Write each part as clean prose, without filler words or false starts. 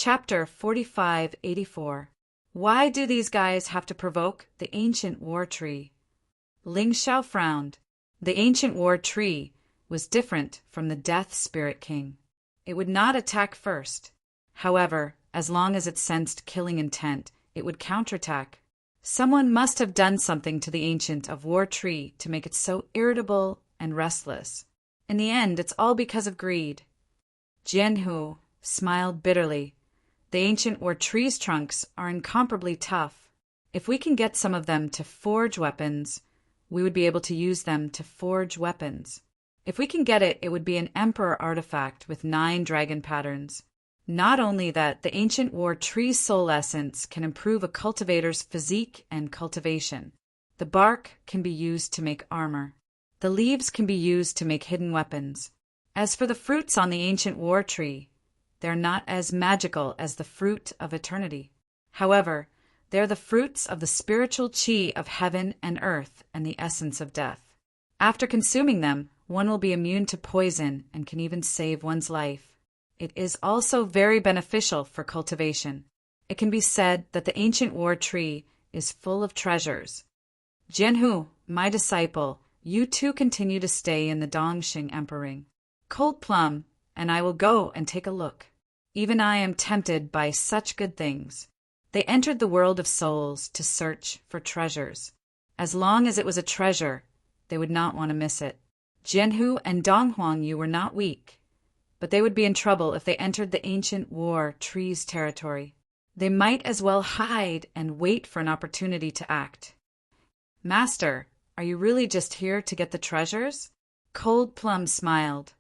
Chapter 4584. Why do these guys have to provoke the ancient war tree? Ling Xiao frowned. The ancient war tree was different from the Death Spirit King. It would not attack first. However, as long as it sensed killing intent, it would counterattack. Someone must have done something to the ancient of war tree to make it so irritable and restless. In the end, it's all because of greed. Jianhu smiled bitterly. The ancient war tree's trunks are incomparably tough. If we can get some of them to forge weapons, we would be able to use them to forge weapons. If we can get it, it would be an emperor artifact with 9 dragon patterns. Not only that, the ancient war tree's soul essence can improve a cultivator's physique and cultivation. The bark can be used to make armor. The leaves can be used to make hidden weapons. As for the fruits on the ancient war tree, they're not as magical as the fruit of eternity. However, they're the fruits of the spiritual chi of heaven and earth and the essence of death. After consuming them, one will be immune to poison and can even save one's life. It is also very beneficial for cultivation. It can be said that the ancient war tree is full of treasures. Jianhu, my disciple, you too continue to stay in the Dongxing Emperor. Cold Plum, and I will go and take a look. Even I am tempted by such good things. They entered the world of souls to search for treasures. As long as it was a treasure, they would not want to miss it. Jianhu and Donghuangyu were not weak, but they would be in trouble if they entered the ancient war tree's territory. They might as well hide and wait for an opportunity to act. Master, are you really just here to get the treasures? Cold Plum smiled.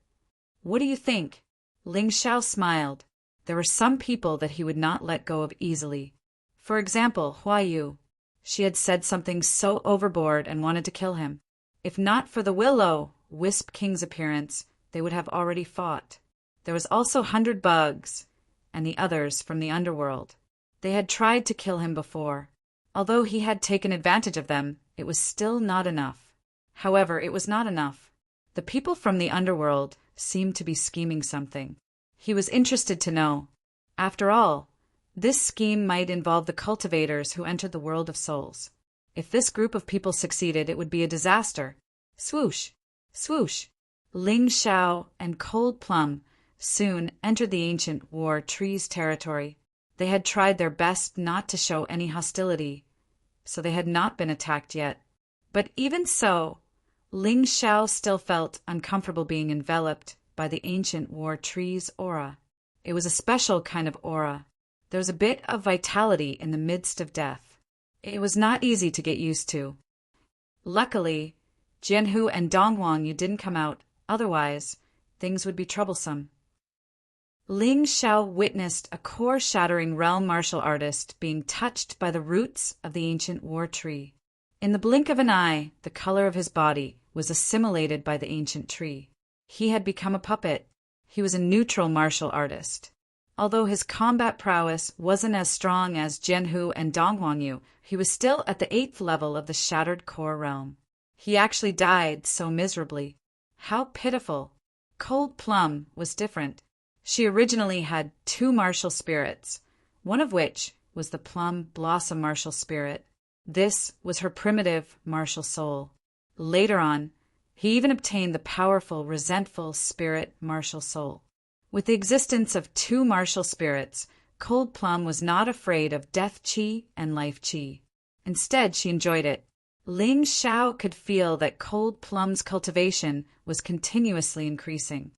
What do you think? Ling Xiao smiled. There were some people that he would not let go of easily. For example, Huayu. She had said something so overboard and wanted to kill him. If not for the Will-O-Wisp King's appearance, they would have already fought. There was also 100 Bugs, and the others from the underworld. They had tried to kill him before. Although he had taken advantage of them, it was still not enough. However, it was not enough. The people from the underworld seemed to be scheming something. He was interested to know. After all, this scheme might involve the cultivators who entered the world of souls. If this group of people succeeded, it would be a disaster. Swoosh! Swoosh! Ling Xiao and Cold Plum soon entered the ancient war tree's territory. They had tried their best not to show any hostility, so they had not been attacked yet. But even so, Ling Xiao still felt uncomfortable being enveloped by the ancient war tree's aura. It was a special kind of aura. There was a bit of vitality in the midst of death. It was not easy to get used to. Luckily, Jianhu and Donghuangyu didn't come out, otherwise things would be troublesome. Ling Xiao witnessed a core-shattering realm martial artist being touched by the roots of the ancient war tree. In the blink of an eye, the color of his body was assimilated by the ancient tree. He had become a puppet. He was a neutral martial artist. Although his combat prowess wasn't as strong as Jianhu and Donghuangyu, he was still at the 8th level of the shattered core realm. He actually died so miserably. How pitiful. Cold Plum was different. She originally had 2 martial spirits, one of which was the Plum Blossom martial spirit. This was her primitive martial soul. Later on, he even obtained the powerful, resentful spirit martial soul. With the existence of 2 martial spirits, Cold Plum was not afraid of death chi and life chi. Instead, she enjoyed it. Ling Xiao could feel that Cold Plum's cultivation was continuously increasing.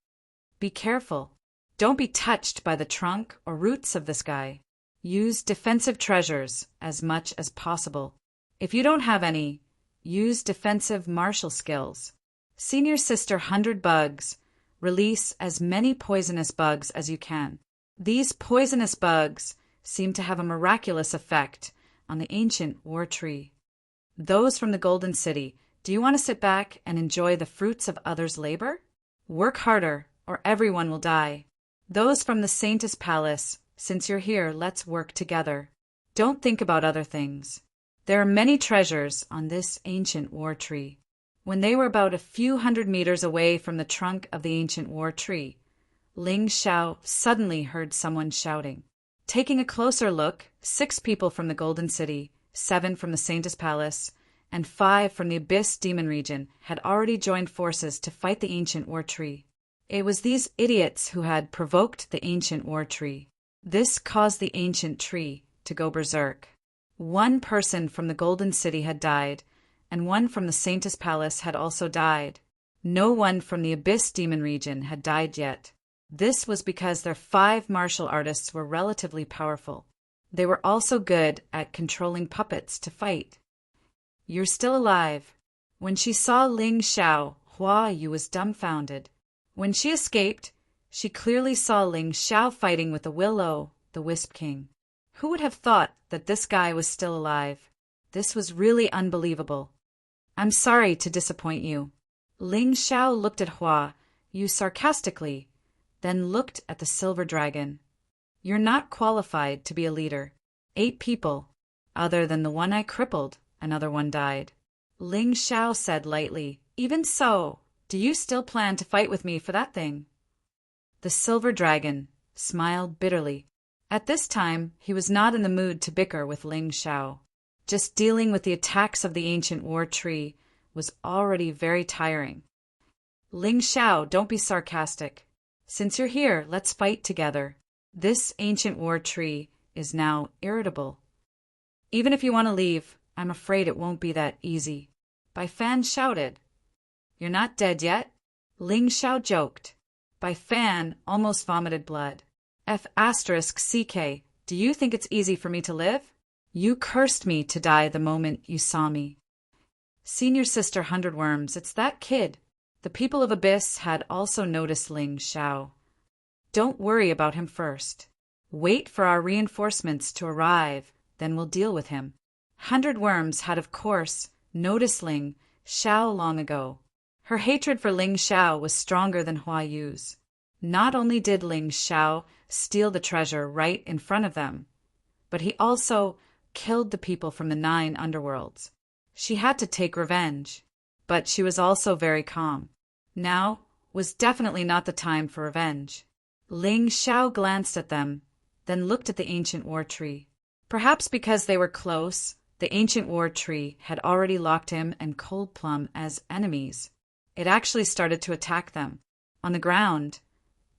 Be careful. Don't be touched by the trunk or roots of this guy. Use defensive treasures as much as possible. If you don't have any, use defensive martial skills. Senior Sister 100 Bugs. Release as many poisonous bugs as you can. These poisonous bugs seem to have a miraculous effect on the ancient war tree. Those from the Golden City, do you want to sit back and enjoy the fruits of others' labor? Work harder, or everyone will die. Those from the Saintess Palace, since you're here, let's work together. Don't think about other things. There are many treasures on this ancient war tree. When they were about a few hundred meters away from the trunk of the ancient war tree, Ling Xiao suddenly heard someone shouting. Taking a closer look, 6 people from the Golden City, 7 from the Saintess Palace, and 5 from the Abyss Demon region had already joined forces to fight the Ancient War Tree. It was these idiots who had provoked the Ancient War Tree. This caused the Ancient Tree to go berserk. 1 person from the Golden City had died, and 1 from the Saintess Palace had also died. No one from the Abyss Demon region had died yet. This was because their 5 martial artists were relatively powerful. They were also good at controlling puppets to fight. "You're still alive." When she saw Ling Xiao, Hua Yu was dumbfounded. When she escaped, she clearly saw Ling Xiao fighting with the Will-O, the Wisp King. Who would have thought that this guy was still alive? This was really unbelievable. "I'm sorry to disappoint you." Ling Xiao looked at Hua Yu sarcastically, then looked at the silver dragon. "You're not qualified to be a leader. 8 people, other than the one I crippled, another one died." Ling Xiao said lightly, "Even so, do you still plan to fight with me for that thing?" The silver dragon smiled bitterly. At this time, he was not in the mood to bicker with Ling Xiao. Just dealing with the attacks of the Ancient War Tree was already very tiring. "Ling Xiao, don't be sarcastic. Since you're here, let's fight together. This Ancient War Tree is now irritable. Even if you want to leave, I'm afraid it won't be that easy." Bai Fan shouted. "You're not dead yet?" Ling Xiao joked. Bai Fan almost vomited blood. F***CK, do you think it's easy for me to live? You cursed me to die the moment you saw me. Senior Sister 100 Worms, it's that kid. The people of Abyss had also noticed Ling Xiao. Don't worry about him first. Wait for our reinforcements to arrive, then we'll deal with him. 100 Worms had, of course, noticed Ling Xiao long ago. Her hatred for Ling Xiao was stronger than Hua Yu's. Not only did Ling Xiao steal the treasure right in front of them, but he also killed the people from the 9 underworlds. She had to take revenge, but she was also very calm. Now was definitely not the time for revenge. Ling Xiao glanced at them, then looked at the Ancient War Tree. Perhaps because they were close, the Ancient War Tree had already locked him and Cold Plum as enemies. It actually started to attack them. On the ground,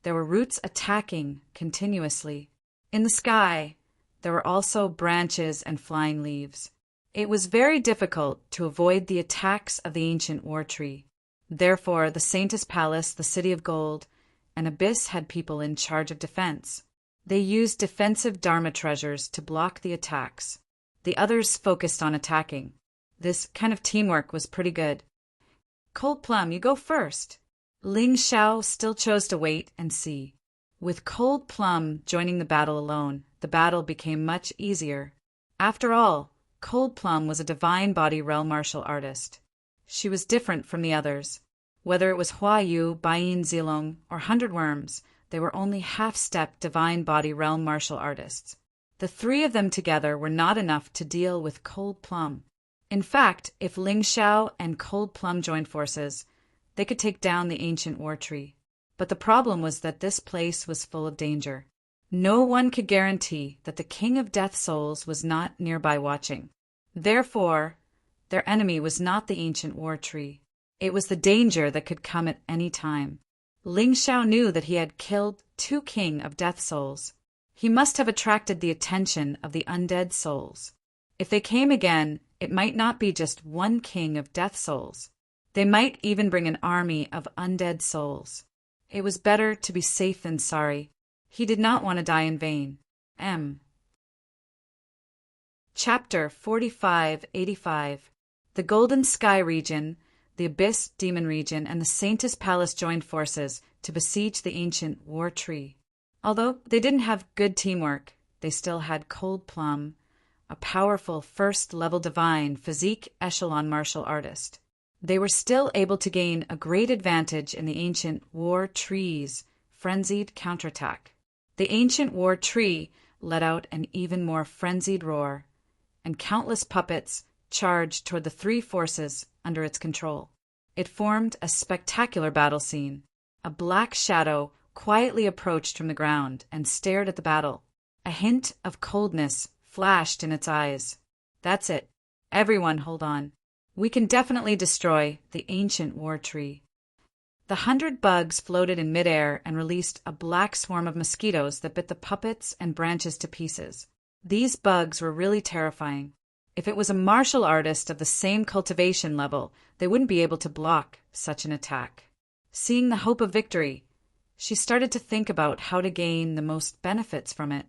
there were roots attacking continuously. In the sky, there were also branches and flying leaves. It was very difficult to avoid the attacks of the Ancient War Tree. Therefore, the Saintess Palace, the City of Gold, and Abyss had people in charge of defense. They used defensive Dharma treasures to block the attacks. The others focused on attacking. This kind of teamwork was pretty good. Cold Plum, you go first. Ling Xiao still chose to wait and see. With Cold Plum joining the battle alone, the battle became much easier. After all, Cold Plum was a divine body realm martial artist. She was different from the others. Whether it was Hua Yu, Baiyin Zilong, or 100 Worms, they were only half-step divine body realm martial artists. The 3 of them together were not enough to deal with Cold Plum. In fact, if Ling Xiao and Cold Plum joined forces, they could take down the Ancient War Tree. But the problem was that this place was full of danger. No one could guarantee that the King of Death Souls was not nearby watching. Therefore, their enemy was not the Ancient War Tree. It was the danger that could come at any time. Ling Xiao knew that he had killed 2 King of Death Souls. He must have attracted the attention of the undead souls. If they came again, it might not be just 1 King of Death Souls. They might even bring an army of undead souls. It was better to be safe than sorry. He did not want to die in vain. Chapter 4585. The Golden Sky region, the Abyss Demon region, and the Saintess Palace joined forces to besiege the Ancient War Tree. Although they didn't have good teamwork, they still had Cold Plum, a powerful first-level divine physique echelon martial artist. They were still able to gain a great advantage in the Ancient War Tree's frenzied counterattack. The Ancient War Tree let out an even more frenzied roar, and countless puppets charged toward the 3 forces under its control. It formed a spectacular battle scene. A black shadow quietly approached from the ground and stared at the battle. A hint of coldness flashed in its eyes. That's it. Everyone hold on. We can definitely destroy the ancient war tree. The 100 bugs floated in midair and released a black swarm of mosquitoes that bit the puppets and branches to pieces. These bugs were really terrifying. If it was a martial artist of the same cultivation level, they wouldn't be able to block such an attack. Seeing the hope of victory, she started to think about how to gain the most benefits from it.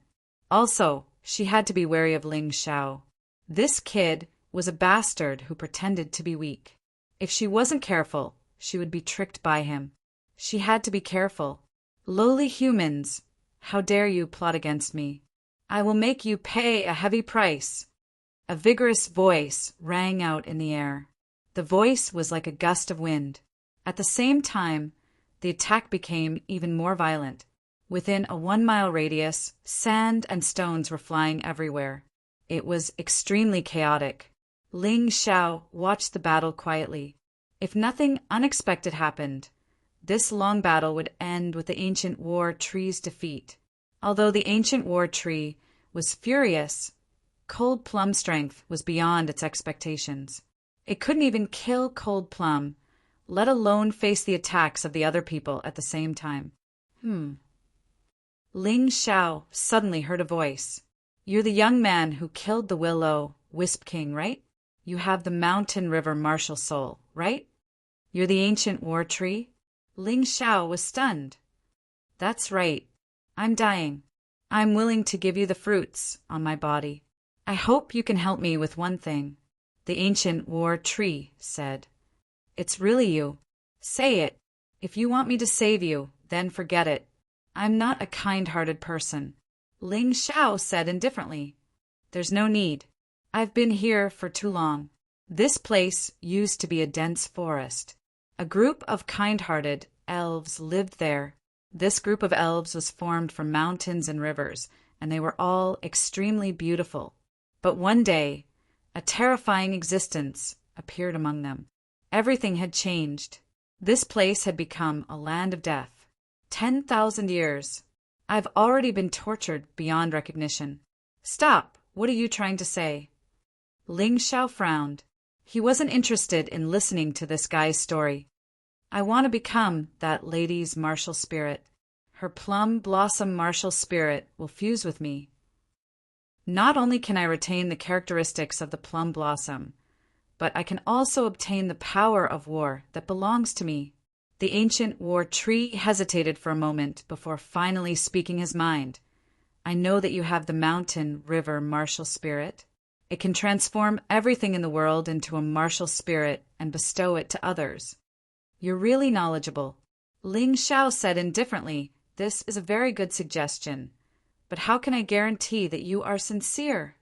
Also, she had to be wary of Ling Xiao. This kid was a bastard who pretended to be weak. If she wasn't careful, she would be tricked by him. She had to be careful. Lowly humans, how dare you plot against me? I will make you pay a heavy price. A vigorous voice rang out in the air. The voice was like a gust of wind. At the same time, the attack became even more violent. Within a 1-mile radius, sand and stones were flying everywhere. It was extremely chaotic. Ling Xiao watched the battle quietly. If nothing unexpected happened, this long battle would end with the ancient war tree's defeat. Although the ancient war tree was furious, Cold Plum's strength was beyond its expectations. It couldn't even kill Cold Plum, let alone face the attacks of the other people at the same time. Ling Xiao suddenly heard a voice. You're the young man who killed the Willow Wisp King, right? You have the Mountain River martial soul, right? You're the ancient war tree? Ling Xiao was stunned. That's right. I'm dying. I'm willing to give you the fruits on my body. I hope you can help me with one thing. The ancient war tree said. It's really you. Say it. If you want me to save you, then forget it. I'm not a kind-hearted person. Ling Xiao said indifferently. There's no need. I've been here for too long. This place used to be a dense forest. A group of kind-hearted elves lived there. This group of elves was formed from mountains and rivers, and they were all extremely beautiful. But one day, a terrifying existence appeared among them. Everything had changed. This place had become a land of death. 10,000 years. I've already been tortured beyond recognition. Stop! What are you trying to say? Ling Xiao frowned. He wasn't interested in listening to this guy's story. I want to become that lady's martial spirit. Her plum blossom martial spirit will fuse with me. Not only can I retain the characteristics of the plum blossom, but I can also obtain the power of war that belongs to me. The ancient war tree hesitated for a moment before finally speaking his mind. I know that you have the mountain river martial spirit. It can transform everything in the world into a martial spirit and bestow it to others. You're really knowledgeable. Ling Xiao said indifferently, this is a very good suggestion. But how can I guarantee that you are sincere?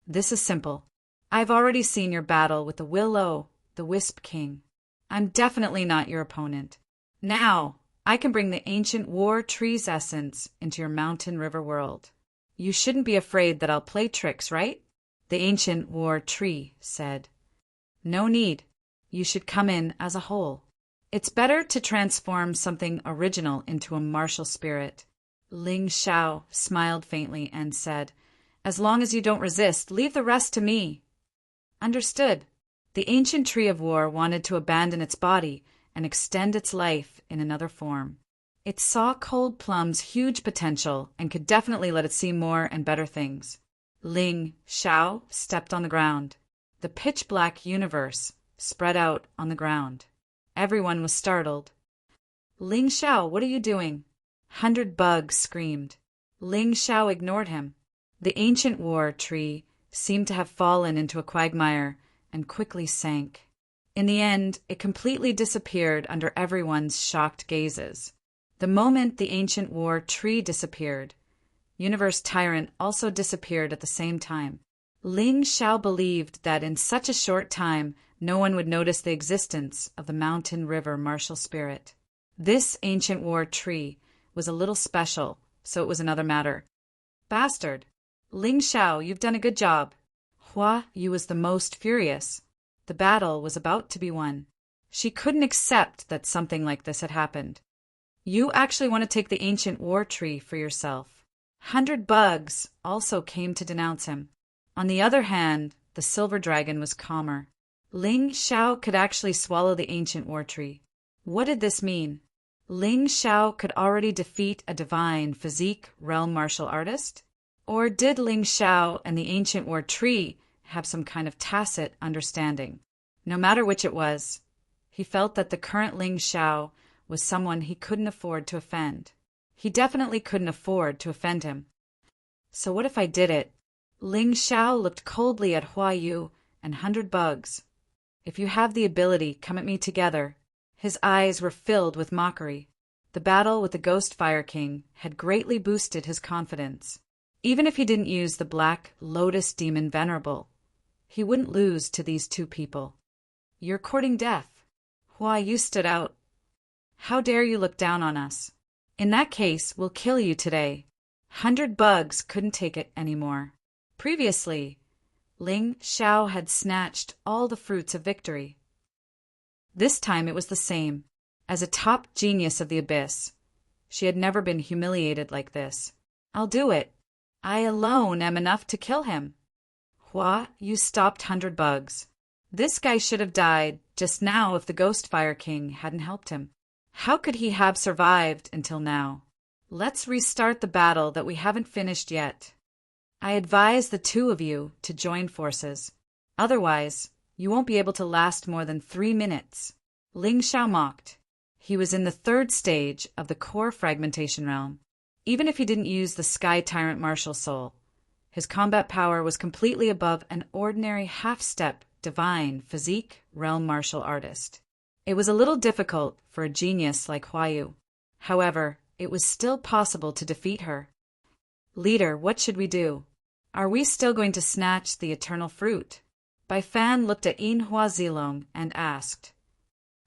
This is simple. I've already seen your battle with the Willow, the Wisp King. I'm definitely not your opponent. Now, I can bring the ancient war tree's essence into your mountain river world. You shouldn't be afraid that I'll play tricks, right? The ancient war tree said. No need. You should come in as a whole. It's better to transform something original into a martial spirit. Ling Xiao smiled faintly and said, as long as you don't resist, leave the rest to me. Understood. The ancient tree of war wanted to abandon its body and extend its life in another form. It saw Cold Plum's huge potential and could definitely let it see more and better things. Ling Xiao stepped on the ground. The pitch-black universe spread out on the ground. Everyone was startled. Ling Xiao, what are you doing? 100 bugs screamed. Ling Xiao ignored him. The ancient war tree seemed to have fallen into a quagmire and quickly sank. In the end, it completely disappeared under everyone's shocked gazes. The moment the ancient war tree disappeared, Universe Tyrant also disappeared at the same time. Ling Xiao believed that in such a short time, no one would notice the existence of the mountain river martial spirit. This ancient war tree was a little special, so it was another matter. Bastard! Ling Xiao, you've done a good job. Hua Yu was the most furious. The battle was about to be won. She couldn't accept that something like this had happened. You actually want to take the ancient war tree for yourself. 100 bugs also came to denounce him. On the other hand, the silver dragon was calmer. Ling Xiao could actually swallow the ancient war tree. What did this mean? Ling Xiao could already defeat a divine physique realm martial artist? Or did Ling Xiao and the ancient war tree have some kind of tacit understanding? No matter which it was, he felt that the current Ling Xiao was someone he couldn't afford to offend. He definitely couldn't afford to offend him. So what if I did it? Ling Xiao looked coldly at Hua Yu and 100 bugs. If you have the ability, come at me together. His eyes were filled with mockery. The battle with the Ghost Fire King had greatly boosted his confidence. Even if he didn't use the Black Lotus Demon Venerable, he wouldn't lose to these two people. You're courting death. Hua Yu stood out. How dare you look down on us? In that case, we'll kill you today. 100 bugs couldn't take it anymore. Previously, Ling Xiao had snatched all the fruits of victory. This time it was the same. As a top genius of the abyss, she had never been humiliated like this. I'll do it. I alone am enough to kill him. Hua Yu stopped 100 bugs. This guy should have died just now if the Ghost Fire King hadn't helped him. How could he have survived until now? Let's restart the battle that we haven't finished yet. I advise the two of you to join forces. Otherwise, you won't be able to last more than 3 minutes. Ling Xiao mocked. He was in the 3rd stage of the core fragmentation realm. Even if he didn't use the Sky Tyrant martial soul, his combat power was completely above an ordinary half-step divine physique realm martial artist. It was a little difficult for a genius like Hua Yu. However, it was still possible to defeat her. Leader, what should we do? Are we still going to snatch the eternal fruit? Bai Fan looked at Yin Hua Zilong and asked,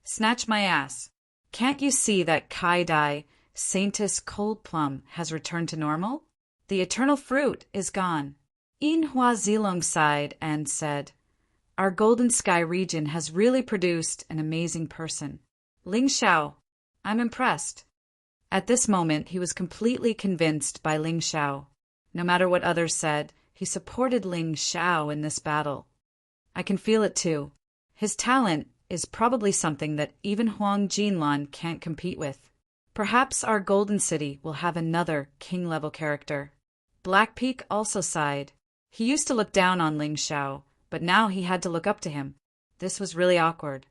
Snatch my ass. Can't you see that Kai Dai, Saintess Cold Plum, has returned to normal? The eternal fruit is gone. Yin Hua Zilong sighed and said, Our Golden Sky region has really produced an amazing person. Ling Xiao, I'm impressed. At this moment, he was completely convinced by Ling Xiao. No matter what others said, he supported Ling Xiao in this battle. I can feel it too. His talent is probably something that even Huang Jinlan can't compete with. Perhaps our Golden City will have another king-level character. Black Peak also sighed. He used to look down on Ling Xiao, but now he had to look up to him. This was really awkward.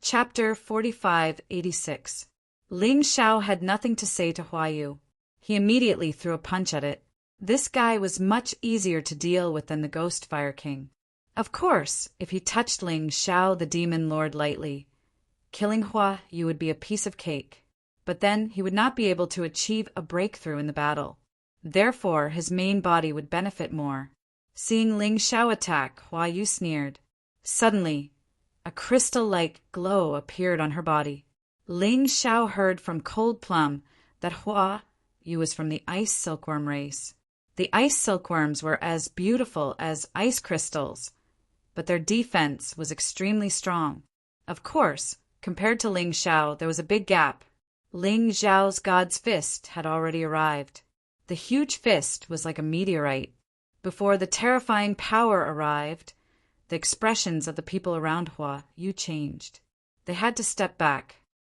Chapter 4586. Ling Xiao had nothing to say to Hua Yu. He immediately threw a punch at it. This guy was much easier to deal with than the Ghost Fire King. Of course, if he touched Ling Xiao the Demon Lord lightly, killing Hua Yu would be a piece of cake. But then he would not be able to achieve a breakthrough in the battle. Therefore, his main body would benefit more. Seeing Ling Xiao attack, Hua Yu sneered. Suddenly, a crystal-like glow appeared on her body. Ling Xiao heard from Cold Plum that Hua Yu was from the ice silkworm race. The ice silkworms were as beautiful as ice crystals, but their defense was extremely strong. Of course, compared to Ling Xiao, there was a big gap. Ling Xiao's God's Fist had already arrived. The huge fist was like a meteorite. Before the terrifying power arrived, the expressions of the people around Hua Yu changed. They had to step back.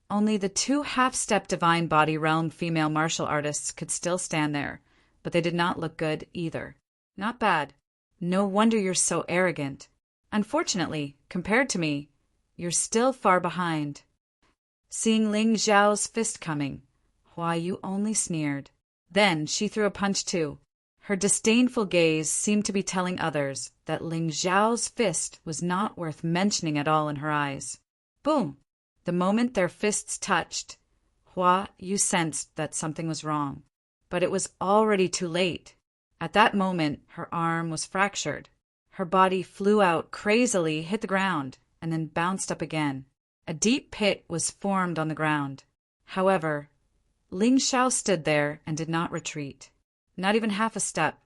Only the 2 half-step divine body realm female martial artists could still stand there, but they did not look good either. Not bad. No wonder you're so arrogant. Unfortunately, compared to me, you're still far behind. Seeing Ling Xiao's fist coming, Hua Yu only sneered. Then she threw a punch too. Her disdainful gaze seemed to be telling others that Ling Xiao's fist was not worth mentioning at all in her eyes. Boom! The moment their fists touched, Hua Yu sensed that something was wrong. But it was already too late. At that moment, her arm was fractured. Her body flew out crazily, hit the ground, and then bounced up again. A deep pit was formed on the ground. However, Ling Xiao stood there and did not retreat. Not even half a step.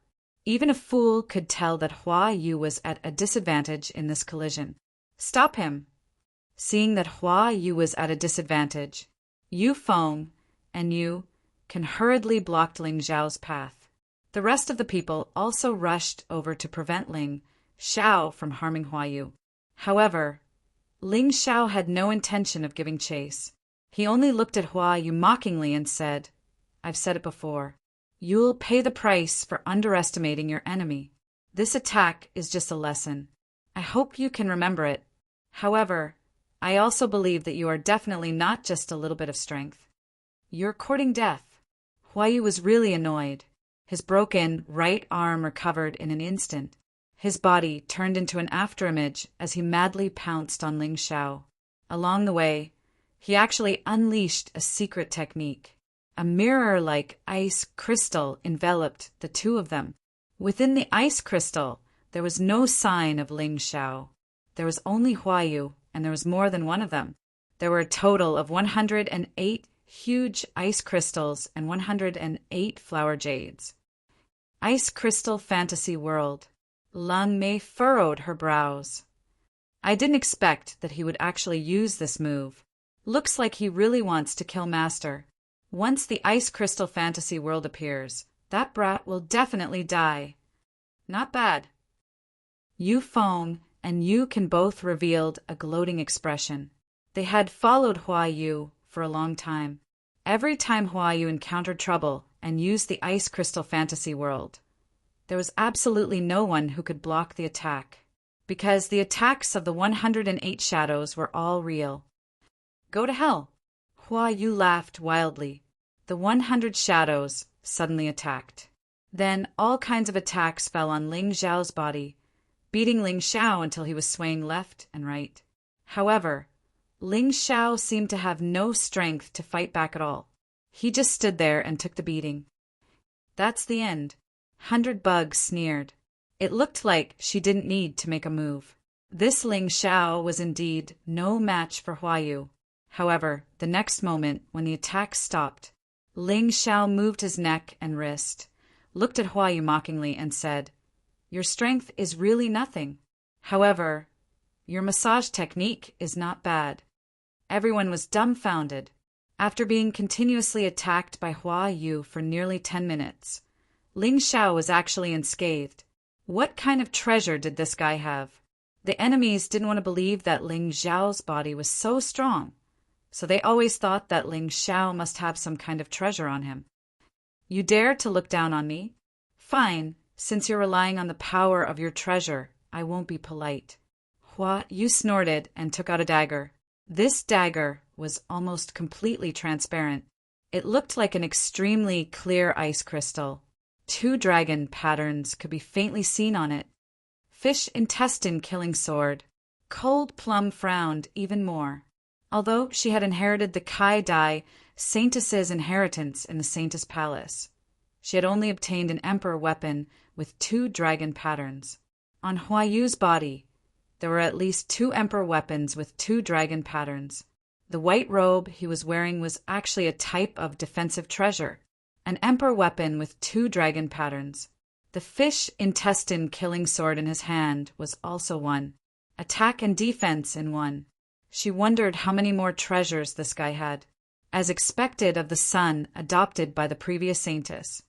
Even a fool could tell that Hua Yu was at a disadvantage in this collision. Stop him! Seeing that Hua Yu was at a disadvantage, Yu Feng and Yu Can hurriedly blocked Ling Xiao's path. The rest of the people also rushed over to prevent Ling Xiao from harming Huayu. However, Ling Xiao had no intention of giving chase. He only looked at Huayu mockingly and said, "I've said it before. You'll pay the price for underestimating your enemy. This attack is just a lesson. I hope you can remember it. However, I also believe that you are definitely not just a little bit of strength. You're courting death." Huayu was really annoyed. His broken right arm recovered in an instant. His body turned into an afterimage as he madly pounced on Ling Xiao. Along the way, he actually unleashed a secret technique. A mirror-like ice crystal enveloped the two of them. Within the ice crystal, there was no sign of Ling Xiao. There was only Huayu, and there was more than one of them. There were a total of 108 huge ice crystals and 108 flower jades. Ice Crystal Fantasy World. Lang Mei furrowed her brows. I didn't expect that he would actually use this move. Looks like he really wants to kill Master. Once the Ice Crystal Fantasy World appears, that brat will definitely die. Not bad. Yu Feng and Yu Can both revealed a gloating expression. They had followed Huayu for a long time. Every time Huayu encountered trouble and used the Ice Crystal Fantasy World, there was absolutely no one who could block the attack, because the attacks of the 108 shadows were all real. Go to hell! Huayu laughed wildly. The 100 shadows suddenly attacked. Then all kinds of attacks fell on Ling Xiao's body, beating Ling Xiao until he was swaying left and right. However, Ling Xiao seemed to have no strength to fight back at all. He just stood there and took the beating. That's the end. 100 Bugs sneered. It looked like she didn't need to make a move. This Ling Xiao was indeed no match for Huayu. However, the next moment, when the attack stopped, Ling Xiao moved his neck and wrist, looked at Huayu mockingly, and said, "Your strength is really nothing. However, your massage technique is not bad." Everyone was dumbfounded. After being continuously attacked by Huayu for nearly 10 minutes, Ling Xiao was actually unscathed. What kind of treasure did this guy have? The enemies didn't want to believe that Ling Xiao's body was so strong, so they always thought that Ling Xiao must have some kind of treasure on him. You dare to look down on me? Fine, since you're relying on the power of your treasure, I won't be polite. Huayu snorted and took out a dagger. This dagger was almost completely transparent. It looked like an extremely clear ice crystal. 2 dragon patterns could be faintly seen on it. Fish intestine killing sword. Cold Plum frowned even more. Although she had inherited the Kai Dai Saintess's inheritance in the Saintess Palace, she had only obtained an emperor weapon with 2 dragon patterns. On Huayu's body, there were at least 2 emperor weapons with 2 dragon patterns. The white robe he was wearing was actually a type of defensive treasure, an emperor weapon with 2 dragon patterns. The fish intestine killing sword in his hand was also one, attack and defense in one. She wondered how many more treasures this guy had, as expected of the son adopted by the previous saintess.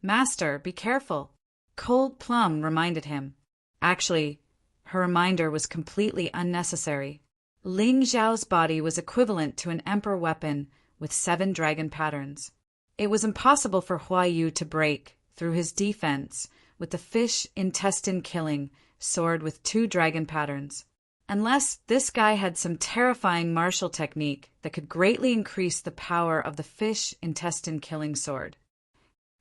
"Master, be careful," Cold Plum reminded him. Actually, her reminder was completely unnecessary. Ling Xiao's body was equivalent to an emperor weapon with 7 dragon patterns. It was impossible for Huayu to break through his defense with the fish intestine killing sword with 2 dragon patterns, unless this guy had some terrifying martial technique that could greatly increase the power of the fish intestine killing sword.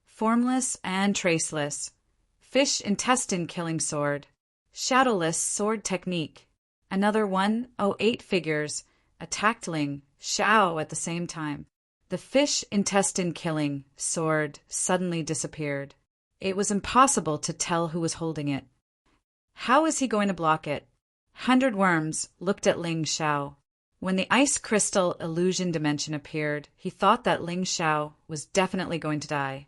Formless and traceless. Fish intestine killing sword. Shadowless sword technique. Another 108 figures attacked Ling Xiao at the same time. The fish intestine killing sword suddenly disappeared. It was impossible to tell who was holding it. How was he going to block it? 100 Worms looked at Ling Xiao. When the ice crystal illusion dimension appeared, he thought that Ling Xiao was definitely going to die.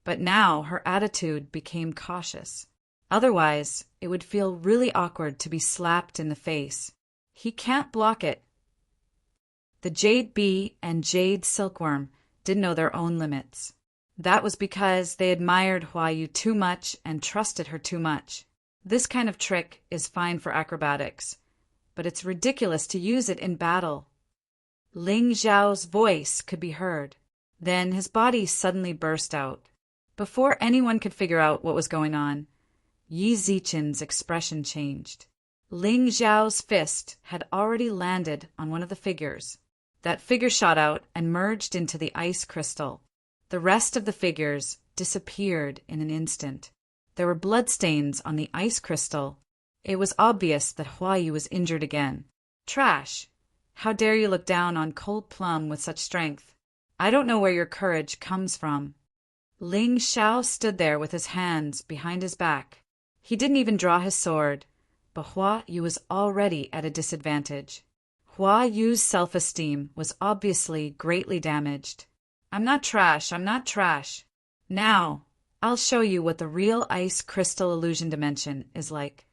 But now her attitude became cautious. Otherwise, it would feel really awkward to be slapped in the face. He can't block it. The Jade Bee and Jade Silkworm didn't know their own limits. That was because they admired Hua Yu too much and trusted her too much. This kind of trick is fine for acrobatics, but it's ridiculous to use it in battle. Ling Xiao's voice could be heard. Then his body suddenly burst out. Before anyone could figure out what was going on, Yi Zichen's expression changed. Ling Xiao's fist had already landed on one of the figures. That figure shot out and merged into the ice crystal. The rest of the figures disappeared in an instant. There were bloodstains on the ice crystal. It was obvious that Hua Yu was injured again. Trash! How dare you look down on cold plum with such strength? I don't know where your courage comes from. Ling Xiao stood there with his hands behind his back. He didn't even draw his sword, but Hua Yu was already at a disadvantage. Hua Yu's self-esteem was obviously greatly damaged. I'm not trash, I'm not trash. Now, I'll show you what the real ice crystal illusion dimension is like.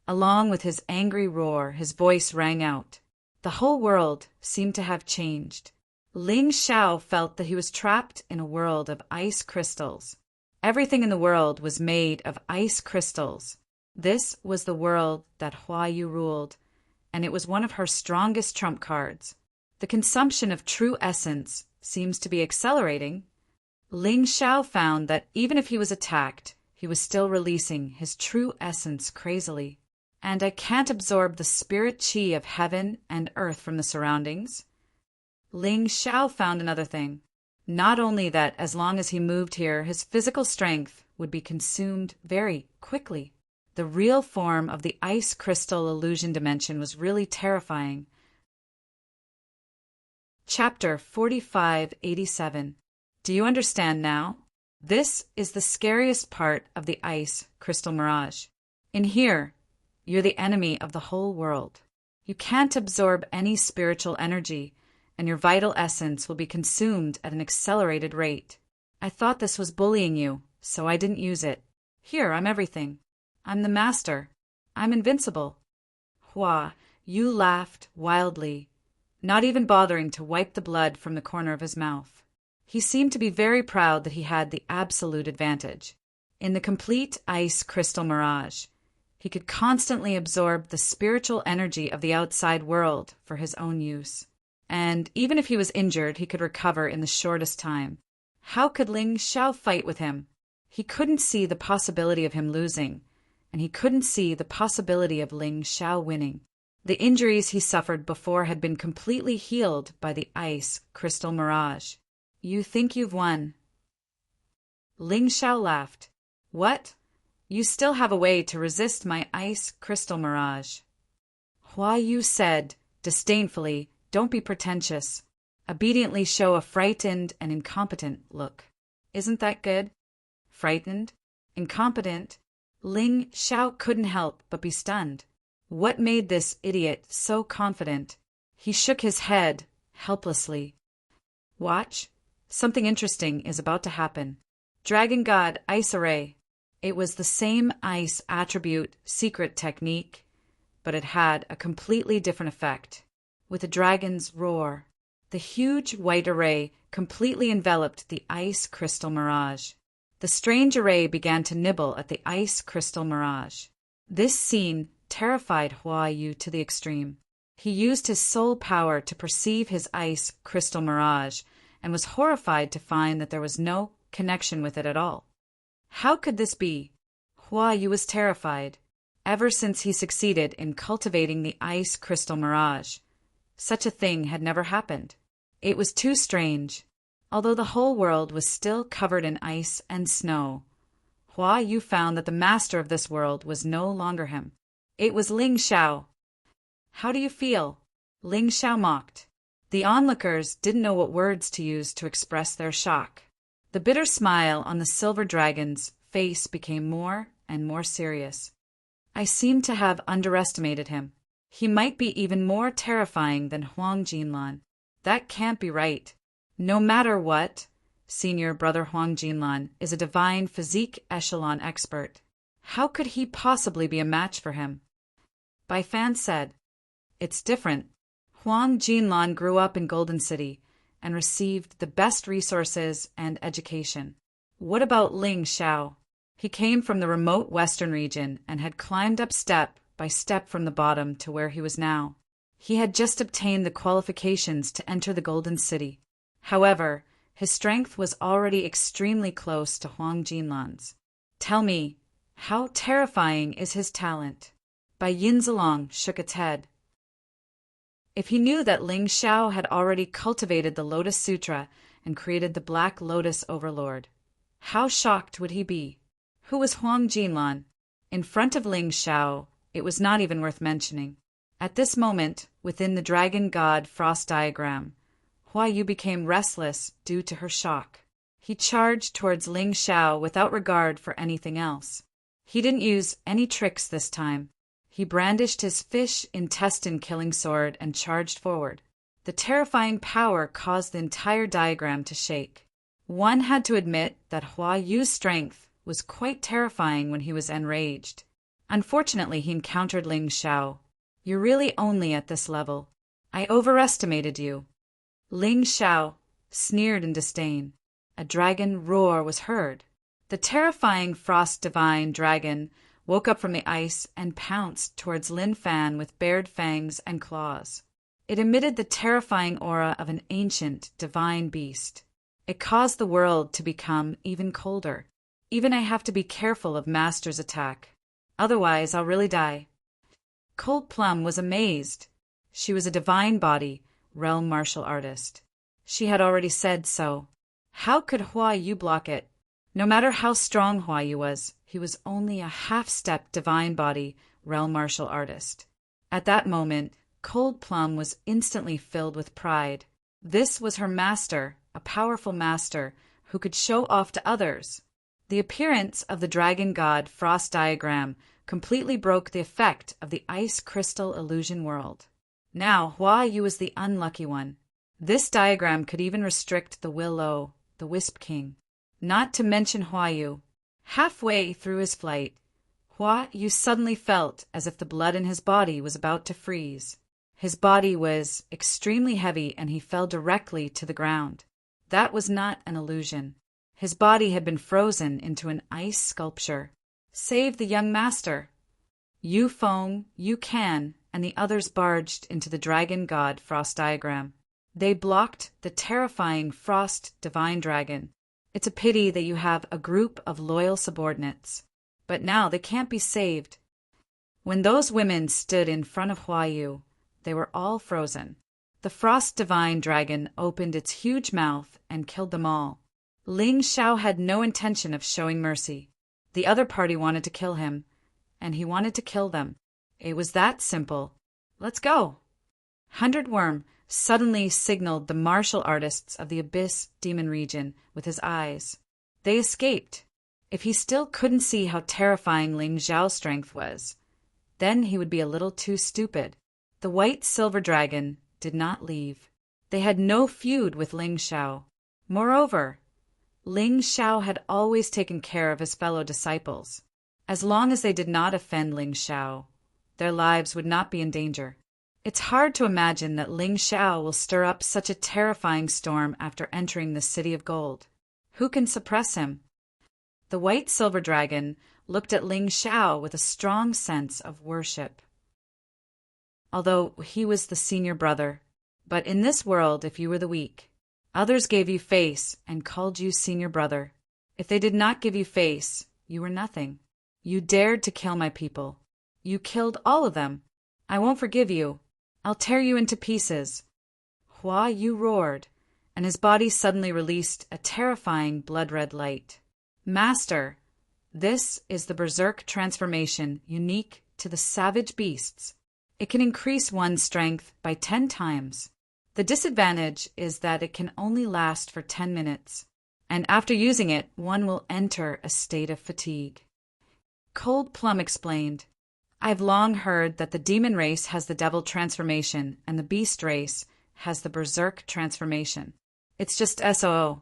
Along with his angry roar, his voice rang out. The whole world seemed to have changed. Ling Xiao felt that he was trapped in a world of ice crystals. Everything in the world was made of ice crystals. This was the world that Hua Yu ruled, and it was one of her strongest trump cards. The consumption of true essence seems to be accelerating. Ling Xiao found that even if he was attacked, he was still releasing his true essence crazily. And I can't absorb the spirit qi of heaven and earth from the surroundings. Ling Xiao found another thing. Not only that as long as he moved here, his physical strength would be consumed very quickly. The real form of the ice crystal illusion dimension was really terrifying. Chapter 4587. Do you understand now? This is the scariest part of the ice crystal mirage. In here, you're the enemy of the whole world. You can't absorb any spiritual energy, and your vital essence will be consumed at an accelerated rate. I thought this was bullying you, so I didn't use it. Here, I'm everything. I'm the master. I'm invincible. Hua Yu laughed wildly, not even bothering to wipe the blood from the corner of his mouth. He seemed to be very proud that he had the absolute advantage. In the complete ice crystal mirage, he could constantly absorb the spiritual energy of the outside world for his own use. And even if he was injured, he could recover in the shortest time. How could Ling Xiao fight with him? He couldn't see the possibility of him losing, and he couldn't see the possibility of Ling Xiao winning. The injuries he suffered before had been completely healed by the ice crystal mirage. You think you've won? Ling Xiao laughed. What? You still have a way to resist my ice crystal mirage. Hua Yu said, disdainfully, don't be pretentious. Obediently show a frightened and incompetent look. Isn't that good? Frightened? Incompetent? Ling Xiao couldn't help but be stunned. What made this idiot so confident? He shook his head helplessly. Watch. Something interesting is about to happen. Dragon God Ice Array. It was the same ice attribute secret technique, but it had a completely different effect. With a dragon's roar, the huge white array completely enveloped the ice crystal mirage. The strange array began to nibble at the ice crystal mirage. This scene terrified Hua Yu to the extreme. He used his soul power to perceive his ice crystal mirage and was horrified to find that there was no connection with it at all. How could this be? Hua Yu was terrified. Ever since he succeeded in cultivating the ice crystal mirage, such a thing had never happened. It was too strange. Although the whole world was still covered in ice and snow, Hua Yu found that the master of this world was no longer him. It was Ling Xiao. How do you feel? Ling Xiao mocked. The onlookers didn't know what words to use to express their shock. The bitter smile on the silver dragon's face became more and more serious. I seem to have underestimated him. He might be even more terrifying than Huang Jinlan. That can't be right. No matter what, Senior Brother Huang Jinlan is a divine physique echelon expert. How could he possibly be a match for him? Bai Fan said, It's different. Huang Jinlan grew up in Golden City, and received the best resources and education. What about Ling Xiao? He came from the remote western region and had climbed up step by step from the bottom to where he was now. He had just obtained the qualifications to enter the Golden City. However, his strength was already extremely close to Huang Jinlan's. Tell me, how terrifying is his talent? Bai Yinzilong shook its head. If he knew that Ling Xiao had already cultivated the Lotus Sutra and created the Black Lotus Overlord, how shocked would he be? Who was Huang Jinlan? In front of Ling Xiao, it was not even worth mentioning. At this moment, within the Dragon God Frost diagram, Hua Yu became restless due to her shock. He charged towards Ling Xiao without regard for anything else. He didn't use any tricks this time. He brandished his fish intestine-killing sword and charged forward. The terrifying power caused the entire diagram to shake. One had to admit that Hua Yu's strength was quite terrifying when he was enraged. Unfortunately, he encountered Ling Xiao. You're really only at this level. I overestimated you. Ling Xiao sneered in disdain. A dragon roar was heard. The terrifying frost divine dragon woke up from the ice and pounced towards Lin Fan with bared fangs and claws. It emitted the terrifying aura of an ancient, divine beast. It caused the world to become even colder. Even I have to be careful of Master's attack. Otherwise, I'll really die. Cold Plum was amazed. She was a divine body, realm martial artist. She had already said so. How could Hua Yu block it? No matter how strong Hua Yu was, he was only a half-step divine body, realm martial artist. At that moment, Cold Plum was instantly filled with pride. This was her master, a powerful master, who could show off to others. The appearance of the Dragon God Frost diagram completely broke the effect of the ice crystal illusion world. Now Hua Yu was the unlucky one. This diagram could even restrict the Willow, the Wisp King. Not to mention Hua Yu. Halfway through his flight, Hua Yu suddenly felt as if the blood in his body was about to freeze. His body was extremely heavy and he fell directly to the ground. That was not an illusion. His body had been frozen into an ice sculpture. Save the young master. Yu Feng, Yu Can, and the others barged into the Dragon God Frost diagram. They blocked the terrifying Frost Divine Dragon. It's a pity that you have a group of loyal subordinates. But now they can't be saved. When those women stood in front of Hua Yu, they were all frozen. The Frost Divine Dragon opened its huge mouth and killed them all. Ling Xiao had no intention of showing mercy. The other party wanted to kill him, and he wanted to kill them. It was that simple. Let's go. 100 Worm suddenly signaled the martial artists of the Abyss Demon region with his eyes. They escaped. If he still couldn't see how terrifying Ling Xiao's strength was, then he would be a little too stupid. The White Silver Dragon did not leave. They had no feud with Ling Xiao. Moreover, Ling Xiao had always taken care of his fellow disciples. As long as they did not offend Ling Xiao, their lives would not be in danger. It's hard to imagine that Ling Xiao will stir up such a terrifying storm after entering the City of Gold. Who can suppress him? The White Silver Dragon looked at Ling Xiao with a strong sense of worship. Although he was the senior brother, but in this world, if you were the weak, others gave you face and called you senior brother. If they did not give you face, you were nothing. You dared to kill my people. You killed all of them. I won't forgive you. I'll tear you into pieces. Hua Yu roared, and his body suddenly released a terrifying blood-red light. Master, this is the Berserk transformation unique to the savage beasts. It can increase one's strength by 10 times. The disadvantage is that it can only last for 10 minutes, and after using it, one will enter a state of fatigue. Cold Plum explained, I've long heard that the demon race has the devil transformation and the beast race has the berserk transformation. It's just SOO.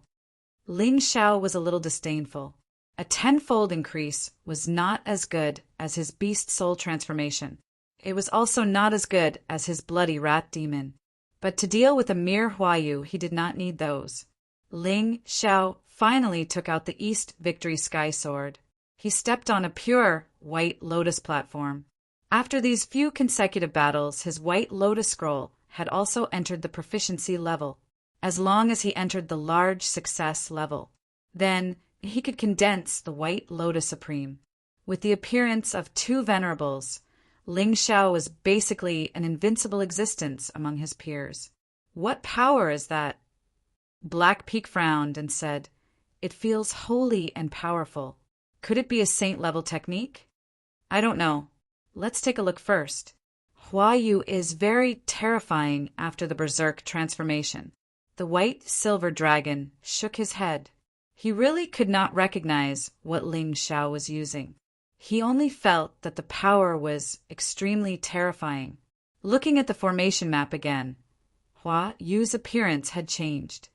Ling Xiao was a little disdainful. A 10-fold increase was not as good as his beast soul transformation. It was also not as good as his bloody rat demon. But to deal with a mere Huayu, he did not need those. Ling Xiao finally took out the East Victory Sky Sword. He stepped on a pure White Lotus platform. After these few consecutive battles, his White Lotus scroll had also entered the proficiency level. As long as he entered the large success level, then he could condense the White Lotus Supreme. With the appearance of two venerables, Ling Xiao was basically an invincible existence among his peers. What power is that? Black Peak frowned and said, "It feels holy and powerful. Could it be a saint-level technique? I don't know. Let's take a look first." Huayu is very terrifying after the Berserk transformation. The white silver dragon shook his head. He really could not recognize what Ling Xiao was using. He only felt that the power was extremely terrifying. Looking at the formation map again, Huayu's appearance had changed.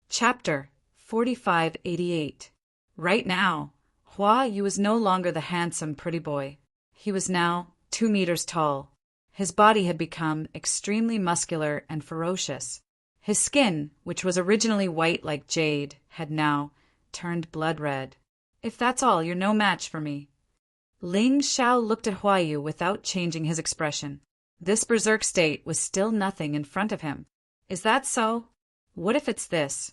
Chapter 4588. Right now, Huayu was no longer the handsome pretty boy. He was now 2 meters tall. His body had become extremely muscular and ferocious. His skin, which was originally white like jade, had now turned blood red. "If that's all, you're no match for me." Ling Xiao looked at Huayu without changing his expression. This berserk state was still nothing in front of him. "Is that so? What if it's this?"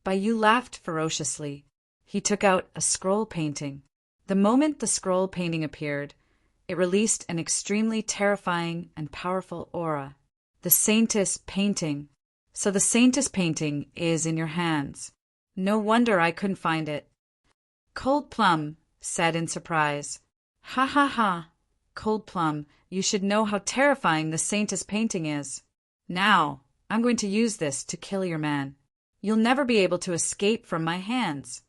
Baiyu laughed ferociously. He took out a scroll painting. The moment the scroll painting appeared, it released an extremely terrifying and powerful aura. The Saintess painting. So the Saintess painting is in your hands. No wonder I couldn't find it. Cold Plum said in surprise. "Ha ha ha. Cold Plum, you should know how terrifying the Saintess painting is. Now, I'm going to use this to kill your man. You'll never be able to escape from my hands."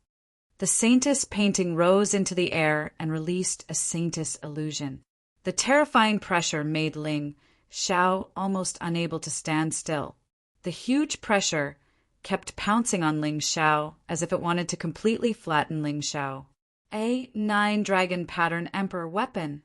The Saintess painting rose into the air and released a Saintess illusion. The terrifying pressure made Ling Xiao almost unable to stand still. The huge pressure kept pouncing on Ling Xiao as if it wanted to completely flatten Ling Xiao. A 9 dragon pattern emperor weapon.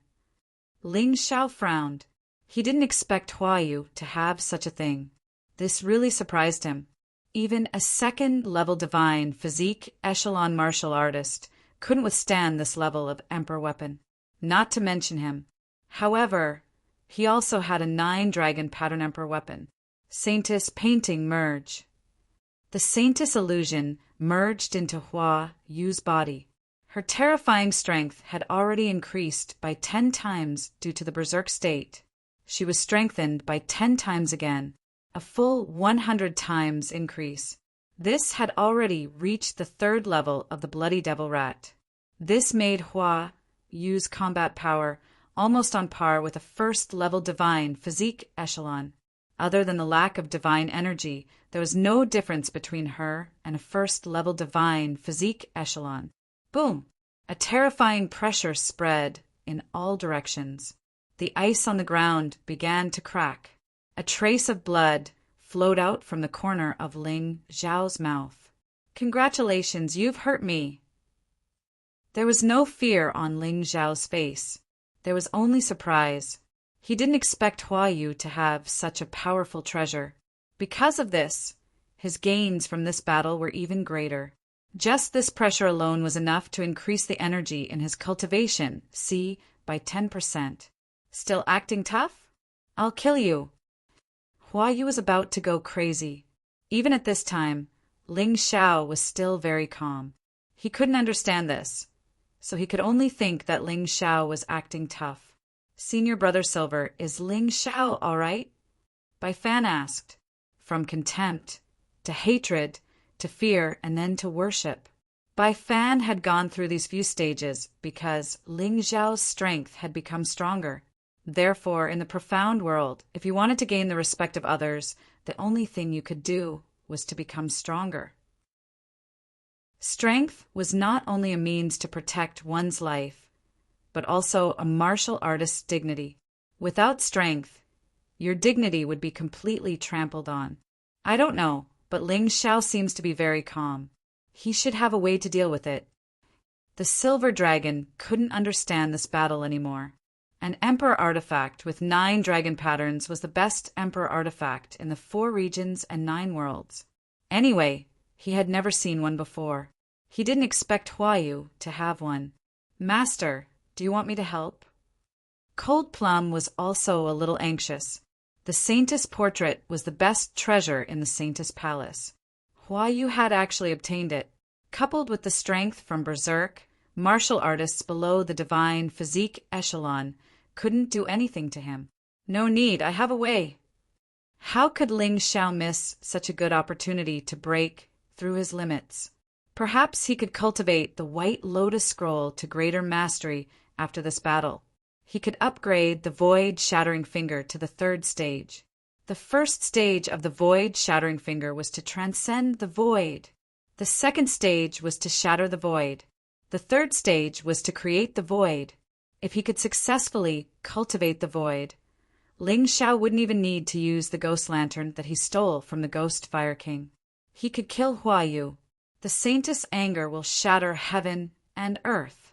Ling Xiao frowned. He didn't expect Huayu to have such a thing. This really surprised him. Even a second-level divine physique echelon martial artist couldn't withstand this level of emperor weapon, not to mention him. Huayu he also had a 9 dragon pattern emperor weapon. Saintess painting merge. The Saintess illusion merged into Huayu's body. Her terrifying strength had already increased by 10 times due to the berserk state. She was strengthened by 10 times again, a full 100 times increase. This had already reached the 3rd level of the Bloody Devil Rat. This made Huayu's combat power almost on par with a 1st-level divine physique echelon. Other than the lack of divine energy, there was no difference between her and a 1st-level divine physique echelon. Boom! A terrifying pressure spread in all directions. The ice on the ground began to crack. A trace of blood flowed out from the corner of Ling Xiao's mouth. "Congratulations, you've hurt me." There was no fear on Ling Xiao's face. There was only surprise. He didn't expect Huayu to have such a powerful treasure. Because of this, his gains from this battle were even greater. Just this pressure alone was enough to increase the energy in his cultivation, by 10%. Still acting tough? I'll kill you. Huayu was about to go crazy. Even at this time, Ling Xiao was still very calm. He couldn't understand this, so he could only think that Ling Xiao was acting tough. "Senior Brother Silver, is Ling Xiao all right?" Bai Fan asked. From contempt, to hatred, to fear, and then to worship. Bai Fan had gone through these few stages because Ling Xiao's strength had become stronger. Therefore, in the profound world, if you wanted to gain the respect of others, the only thing you could do was to become stronger. Strength was not only a means to protect one's life, but also a martial artist's dignity. Without strength, your dignity would be completely trampled on. I don't know, but Ling Xiao seems to be very calm. He should have a way to deal with it. The silver dragon couldn't understand this battle anymore. An emperor artifact with 9 dragon patterns was the best emperor artifact in the 4 regions and 9 worlds. Anyway, he had never seen one before. He didn't expect Huayu to have one. Master, do you want me to help? Cold Plum was also a little anxious. The Saintess portrait was the best treasure in the Saintess palace. Huayu had actually obtained it. Coupled with the strength from berserk, martial artists below the divine physique echelon couldn't do anything to him. No need, I have a way. How could Ling Xiao miss such a good opportunity to break through his limits? Perhaps he could cultivate the White Lotus Scroll to greater mastery after this battle. He could upgrade the Void Shattering Finger to the 3rd stage. The first stage of the Void Shattering Finger was to transcend the void. The 2nd stage was to shatter the void. The 3rd stage was to create the void. If he could successfully cultivate the void, Ling Xiao wouldn't even need to use the ghost lantern that he stole from the Ghost Fire King. He could kill Huayu. The Saintess' anger will shatter heaven and earth.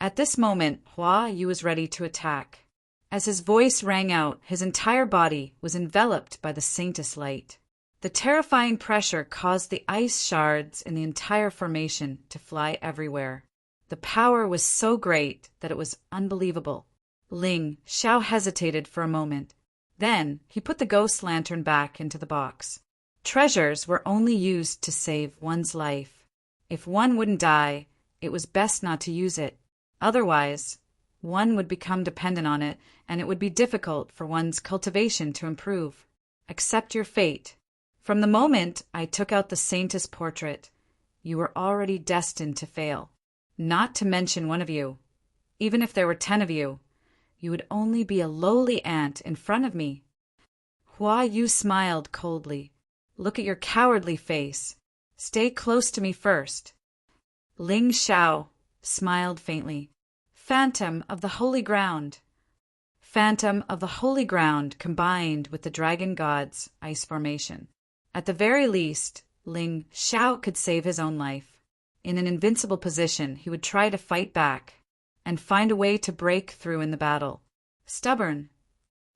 At this moment, Huayu was ready to attack. As his voice rang out, his entire body was enveloped by the Saintess light. The terrifying pressure caused the ice shards in the entire formation to fly everywhere. The power was so great that it was unbelievable. Ling Xiao hesitated for a moment. Then he put the ghost lantern back into the box. Treasures were only used to save one's life. If one wouldn't die, it was best not to use it. Otherwise, one would become dependent on it, and it would be difficult for one's cultivation to improve. Accept your fate. From the moment I took out the Saintess portrait, you were already destined to fail. Not to mention one of you. Even if there were 10 of you, you would only be a lowly ant in front of me. Huayu smiled coldly. Look at your cowardly face. Stay close to me first. Ling Xiao smiled faintly. Phantom of the Holy Ground. Phantom of the Holy Ground combined with the Dragon God's ice formation. At the very least, Ling Xiao could save his own life. In an invincible position, he would try to fight back and find a way to break through in the battle. Stubborn.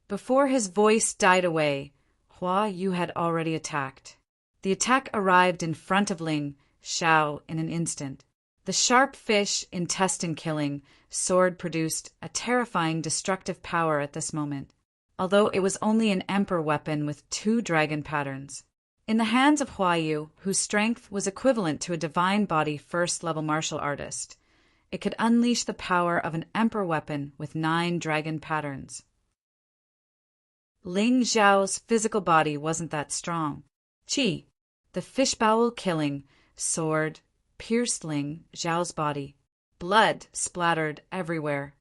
Before his voice died away, Huayu had already attacked. The attack arrived in front of Ling Xiao in an instant. The sharp fish intestine-killing sword produced a terrifying destructive power at this moment, although it was only an emperor weapon with 2 dragon patterns. In the hands of Huayu, whose strength was equivalent to a divine body 1st-level martial artist, it could unleash the power of an emperor weapon with 9 dragon patterns. Ling Xiao's physical body wasn't that strong. Qi, the fishbowl-killing sword, pierced Ling Xiao's body. Blood splattered everywhere.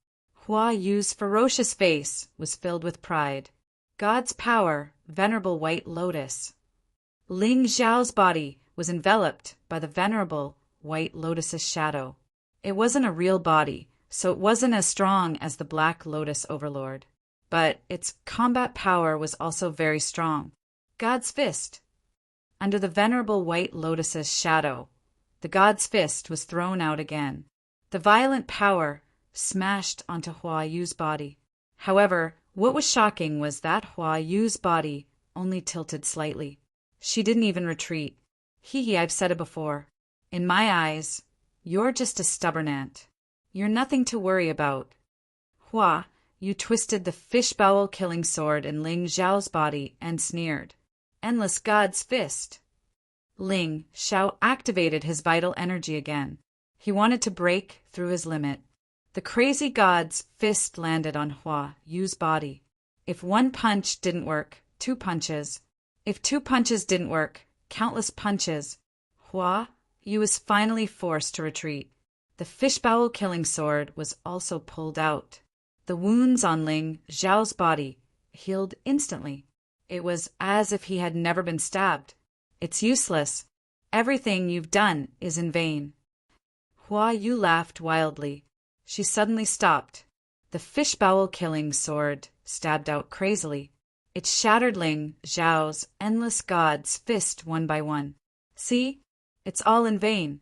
Huayu's ferocious face was filled with pride. God's power, venerable White Lotus. Ling Xiao's body was enveloped by the venerable White Lotus's shadow. It wasn't a real body, so it wasn't as strong as the Black Lotus Overlord. But its combat power was also very strong. God's Fist. Under the venerable White Lotus's shadow, the God's Fist was thrown out again. The violent power smashed onto Huayu's body. However, what was shocking was that Huayu's body only tilted slightly. She didn't even retreat. I've said it before. In my eyes, you're just a stubborn ant. You're nothing to worry about. You twisted the fishbowl-killing sword in Ling Xiao's body and sneered. Endless God's Fist. Ling Xiao activated his vital energy again. He wanted to break through his limit. The crazy God's Fist landed on Huayu's body. If 1 punch didn't work, 2 punches. If 2 punches didn't work, countless punches. Huayu was finally forced to retreat. The fishbowl-killing sword was also pulled out. The wounds on Ling Xiao's body healed instantly. It was as if he had never been stabbed. It's useless. Everything you've done is in vain. Huayu laughed wildly. She suddenly stopped. The fishbowl-killing sword stabbed out crazily. It shattered Ling Xiao's endless God's Fist one by one. See? It's all in vain.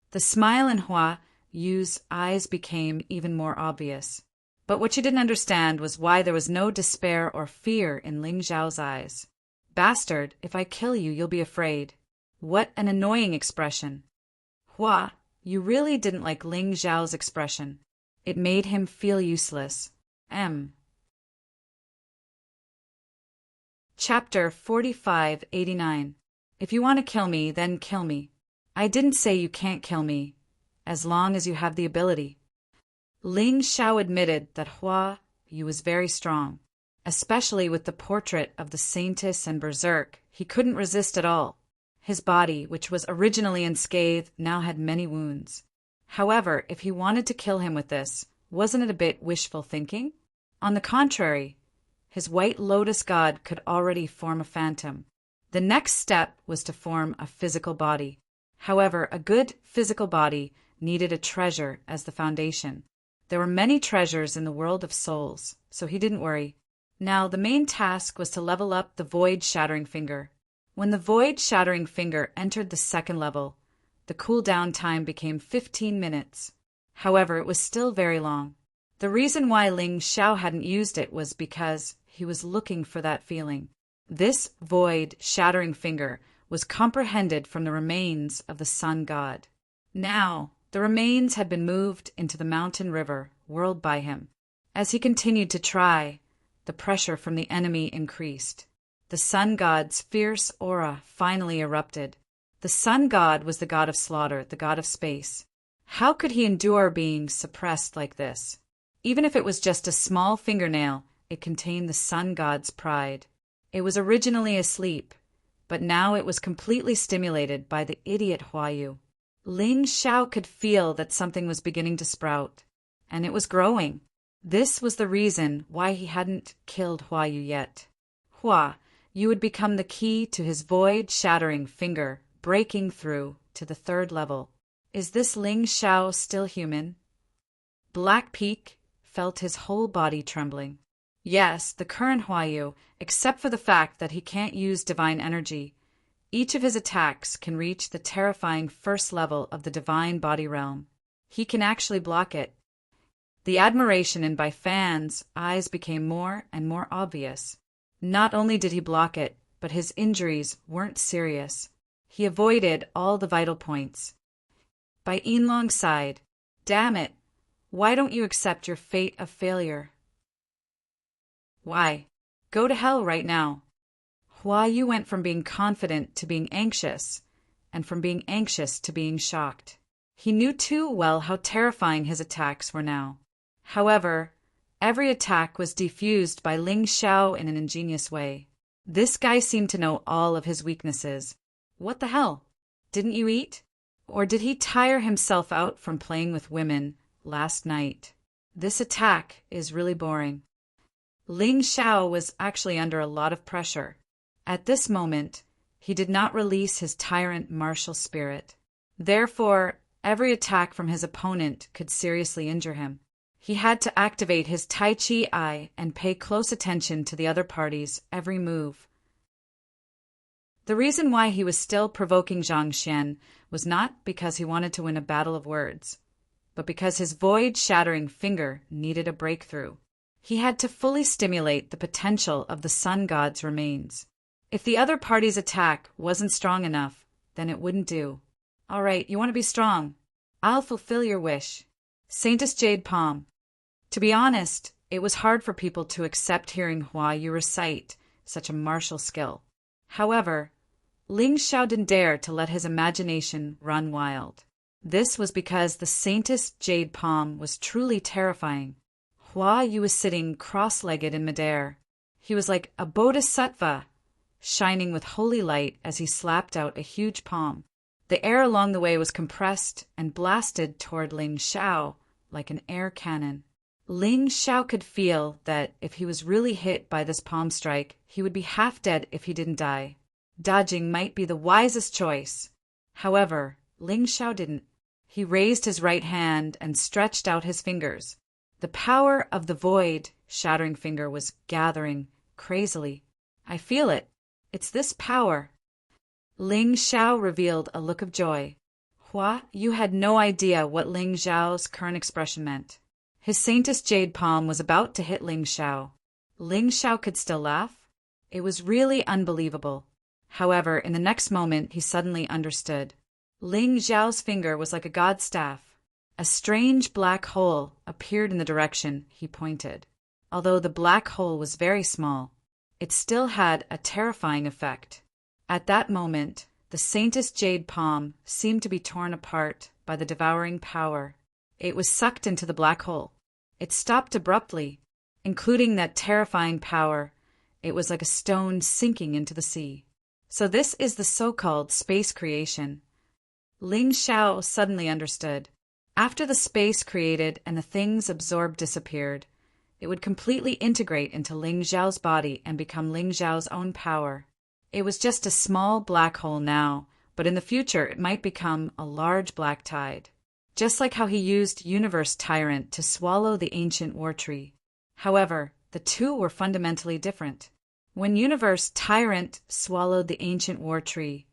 The smile in Huayu's eyes became even more obvious. But what she didn't understand was why there was no despair or fear in Ling Xiao's eyes. Bastard, if I kill you, you'll be afraid. What an annoying expression. Hua, you really didn't like Ling Xiao's expression. It made him feel useless. Chapter 4589. If you want to kill me, then kill me. I didn't say you can't kill me, as long as you have the ability. Ling Xiao admitted that Hua Yu was very strong, especially with the portrait of the Saintess and Berserk. He couldn't resist at all. His body, which was originally unscathed, now had many wounds. However, if he wanted to kill him with this, wasn't it a bit wishful thinking? On the contrary, his white lotus god could already form a phantom. The next step was to form a physical body. However, a good physical body needed a treasure as the foundation. There were many treasures in the world of souls, so he didn't worry. Now, the main task was to level up the void-shattering finger. When the void-shattering finger entered the second level, the cooldown time became 15 minutes. However, it was still very long. The reason why Ling Xiao hadn't used it was because he was looking for that feeling. This void-shattering finger was comprehended from the remains of the sun god. Now, the remains had been moved into the mountain river, whirled by him. As he continued to try, the pressure from the enemy increased. The sun god's fierce aura finally erupted. The sun god was the god of slaughter, the god of space. How could he endure being suppressed like this? Even if it was just a small fingernail, it contained the sun god's pride. It was originally asleep, but now it was completely stimulated by the idiot Hua Yu. Ling Xiao could feel that something was beginning to sprout, and it was growing. This was the reason why he hadn't killed Hua Yu yet. Hua Yu would become the key to his void-shattering finger, breaking through to the third level. Is this Ling Xiao still human? Black Peak felt his whole body trembling. Yes, the current Hua Yu, except for the fact that he can't use divine energy. Each of his attacks can reach the terrifying first level of the divine body realm. He can actually block it. The admiration in Bai Fan's eyes became more and more obvious. Not only did he block it, but his injuries weren't serious. He avoided all the vital points. Bai Yinlong sighed. Damn it! Why don't you accept your fate of failure? Why? Go to hell right now. Hua Yu went from being confident to being anxious, and from being anxious to being shocked. He knew too well how terrifying his attacks were now. However, every attack was defused by Ling Xiao in an ingenious way. This guy seemed to know all of his weaknesses. What the hell? Didn't you eat? Or did he tire himself out from playing with women last night? This attack is really boring. Ling Xiao was actually under a lot of pressure. At this moment, he did not release his tyrant martial spirit. Therefore, every attack from his opponent could seriously injure him. He had to activate his Tai Chi eye and pay close attention to the other party's every move. The reason why he was still provoking Zhang Xian was not because he wanted to win a battle of words, but because his void-shattering finger needed a breakthrough. He had to fully stimulate the potential of the sun god's remains. If the other party's attack wasn't strong enough, then it wouldn't do. All right, you want to be strong. I'll fulfill your wish. Saintess Jade Palm. To be honest, it was hard for people to accept hearing Hua Yu recite such a martial skill. However, Ling Xiao didn't dare to let his imagination run wild. This was because the Saintess Jade Palm was truly terrifying. Hua Yu was sitting cross-legged in midair. He was like a bodhisattva, shining with holy light as he slapped out a huge palm. The air along the way was compressed and blasted toward Ling Xiao like an air cannon. Ling Xiao could feel that if he was really hit by this palm strike, he would be half dead if he didn't die. Dodging might be the wisest choice. However, Ling Xiao didn't. He raised his right hand and stretched out his fingers. The power of the void-shattering finger was gathering crazily. I feel it. It's this power. Ling Xiao revealed a look of joy. Hua, you had no idea what Ling Xiao's current expression meant. His Saintess Jade Palm was about to hit Ling Xiao. Ling Xiao could still laugh? It was really unbelievable. However, in the next moment, he suddenly understood. Ling Xiao's finger was like a god's staff. A strange black hole appeared in the direction he pointed. Although the black hole was very small, it still had a terrifying effect. At that moment, the Saintess Jade Palm seemed to be torn apart by the devouring power. It was sucked into the black hole. It stopped abruptly, including that terrifying power. It was like a stone sinking into the sea. So this is the so-called space creation. Ling Xiao suddenly understood. After the space created and the things absorbed disappeared, it would completely integrate into Ling Xiao's body and become Ling Xiao's own power. It was just a small black hole now, but in the future it might become a large black tide. Just like how he used Universe Tyrant to swallow the ancient war tree. However, the two were fundamentally different. When Universe Tyrant swallowed the ancient war tree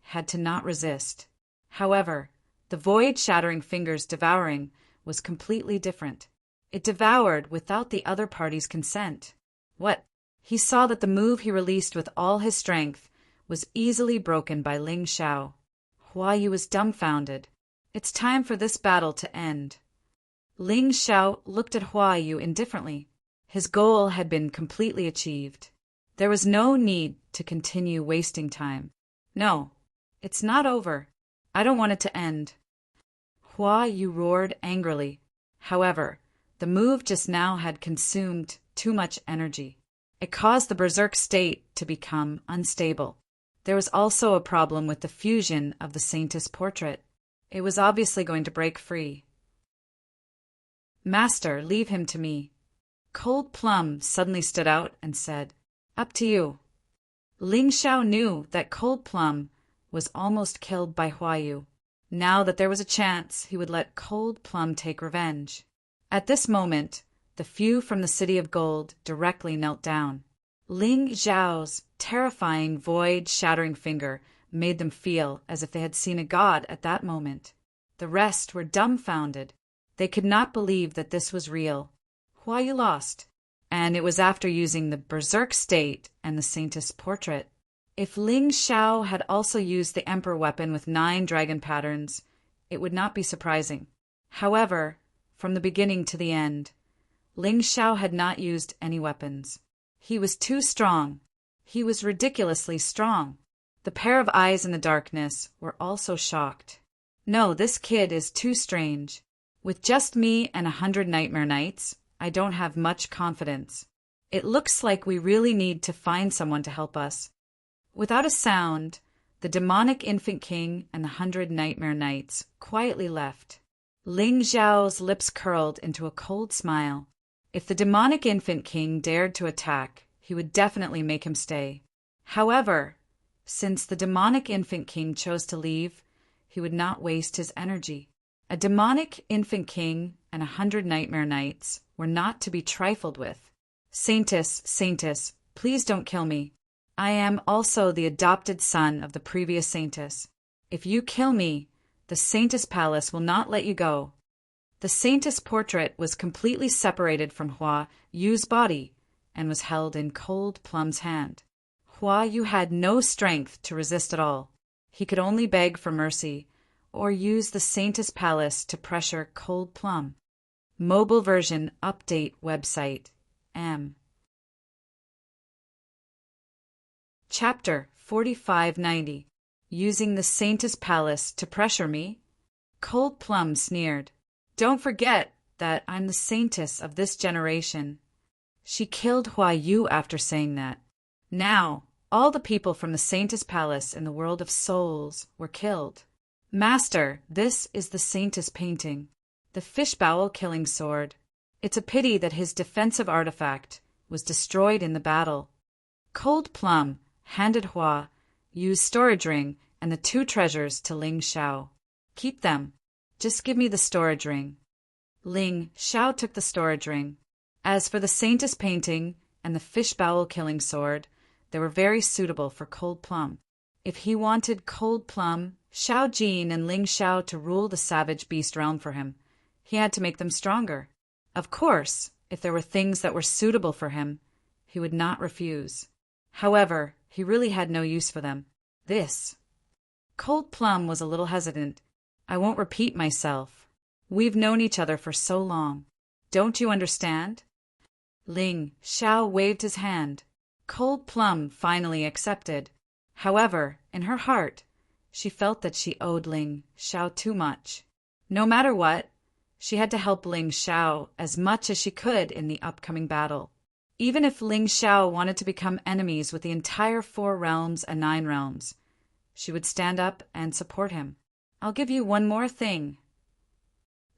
had to not resist. However, the void-shattering finger's devouring was completely different. It devoured without the other party's consent. What? He saw that the move he released with all his strength was easily broken by Ling Xiao. Hua Yu was dumbfounded. It's time for this battle to end. Ling Xiao looked at Hua Yu indifferently. His goal had been completely achieved. There was no need to continue wasting time. No, it's not over. I don't want it to end. Hua Yu roared angrily. However, the move just now had consumed too much energy. It caused the berserk state to become unstable. There was also a problem with the fusion of the Saintess portrait. It was obviously going to break free. Master, leave him to me. Cold Plum suddenly stood out and said, Up to you. Ling Xiao knew that Cold Plum was almost killed by Hua Yu. Now that there was a chance, he would let Cold Plum take revenge. At this moment, the few from the City of Gold directly knelt down. Ling Xiao's terrifying void-shattering finger made them feel as if they had seen a god at that moment. The rest were dumbfounded. They could not believe that this was real. Hua Yu lost, and it was after using the berserk state and the Saintess portrait. If Ling Xiao had also used the Emperor weapon with 9 dragon patterns, it would not be surprising. However, from the beginning to the end, Ling Xiao had not used any weapons. He was too strong. He was ridiculously strong. The pair of eyes in the darkness were also shocked. No, this kid is too strange. With just me and 100 nightmare nights, I don't have much confidence. It looks like we really need to find someone to help us. Without a sound, the demonic infant king and the 100 nightmare nights quietly left. Ling Xiao's lips curled into a cold smile. If the demonic infant king dared to attack, he would definitely make him stay. However, since the demonic infant king chose to leave, he would not waste his energy. A demonic infant king and 100 nightmare nights were not to be trifled with. Saintess, please don't kill me. I am also the adopted son of the previous Saintess. If you kill me, the Saintess Palace will not let you go. The Saintess portrait was completely separated from Hua Yu's body and was held in Cold Plum's hand. Hua Yu had no strength to resist at all. He could only beg for mercy or use the Saintess Palace to pressure Cold Plum. Mobile version update website M. Chapter 4590. Using the Saintess Palace to pressure me? Cold Plum sneered. Don't forget that I'm the Saintess of this generation. She killed Hua Yu after saying that. Now, all the people from the Saintess Palace in the world of souls were killed. Master, this is the Saintess painting. The fishbowl killing sword. It's a pity that his defensive artifact was destroyed in the battle. Cold Plum handed Hua Yu's storage ring and the 2 treasures to Ling Xiao. Keep them. Just give me the storage ring. Ling Xiao took the storage ring. As for the Saintess painting and the fishbowl killing sword, they were very suitable for Cold Plum. If he wanted Cold Plum, Xiao Jin, and Ling Xiao to rule the savage beast realm for him, He had to make them stronger. Of course, if there were things that were suitable for him, he would not refuse. However, he really had no use for them. Cold Plum was a little hesitant. I won't repeat myself. We've known each other for so long. Don't you understand? Ling Xiao waved his hand. Cold Plum finally accepted. However, in her heart, she felt that she owed Ling Xiao too much. No matter what, she had to help Ling Xiao as much as she could in the upcoming battle. Even if Ling Xiao wanted to become enemies with the entire 4 realms and 9 realms, she would stand up and support him. I'll give you one more thing.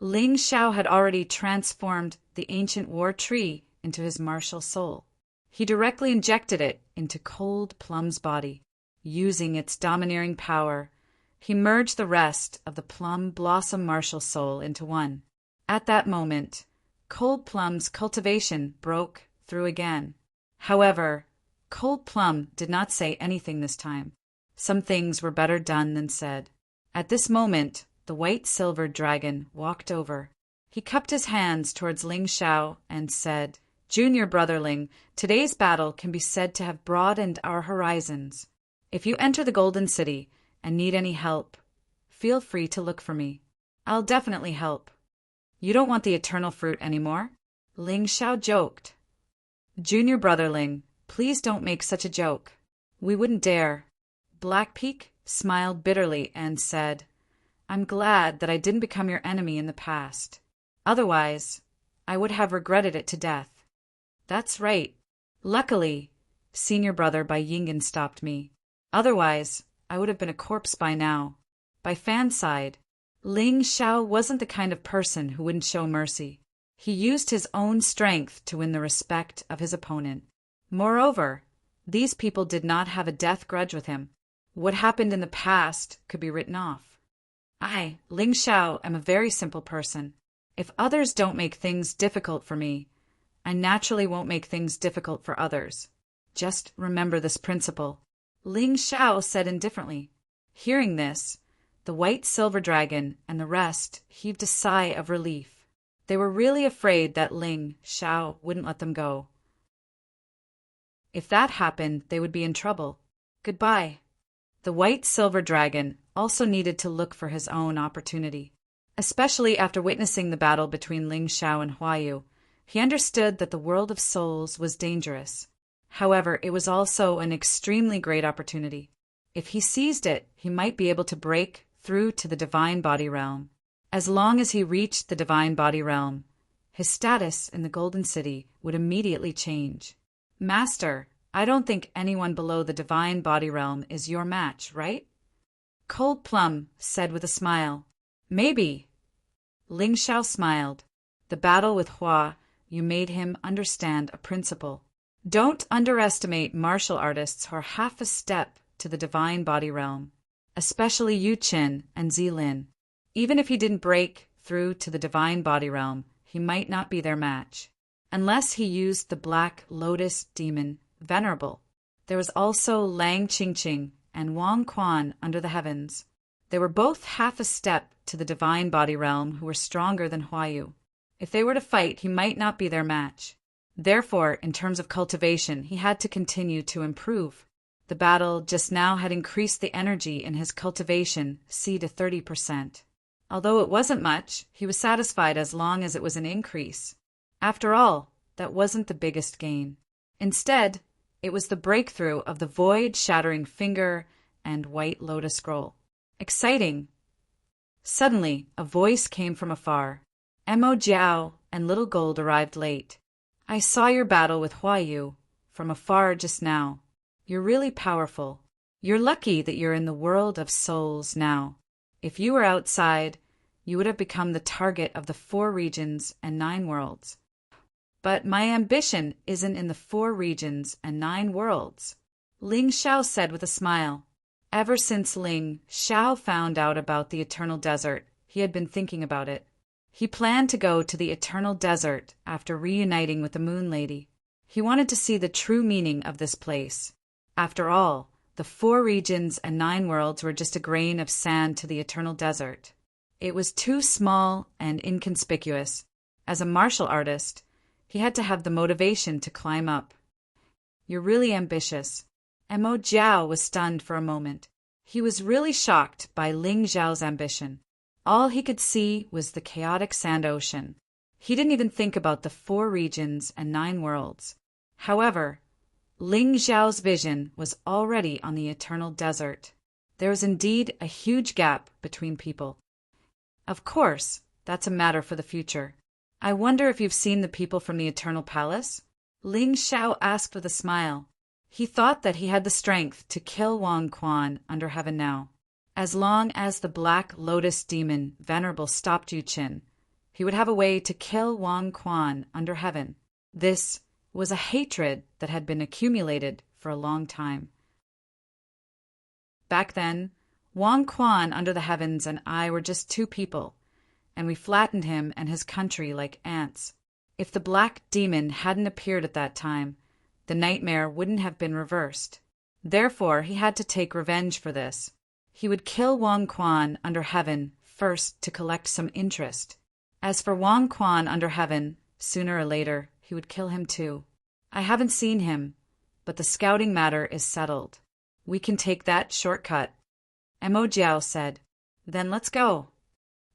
Ling Xiao had already transformed the ancient war tree into his martial soul. He directly injected it into Cold Plum's body. Using its domineering power, he merged the rest of the Plum Blossom martial soul into one. At that moment, Cold Plum's cultivation broke through again. However, Cold Plum did not say anything this time. Some things were better done than said. At this moment, the white silver dragon walked over. He cupped his hands towards Ling Xiao and said, Junior brotherling, today's battle can be said to have broadened our horizons. If you enter the Golden City and need any help, feel free to look for me. I'll definitely help. You don't want the eternal fruit anymore? Ling Xiao joked. Junior brotherling, please don't make such a joke. We wouldn't dare. Blackpeak smiled bitterly and said, I'm glad that I didn't become your enemy in the past. Otherwise, I would have regretted it to death. That's right. Luckily, senior brother by Yingen stopped me. Otherwise, I would have been a corpse by now. By Fan's side, Ling Xiao wasn't the kind of person who wouldn't show mercy. He used his own strength to win the respect of his opponent. Moreover, these people did not have a death grudge with him. What happened in the past could be written off. I, Ling Xiao, am a very simple person. If others don't make things difficult for me, I naturally won't make things difficult for others. Just remember this principle. Ling Xiao said indifferently. Hearing this, the white silver dragon and the rest heaved a sigh of relief. They were really afraid that Ling Xiao wouldn't let them go. If that happened, they would be in trouble. Goodbye. The white silver dragon also needed to look for his own opportunity. Especially after witnessing the battle between Ling Xiao and Huayu, he understood that the world of souls was dangerous. However, it was also an extremely great opportunity. If he seized it, he might be able to break through to the divine body realm. As long as he reached the divine body realm, his status in the Golden City would immediately change. Master, I don't think anyone below the divine body realm is your match, right? Cold Plum said with a smile. Maybe. Ling Xiao smiled. The battle with Hua, you made him understand a principle. Don't underestimate martial artists who are half a step to the divine body realm, especially Yu Qin and Zilin. Even if he didn't break through to the divine body realm, he might not be their match. Unless he used the Black Lotus demon, Venerable. There was also Lang Qingqing and Wang Quan under the heavens. They were both half a step to the divine body realm who were stronger than Huayu. If they were to fight, he might not be their match. Therefore, in terms of cultivation, he had to continue to improve. The battle just now had increased the energy in his cultivation to 30%. Although it wasn't much, he was satisfied as long as it was an increase. After all, that wasn't the biggest gain. Instead, it was the breakthrough of the void-shattering finger and white lotus scroll. Exciting! Suddenly, a voice came from afar. Mo Jiao and Little Gold arrived late. I saw your battle with Huayu from afar just now. You're really powerful. You're lucky that you're in the world of souls now. If you were outside, you would have become the target of the 4 regions and 9 worlds. But my ambition isn't in the 4 regions and 9 worlds, Ling Xiao said with a smile. Ever since Ling Xiao found out about the Eternal Desert, he had been thinking about it. He planned to go to the Eternal Desert after reuniting with the Moon Lady. He wanted to see the true meaning of this place. After all, the 4 regions and 9 worlds were just a grain of sand to the Eternal Desert. It was too small and inconspicuous. As a martial artist, he had to have the motivation to climb up. You're really ambitious. Mo Jiao was stunned for a moment. He was really shocked by Ling Xiao's ambition. All he could see was the chaotic sand ocean. He didn't even think about the 4 regions and 9 worlds. However, Ling Xiao's vision was already on the eternal desert. There was indeed a huge gap between people. Of course, that's a matter for the future. I wonder if you've seen the people from the Eternal Palace? Ling Xiao asked with a smile. He thought that he had the strength to kill Wang Quan under heaven now. As long as the Black Lotus demon Venerable stopped Yu Qin, he would have a way to kill Wang Quan under heaven. This was a hatred that had been accumulated for a long time. Back then, Wang Quan under the heavens and I were just 2 people, and we flattened him and his country like ants. If the black demon hadn't appeared at that time, the nightmare wouldn't have been reversed. Therefore, he had to take revenge for this. He would kill Wang Quan under heaven first to collect some interest. As for Wang Quan under heaven, sooner or later, he would kill him too. I haven't seen him, but the scouting matter is settled. We can take that shortcut. Mo Jiao said. Then let's go.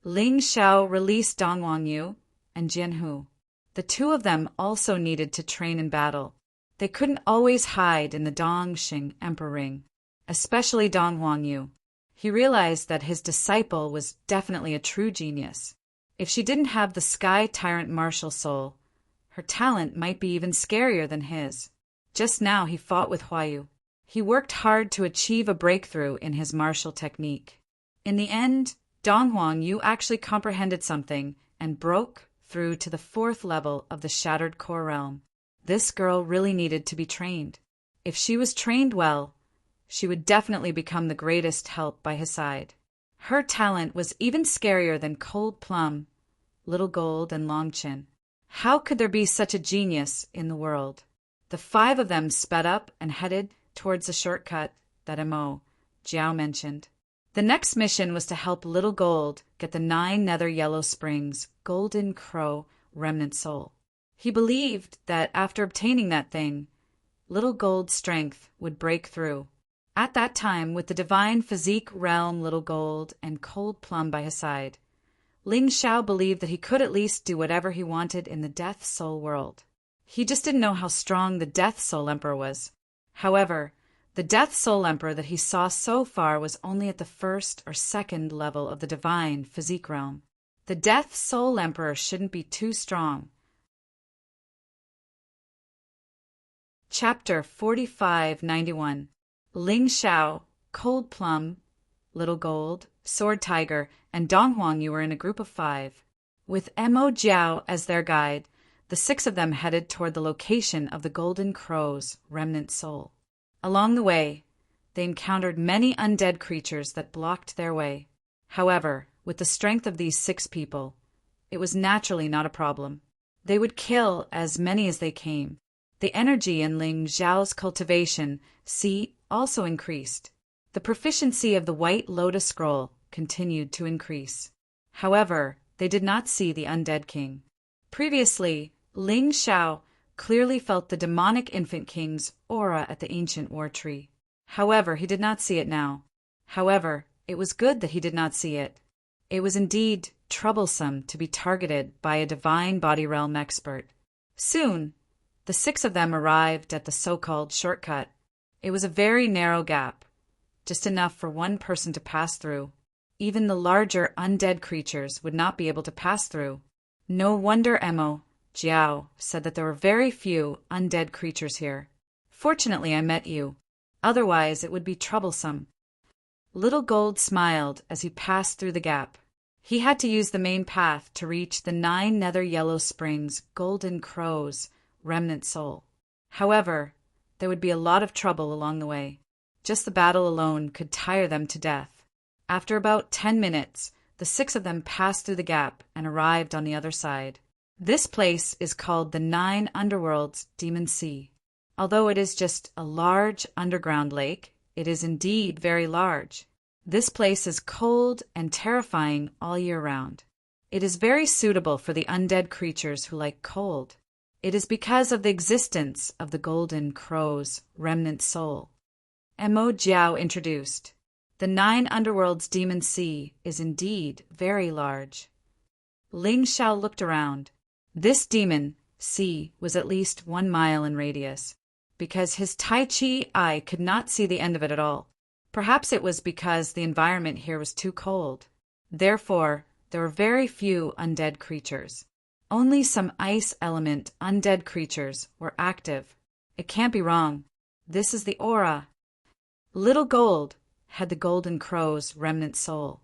Ling Xiao released Dong Wangyu and Jianhu. The 2 of them also needed to train in battle. They couldn't always hide in the Dongxing Emperor Ring, especially Dong Wangyu. He realized that his disciple was definitely a true genius. If she didn't have the Sky Tyrant martial soul, her talent might be even scarier than his. Just now he fought with Huayu. He worked hard to achieve a breakthrough in his martial technique. In the end, Dong Wangyu actually comprehended something and broke through to the 4th level of the Shattered Core Realm. This girl really needed to be trained. If she was trained well, she would definitely become the greatest help by his side. Her talent was even scarier than Cold Plum, Little Gold, and Long Chin. How could there be such a genius in the world? The 5 of them sped up and headed towards the shortcut that Mo Jiao mentioned. The next mission was to help Little Gold get the 9 Nether Yellow Springs Golden Crow Remnant Soul. He believed that after obtaining that thing, Little Gold's strength would break through. At that time, with the divine physique realm Little Gold and Cold Plum by his side, Ling Xiao believed that he could at least do whatever he wanted in the Death Soul world. He just didn't know how strong the Death Soul Emperor was. However, the Death Soul Emperor that he saw so far was only at the 1st or 2nd level of the divine physique realm. The Death Soul Emperor shouldn't be too strong. Chapter 4591. Ling Xiao, Cold Plum, Little Gold, Sword Tiger, and Dong Huangyu were in a group of 5. With Mo Jiao as their guide, the 6 of them headed toward the location of the Golden Crow's remnant soul. Along the way, they encountered many undead creatures that blocked their way. However, with the strength of these 6 people, it was naturally not a problem. They would kill as many as they came. The energy in Ling Xiao's cultivation seat also increased. The proficiency of the White Lotus Scroll continued to increase. However, they did not see the Undead King. Previously, Ling Xiao clearly felt the demonic infant king's aura at the ancient war tree. However, he did not see it now. However, it was good that he did not see it. It was indeed troublesome to be targeted by a divine body realm expert. Soon, the 6 of them arrived at the so-called shortcut. It was a very narrow gap, just enough for one person to pass through. Even the larger undead creatures would not be able to pass through. No wonder Mo Jiao said that there were very few undead creatures here. Fortunately, I met you. Otherwise, it would be troublesome. Little Gold smiled as he passed through the gap. He had to use the main path to reach the 9 Nether Yellow Springs Golden Crow's remnant soul. However, there would be a lot of trouble along the way. Just the battle alone could tire them to death. After about 10 minutes, the 6 of them passed through the gap and arrived on the other side. This place is called the 9 Underworlds Demon Sea. Although it is just a large underground lake, it is indeed very large. This place is cold and terrifying all year round. It is very suitable for the undead creatures who like cold. It is because of the existence of the golden crow's remnant soul. Mo Jiao introduced. The 9 underworlds demon sea is indeed very large. Ling Xiao looked around. This demon sea was at least 1 mile in radius, because his Tai Chi eye could not see the end of it at all. Perhaps it was because the environment here was too cold. Therefore, there were very few undead creatures. Only some ice element undead creatures were active. It can't be wrong. This is the aura. Little Gold had the golden crow's remnant soul.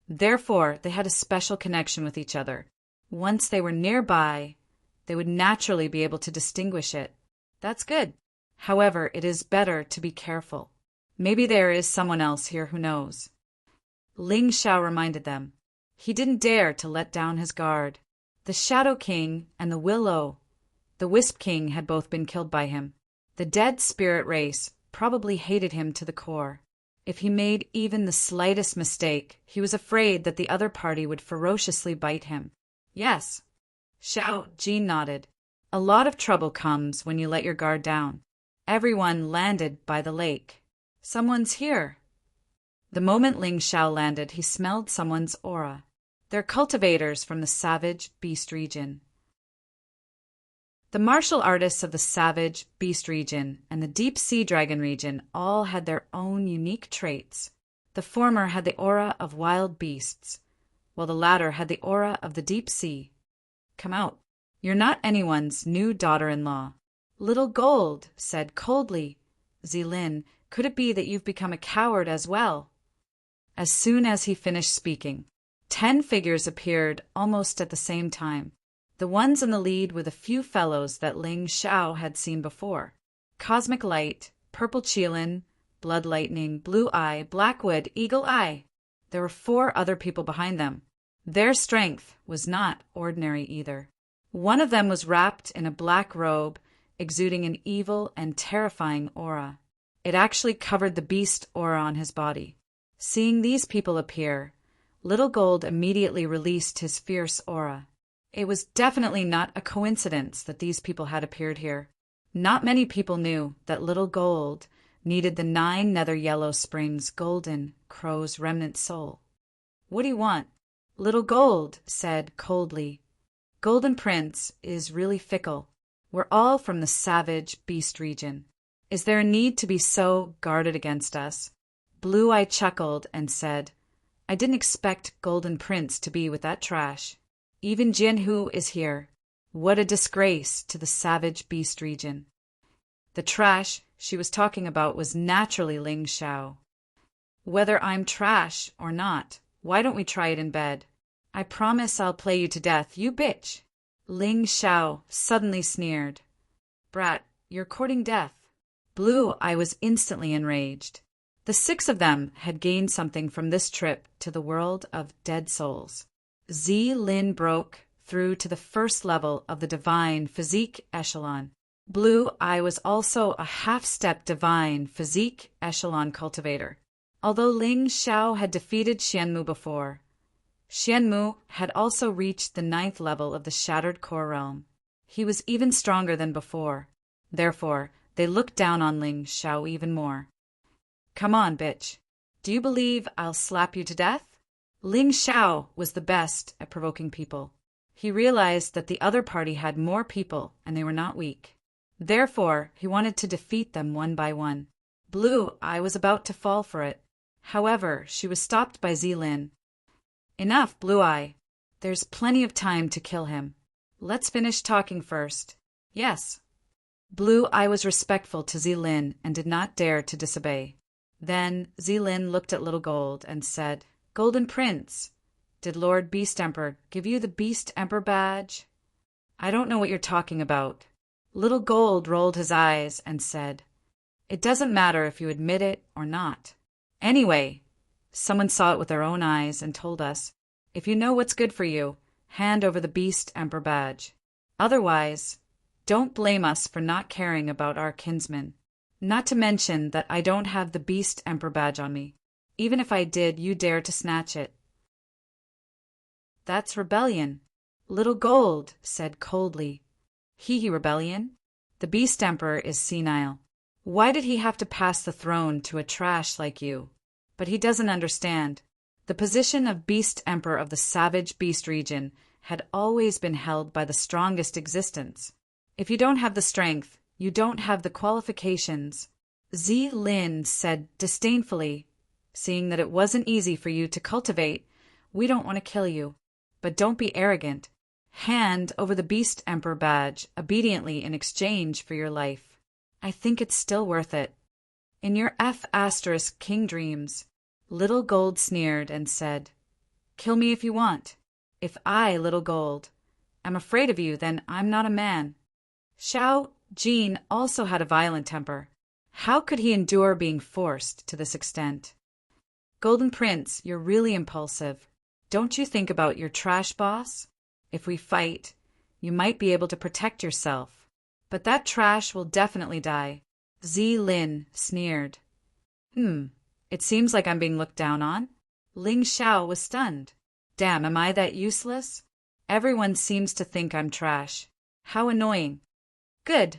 Therefore, they had a special connection with each other. Once they were nearby, they would naturally be able to distinguish it. That's good. However, it is better to be careful. Maybe there is someone else here who knows. Ling Xiao reminded them. He didn't dare to let down his guard. The Shadow King and the Wisp King had both been killed by him. The dead spirit race probably hated him to the core. If he made even the slightest mistake, he was afraid that the other party would ferociously bite him. Yes. Xiao Jin nodded. A lot of trouble comes when you let your guard down. Everyone landed by the lake. Someone's here. The moment Ling Xiao landed, he smelled someone's aura. They're cultivators from the Savage Beast region. The martial artists of the Savage Beast region and the Deep Sea Dragon region all had their own unique traits. The former had the aura of wild beasts, while the latter had the aura of the deep sea. Come out. You're not anyone's new daughter-in-law. Little Gold said coldly. Zilin, could it be that you've become a coward as well? As soon as he finished speaking, 10 figures appeared almost at the same time. The ones in the lead were the few fellows that Ling Xiao had seen before. Cosmic Light, Purple Qilin, Blood Lightning, Blue Eye, Blackwood, Eagle Eye. There were 4 other people behind them. Their strength was not ordinary either. One of them was wrapped in a black robe, exuding an evil and terrifying aura. It actually covered the beast aura on his body. Seeing these people appear, Little Gold immediately released his fierce aura. It was definitely not a coincidence that these people had appeared here. Not many people knew that Little Gold needed the 9 Nether Yellow Springs golden crow's remnant soul. What do you want? Little Gold said coldly. Golden Prince is really fickle. We're all from the Savage Beast region. Is there a need to be so guarded against us? Blue Eye chuckled and said, I didn't expect Golden Prince to be with that trash. Even Jinhu is here. What a disgrace to the Savage Beast region. The trash she was talking about was naturally Ling Xiao. Whether I'm trash or not, why don't we try it in bed? I promise I'll play you to death, you bitch. Ling Xiao suddenly sneered. Brat, you're courting death. Blue Eye was instantly enraged. The 6 of them had gained something from this trip to the world of dead souls. Lin broke through to the first level of the divine physique echelon. Blue Eye was also a half-step divine physique echelon cultivator. Although Ling Xiao had defeated Xianmu before, Xianmu had also reached the 9th level of the Shattered Core Realm. He was even stronger than before. Therefore, they looked down on Ling Xiao even more. Come on, bitch. Do you believe I'll slap you to death? Ling Xiao was the best at provoking people. He realized that the other party had more people and they were not weak. Therefore, he wanted to defeat them one by one. Blue Eye was about to fall for it. However, she was stopped by Zilin. Enough, Blue Eye. There's plenty of time to kill him. Let's finish talking first. Yes. Blue Eye was respectful to Zilin and did not dare to disobey. Then Zilin looked at Little Gold and said, Golden Prince, did Lord Beast Emperor give you the Beast Emperor badge? I don't know what you're talking about. Little Gold rolled his eyes and said, It doesn't matter if you admit it or not. Anyway, someone saw it with their own eyes and told us, if you know what's good for you, hand over the Beast Emperor badge. Otherwise, don't blame us for not caring about our kinsmen. Not to mention that I don't have the Beast Emperor badge on me. Even if I did, you dare to snatch it. That's rebellion. Little Gold said coldly. Hee rebellion? The Beast Emperor is senile. Why did he have to pass the throne to a trash like you? But he doesn't understand. The position of Beast Emperor of the Savage Beast region had always been held by the strongest existence. If you don't have the strength, you don't have the qualifications. Lin said disdainfully, seeing that it wasn't easy for you to cultivate, we don't want to kill you. But don't be arrogant. Hand over the Beast Emperor badge obediently in exchange for your life. I think it's still worth it. In your King dreams, Little Gold sneered and said, Kill me if you want. If I, Little Gold, am afraid of you, then I'm not a man. Xiao Jin also had a violent temper. How could he endure being forced to this extent? Golden Prince, you're really impulsive. Don't you think about your trash boss? If we fight, you might be able to protect yourself. But that trash will definitely die. Lin sneered. It seems like I'm being looked down on. Ling Xiao was stunned. Damn, am I that useless? Everyone seems to think I'm trash. How annoying. Good.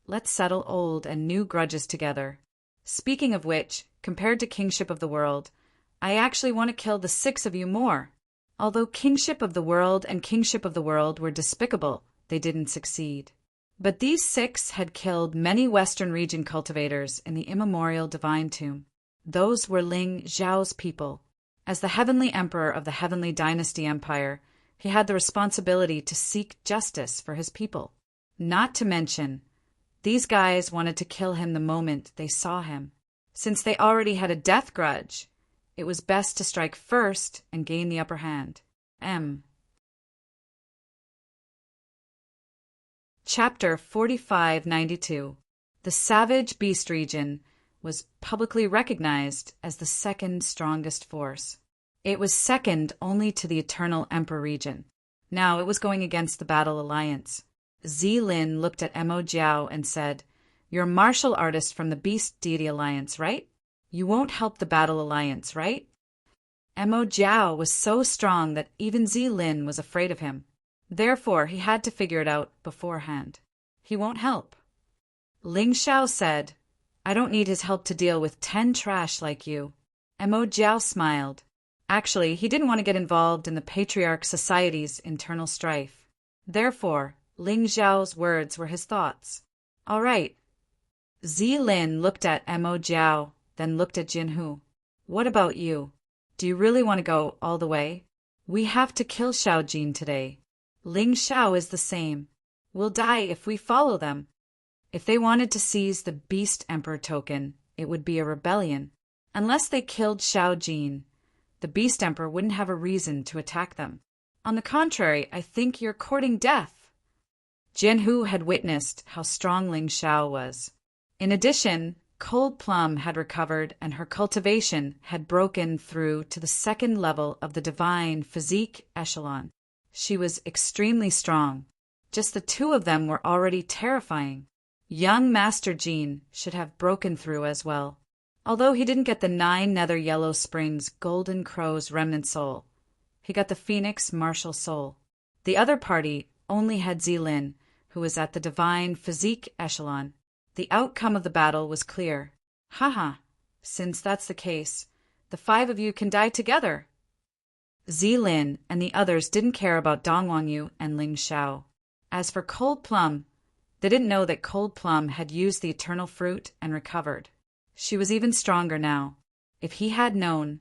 Let's settle old and new grudges together. Speaking of which, compared to Kingship of the World, I actually want to kill the 6 of you more. Although Kingship of the World and Kingship of the World were despicable, they didn't succeed. But these 6 had killed many Western region cultivators in the immemorial Divine Tomb. Those were Ling Zhao's people. As the Heavenly Emperor of the Heavenly Dynasty Empire, he had the responsibility to seek justice for his people. Not to mention, these guys wanted to kill him the moment they saw him. Since they already had a death grudge, it was best to strike first and gain the upper hand. Chapter 4592. The Savage Beast Region was publicly recognized as the second strongest force. It was second only to the Eternal Emperor region. Now it was going against the Battle Alliance. Lin looked at Mo Jiao and said, You're a martial artist from the Beast Deity Alliance, right? You won't help the Battle Alliance, right? Mo Jiao was so strong that even Lin was afraid of him. Therefore, he had to figure it out beforehand. He won't help. Ling Xiao said, I don't need his help to deal with 10 trash like you. Mo Jiao smiled. Actually, he didn't want to get involved in the Patriarch Society's internal strife. Therefore, Ling Xiao's words were his thoughts. All right. Lin looked at Mo Jiao, then looked at Jinhu. What about you? Do you really want to go all the way? We have to kill Xiao Jin today. Ling Xiao is the same. We'll die if we follow them. If they wanted to seize the Beast Emperor token, it would be a rebellion. Unless they killed Xiao Jin, the Beast Emperor wouldn't have a reason to attack them. On the contrary, I think you're courting death. Jinhu had witnessed how strong Ling Xiao was. In addition, Cold Plum had recovered and her cultivation had broken through to the second level of the divine physique echelon. She was extremely strong. Just the 2 of them were already terrifying. Young Master Jin should have broken through as well. Although he didn't get the 9 Nether Yellow Springs Golden Crow's remnant soul, he got the Phoenix Martial Soul. The other party only had Lin, who was at the divine physique echelon. The outcome of the battle was clear. Haha, since that's the case, the 5 of you can die together. Lin and the others didn't care about Dongwang Yu and Ling Xiao. As for Cold Plum, they didn't know that Cold Plum had used the eternal fruit and recovered. She was even stronger now. If he had known,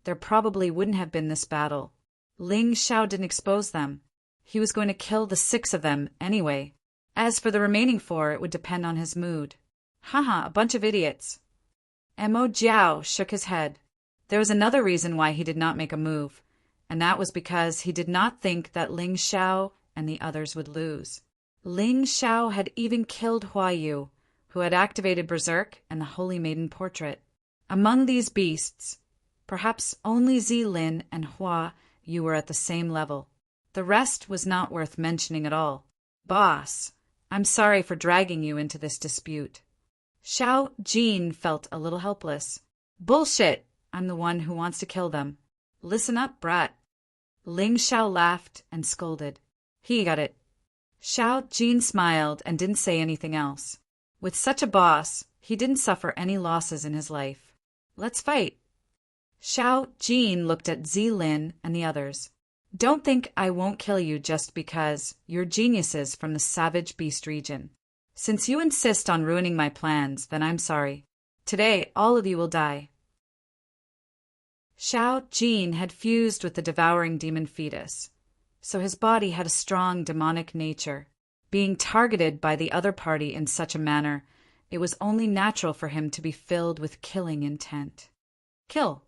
there probably wouldn't have been this battle. Ling Xiao didn't expose them. He was going to kill the 6 of them anyway. As for the remaining 4, it would depend on his mood. Haha, a bunch of idiots. Mo Jiao shook his head. There was another reason why he did not make a move, and that was because he did not think that Ling Xiao and the others would lose. Ling Xiao had even killed Hua Yu, who had activated Berserk and the Holy Maiden portrait. Among these beasts, perhaps only Lin and Hua Yu were at the same level. The rest was not worth mentioning at all. Boss, I'm sorry for dragging you into this dispute. Xiao Jin felt a little helpless. Bullshit! I'm the one who wants to kill them. Listen up, brat. Ling Xiao laughed and scolded. He got it. Xiao Jin smiled and didn't say anything else. With such a boss, he didn't suffer any losses in his life. Let's fight. Xiao Jin looked at Zilin and the others. Don't think I won't kill you just because you're geniuses from the Savage Beast region. Since you insist on ruining my plans, then I'm sorry. Today, all of you will die. Xiao Jin had fused with the devouring demon fetus, so his body had a strong demonic nature. Being targeted by the other party in such a manner, it was only natural for him to be filled with killing intent. Kill.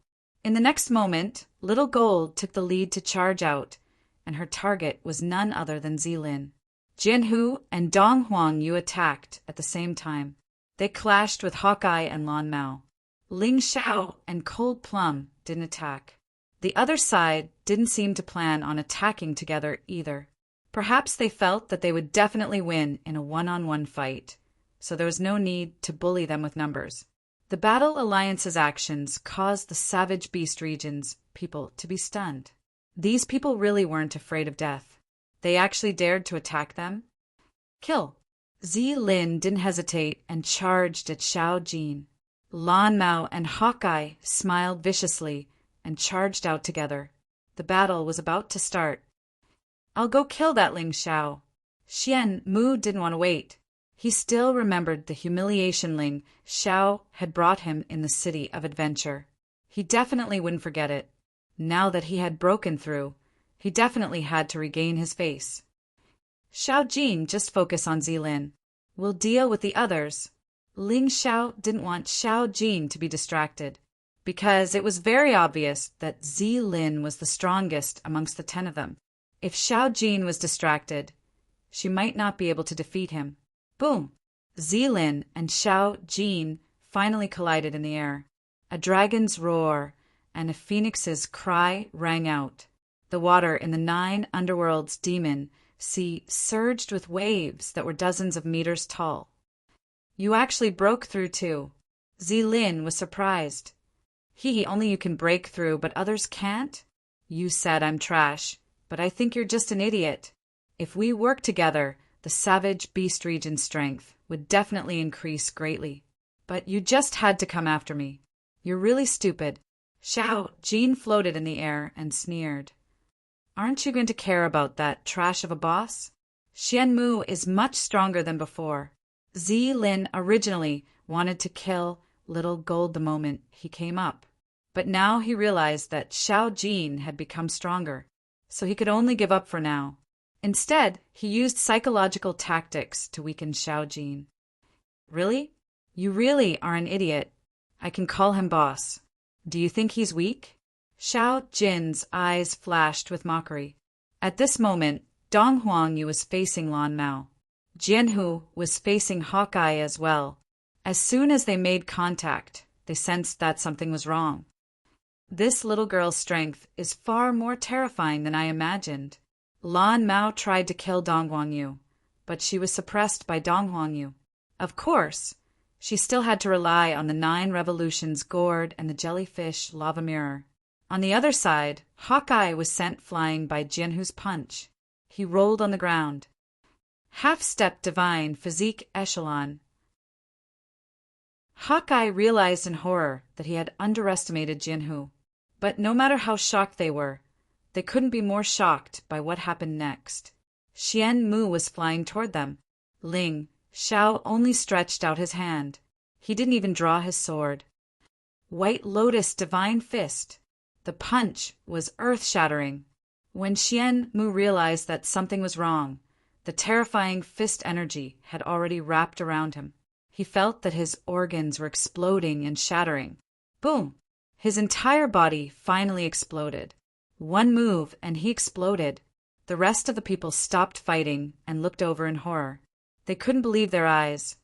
In the next moment, Little Gold took the lead to charge out, and her target was none other than Zilin. Jinhu and Dong Huangyu attacked at the same time. They clashed with Hawkeye and Lan Mao. Ling Xiao and Cold Plum didn't attack. The other side didn't seem to plan on attacking together either. Perhaps they felt that they would definitely win in a one-on-one fight, so there was no need to bully them with numbers. The Battle Alliance's actions caused the Savage Beast region's people to be stunned. These people really weren't afraid of death. They actually dared to attack them. Kill. Zilin didn't hesitate and charged at Xiao Jin. Lan Mao and Hawkeye smiled viciously and charged out together. The battle was about to start. I'll go kill that Ling Xiao. Xian Mu didn't want to wait. He still remembered the humiliation Ling Xiao had brought him in the City of Adventure. He definitely wouldn't forget it. Now that he had broken through, he definitely had to regain his face. Xiao Jin, just focus on Zilin. We'll deal with the others. Ling Xiao didn't want Xiao Jin to be distracted, because it was very obvious that Zilin was the strongest amongst the 10 of them. If Xiao Jin was distracted, she might not be able to defeat him. Boom! Zilin and Xiao Jin finally collided in the air. A dragon's roar and a phoenix's cry rang out. The water in the 9 underworld's demon sea surged with waves that were dozens of meters tall. You actually broke through too. Zilin was surprised. Only you can break through, but others can't? You said I'm trash, but I think you're just an idiot. If we work together, the Savage Beast region's strength would definitely increase greatly. But you just had to come after me. You're really stupid. Xiao Jin floated in the air and sneered. Aren't you going to care about that trash of a boss? Xian Mu is much stronger than before. Zilin originally wanted to kill Little Gold the moment he came up, but now he realized that Xiao Jin had become stronger, so he could only give up for now. Instead, he used psychological tactics to weaken Xiao Jin. Really? You really are an idiot. I can call him boss. Do you think he's weak? Xiao Jin's eyes flashed with mockery. At this moment, Dong Huangyu was facing Lan Mao. Jianhu was facing Hawkeye as well. As soon as they made contact, they sensed that something was wrong. This little girl's strength is far more terrifying than I imagined. Lan Mao tried to kill Dong Huangyu, but she was suppressed by Dong Huangyu. Of course, she still had to rely on the 9 revolutions gourd and the jellyfish lava mirror. On the other side, Hawkeye was sent flying by Jianhu's punch. He rolled on the ground. Half-step divine physique echelon. Hawkeye realized in horror that he had underestimated Jianhu. But no matter how shocked they were, they couldn't be more shocked by what happened next. Xian Mu was flying toward them. Ling Xiao only stretched out his hand. He didn't even draw his sword. White Lotus Divine Fist. The punch was earth-shattering. When Xian Mu realized that something was wrong, the terrifying fist energy had already wrapped around him. He felt that his organs were exploding and shattering. Boom! His entire body finally exploded. One move and he exploded. The rest of the people stopped fighting and looked over in horror. They couldn't believe their eyes.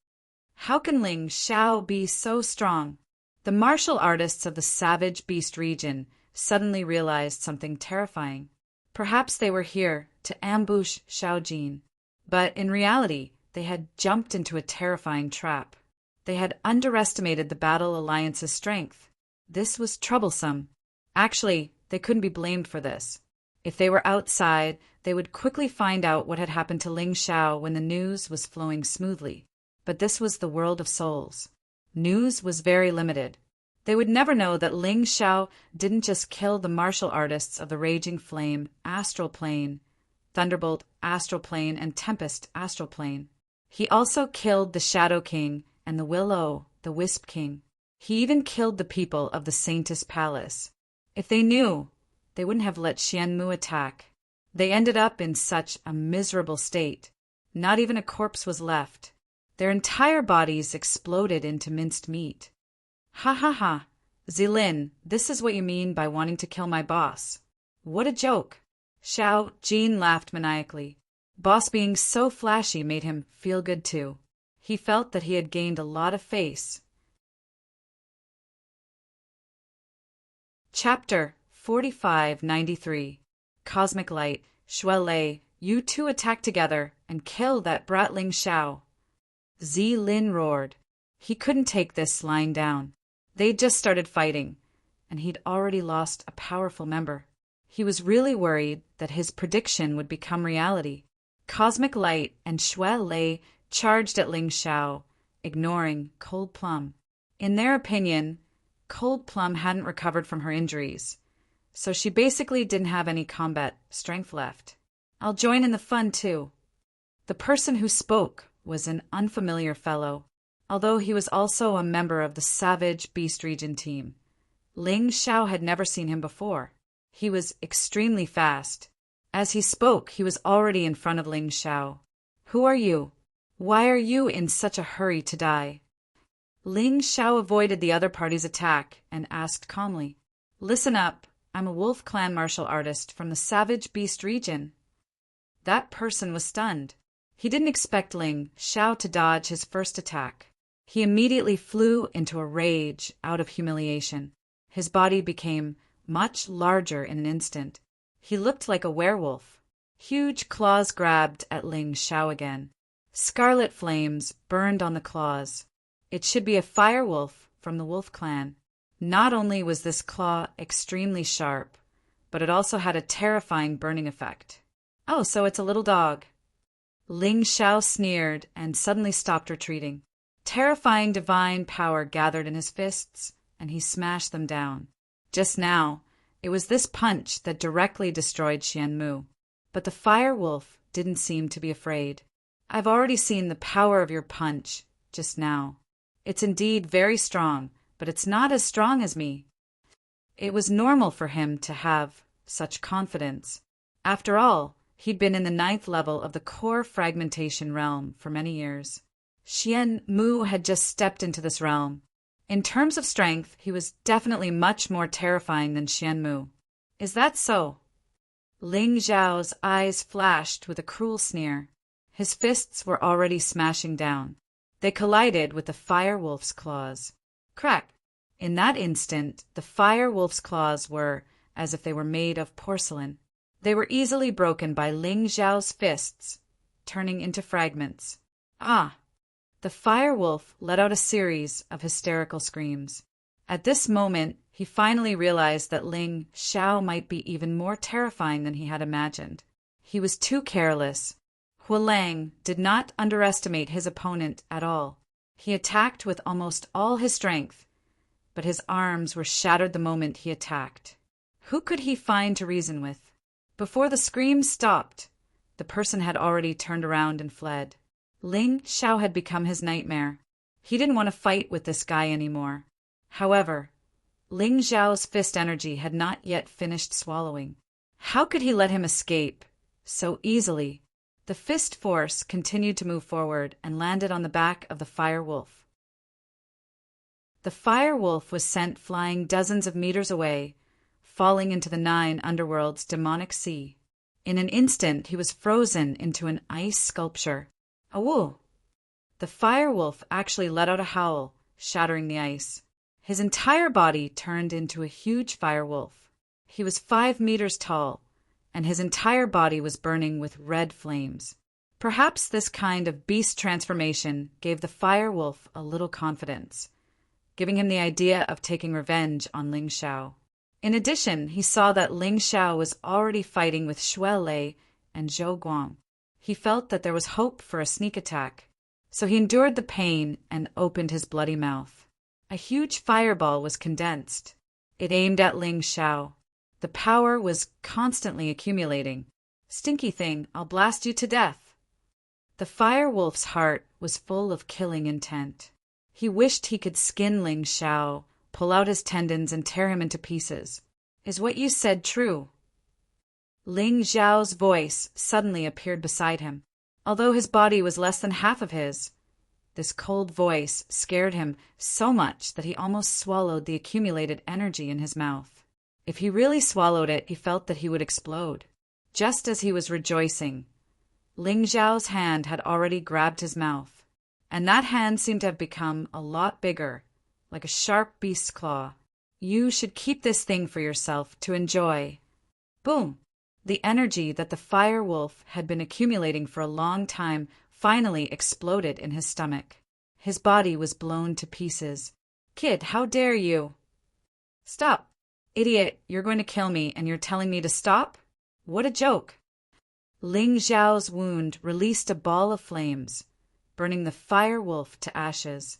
How can Ling Xiao be so strong? The martial artists of the Savage Beast region suddenly realized something terrifying. Perhaps they were here to ambush Xiao Jin. But in reality, they had jumped into a terrifying trap. They had underestimated the Battle Alliance's strength. This was troublesome. Actually, they couldn't be blamed for this. If they were outside, they would quickly find out what had happened to Ling Xiao when the news was flowing smoothly. But this was the world of souls. News was very limited. They would never know that Ling Xiao didn't just kill the martial artists of the Raging Flame Astral Plane, Thunderbolt Astral Plane, and Tempest Astral Plane. He also killed the Shadow King and the Will-O, the Wisp King. He even killed the people of the Saintess Palace. If they knew, they wouldn't have let Xianmu attack. They ended up in such a miserable state. Not even a corpse was left. Their entire bodies exploded into minced meat. Ha ha ha. Zilin, this is what you mean by wanting to kill my boss. What a joke. Xiao Jin laughed maniacally. Boss being so flashy made him feel good too. He felt that he had gained a lot of face. Chapter 4593. Cosmic Light. Shuelei, you two attack together and kill that brat Ling Xiao. Zilin roared. He couldn't take this lying down. They'd just started fighting, and he'd already lost a powerful member. He was really worried that his prediction would become reality. Cosmic Light and Shuelei charged at Ling Xiao, ignoring Cold Plum. In their opinion, Cold Plum hadn't recovered from her injuries, so she basically didn't have any combat strength left. I'll join in the fun too. The person who spoke was an unfamiliar fellow, although he was also a member of the Savage Beast Region team. Ling Xiao had never seen him before. He was extremely fast. As he spoke, he was already in front of Ling Xiao. Who are you? Why are you in such a hurry to die? Ling Xiao avoided the other party's attack and asked calmly, Listen up, I'm a Wolf Clan martial artist from the Savage Beast region. That person was stunned. He didn't expect Ling Xiao to dodge his first attack. He immediately flew into a rage out of humiliation. His body became much larger in an instant. He looked like a werewolf. Huge claws grabbed at Ling Xiao again. Scarlet flames burned on the claws. It should be a fire wolf from the Wolf Clan. Not only was this claw extremely sharp, but it also had a terrifying burning effect. Oh, so it's a little dog. Ling Xiao sneered and suddenly stopped retreating. Terrifying divine power gathered in his fists, and he smashed them down. Just now, it was this punch that directly destroyed Xianmu. But the fire wolf didn't seem to be afraid. I've already seen the power of your punch just now. It's indeed very strong, but it's not as strong as me. It was normal for him to have such confidence. After all, he'd been in the 9th level of the core fragmentation realm for many years. Xianmu had just stepped into this realm. In terms of strength, he was definitely much more terrifying than Xianmu. Is that so? Ling Xiao's eyes flashed with a cruel sneer. His fists were already smashing down. They collided with the fire wolf's claws. Crack! In that instant, the fire wolf's claws were as if they were made of porcelain. They were easily broken by Ling Xiao's fists, turning into fragments. Ah! The fire wolf let out a series of hysterical screams. At this moment, he finally realized that Ling Xiao might be even more terrifying than he had imagined. He was too careless. Hualang did not underestimate his opponent at all. He attacked with almost all his strength, but his arms were shattered the moment he attacked. Who could he find to reason with? Before the screams stopped, the person had already turned around and fled. Ling Xiao had become his nightmare. He didn't want to fight with this guy anymore. However, Ling Xiao's fist energy had not yet finished swallowing. How could he let him escape so easily? The fist force continued to move forward and landed on the back of the fire wolf. The fire wolf was sent flying dozens of meters away, falling into the 9 underworld's demonic sea. In an instant, he was frozen into an ice sculpture. Awoo! The fire wolf actually let out a howl, shattering the ice. His entire body turned into a huge fire wolf. He was 5 meters tall, and his entire body was burning with red flames. Perhaps this kind of beast transformation gave the fire wolf a little confidence. giving him the idea of taking revenge on Ling Xiao. In addition, he saw that Ling Xiao was already fighting with Shuai Lei and Zhou Guang. He felt that there was hope for a sneak attack, so he endured the pain and opened his bloody mouth. A huge fireball was condensed. It aimed at Ling Xiao. The power was constantly accumulating. "Stinky thing, I'll blast you to death." The fire wolf's heart was full of killing intent. He wished he could skin Ling Xiao, pull out his tendons and tear him into pieces. "Is what you said true?" Ling Xiao's voice suddenly appeared beside him, although his body was less than half of his. This cold voice scared him so much that he almost swallowed the accumulated energy in his mouth. If he really swallowed it, he felt that he would explode. Just as he was rejoicing, Ling Xiao's hand had already grabbed his mouth, and that hand seemed to have become a lot bigger, like a sharp beast's claw. "You should keep this thing for yourself to enjoy." Boom! The energy that the fire wolf had been accumulating for a long time finally exploded in his stomach. His body was blown to pieces. "Kid, how dare you?" "Stop! Idiot, you're going to kill me and you're telling me to stop? What a joke!" Ling Xiao's wound released a ball of flames, burning the fire wolf to ashes.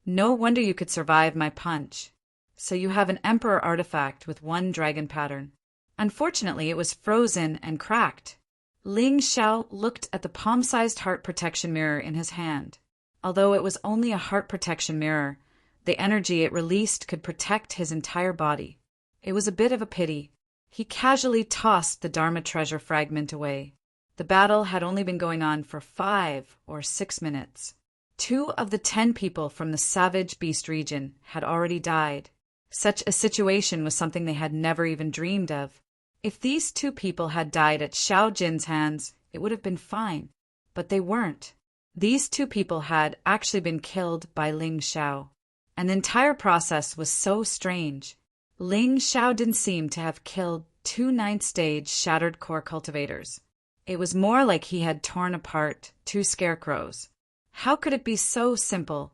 "No wonder you could survive my punch. So you have an emperor artifact with one dragon pattern." Unfortunately, it was frozen and cracked. Ling Xiao looked at the palm-sized heart protection mirror in his hand. Although it was only a heart protection mirror, the energy it released could protect his entire body. It was a bit of a pity. He casually tossed the Dharma treasure fragment away. The battle had only been going on for 5 or 6 minutes. 2 of the 10 people from the savage beast region had already died. Such a situation was something they had never even dreamed of. If these 2 people had died at Xiao Jin's hands, it would have been fine. But they weren't. These 2 people had actually been killed by Ling Xiao. And the entire process was so strange. Ling Xiao didn't seem to have killed 2 9th-stage shattered core cultivators. It was more like he had torn apart 2 scarecrows. How could it be so simple?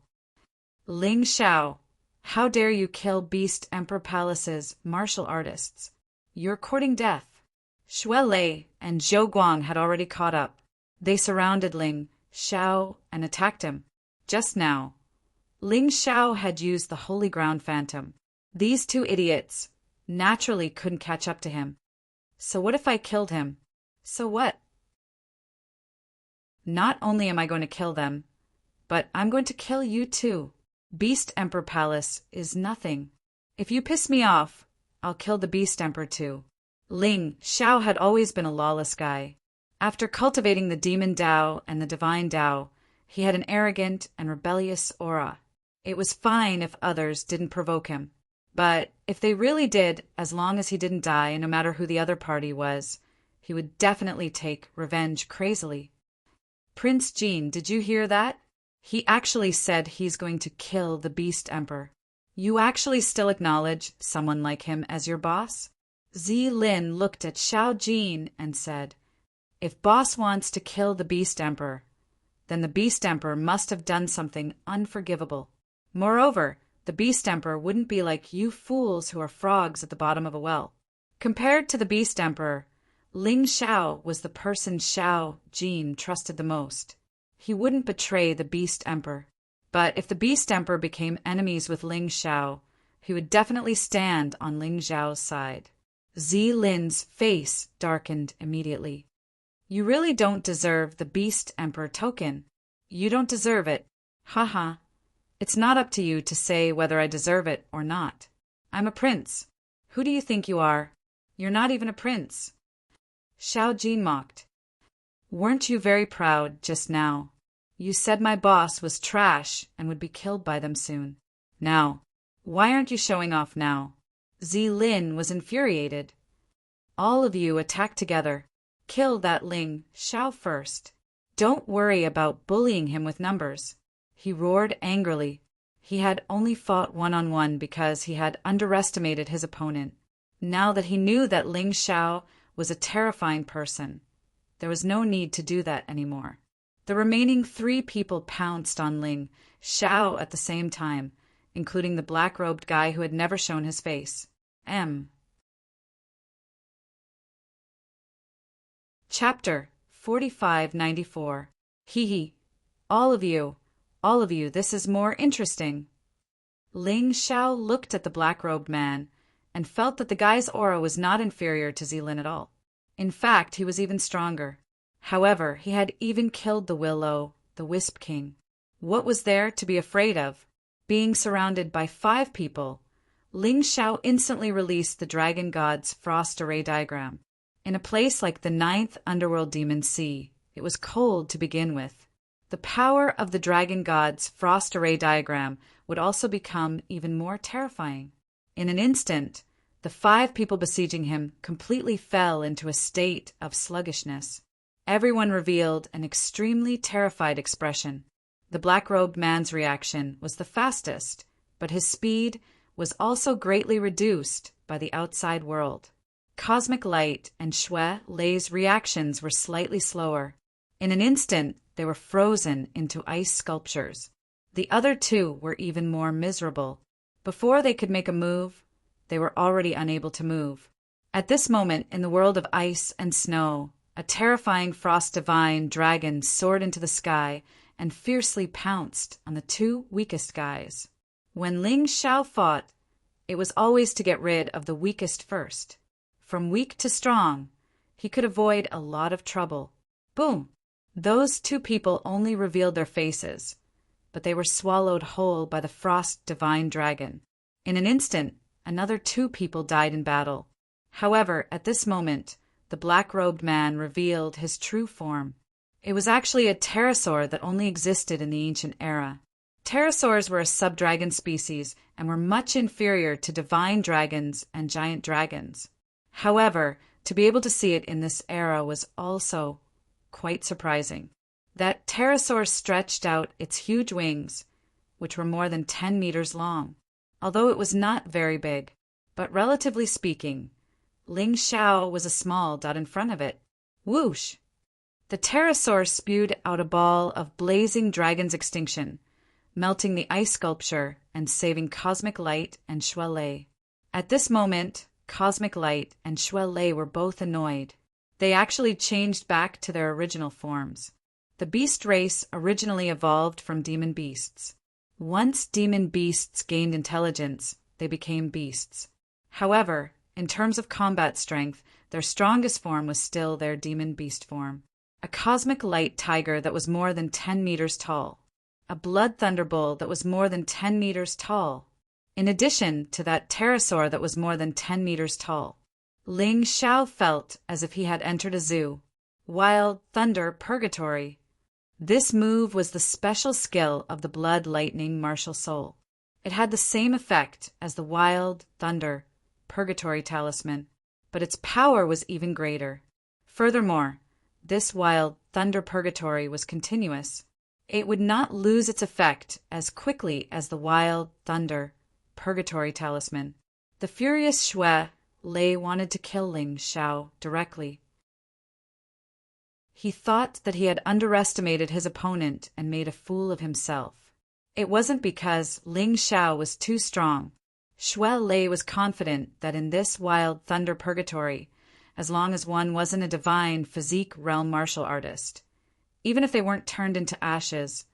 "Ling Xiao, how dare you kill Beast Emperor Palace's martial artists? You're courting death." Shuai Lei and Zhou Guang had already caught up. They surrounded Ling Xiao and attacked him. Just now, Ling Xiao had used the Holy Ground Phantom. These 2 idiots naturally couldn't catch up to him. "So what if I killed him?" "So what?" "Not only am I going to kill them, but I'm going to kill you too. Beast Emperor Palace is nothing. If you piss me off, I'll kill the Beast Emperor too." Ling Xiao had always been a lawless guy. After cultivating the Demon Dao and the Divine Dao, he had an arrogant and rebellious aura. It was fine if others didn't provoke him. But if they really did, as long as he didn't die, and no matter who the other party was, he would definitely take revenge crazily. "Prince Jean, did you hear that? He actually said he's going to kill the Beast Emperor. You actually still acknowledge someone like him as your boss?" Zi Lin looked at Xiao Jin and said, "If boss wants to kill the Beast Emperor, then the Beast Emperor must have done something unforgivable. Moreover, the Beast Emperor wouldn't be like you fools who are frogs at the bottom of a well." Compared to the Beast Emperor, Ling Xiao was the person Xiao Jin trusted the most. He wouldn't betray the Beast Emperor. But if the Beast Emperor became enemies with Ling Xiao, he would definitely stand on Ling Xiao's side. Zi Lin's face darkened immediately. "You really don't deserve the Beast Emperor token. You don't deserve it. Haha. It's not up to you to say whether I deserve it or not. I'm a prince. Who do you think you are? You're not even a prince." Xiao Jin mocked. "Weren't you very proud just now? You said my boss was trash and would be killed by them soon. Now, why aren't you showing off now?" Zi Lin was infuriated. "All of you attack together. Kill that Ling Xiao first. Don't worry about bullying him with numbers." He roared angrily. He had only fought one-on-one because he had underestimated his opponent. Now that he knew that Ling Xiao was a terrifying person, there was no need to do that anymore. The remaining 3 people pounced on Ling Xiao at the same time, including the black-robed guy who had never shown his face. Chapter 4594. Hee hee. All of you, this is more interesting. Ling Xiao looked at the black-robed man and felt that the guy's aura was not inferior to Zilin at all. In fact, he was even stronger. However, he had even killed the Willow, the Wisp King. What was there to be afraid of? Being surrounded by 5 people, Ling Xiao instantly released the Dragon God's Frost Array diagram. In a place like the 9th Underworld Demon Sea, it was cold to begin with. The power of the Dragon God's Frost Array diagram would also become even more terrifying. In an instant, the 5 people besieging him completely fell into a state of sluggishness. Everyone revealed an extremely terrified expression. The black-robed man's reaction was the fastest, but his speed was also greatly reduced by the outside world. Cosmic Light and Shui Lei's reactions were slightly slower. In an instant, they were frozen into ice sculptures. The other 2 were even more miserable. Before they could make a move, they were already unable to move. At this moment, in the world of ice and snow, a terrifying frost divine dragon soared into the sky and fiercely pounced on the 2 weakest guys. When Ling Xiao fought, it was always to get rid of the weakest first. From weak to strong, he could avoid a lot of trouble. Boom! Those 2 people only revealed their faces, but they were swallowed whole by the frost divine dragon. In an instant, another 2 people died in battle. However, at this moment, the black-robed man revealed his true form. It was actually a pterosaur that only existed in the ancient era. Pterosaurs were a sub-dragon species and were much inferior to divine dragons and giant dragons. However, to be able to see it in this era was also quite surprising. That pterosaur stretched out its huge wings, which were more than 10 meters long. Although it was not very big, but relatively speaking, Ling Xiao was a small dot in front of it. Whoosh! The pterosaur spewed out a ball of blazing dragon's extinction, melting the ice sculpture and saving Cosmic Light and Shui Lei. At this moment, Cosmic Light and Shui Lei were both annoyed. They actually changed back to their original forms. The beast race originally evolved from demon beasts. Once demon beasts gained intelligence, they became beasts. However, in terms of combat strength, their strongest form was still their demon beast form. A cosmic light tiger that was more than 10 meters tall. A blood thunderbull that was more than 10 meters tall. In addition to that pterosaur that was more than 10 meters tall. Ling Xiao felt as if he had entered a zoo. Wild Thunder Purgatory. This move was the special skill of the Blood Lightning Martial Soul. It had the same effect as the Wild Thunder Purgatory Talisman, but its power was even greater. Furthermore, this Wild Thunder Purgatory was continuous. It would not lose its effect as quickly as the Wild Thunder Purgatory Talisman. The furious Shui Lei wanted to kill Ling Xiao directly. He thought that he had underestimated his opponent and made a fool of himself. It wasn't because Ling Xiao was too strong. Shui Lei was confident that in this Wild Thunder Purgatory, as long as one wasn't a divine physique realm martial artist, even if they weren't turned into ashes,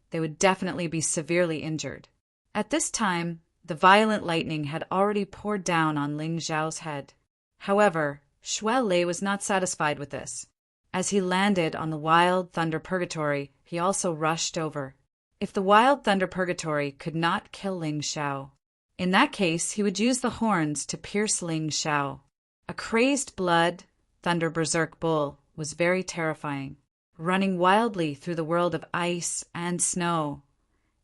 they would definitely be severely injured. At this time, the violent lightning had already poured down on Ling Xiao's head. However, Shui Lei was not satisfied with this. As he landed on the Wild Thunder Purgatory, he also rushed over. If the Wild Thunder Purgatory could not kill Ling Xiao, in that case he would use the horns to pierce Ling Xiao. A crazed blood thunder berserk bull was very terrifying, running wildly through the world of ice and snow.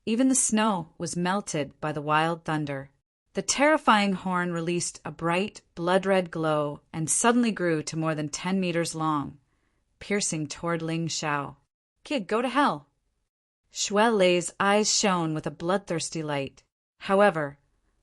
Even the snow was melted by the wild thunder. The terrifying horn released a bright, blood-red glow and suddenly grew to more than 10 meters long, piercing toward Ling Xiao. "Kid, go to hell!" Shui Lei's eyes shone with a bloodthirsty light. However,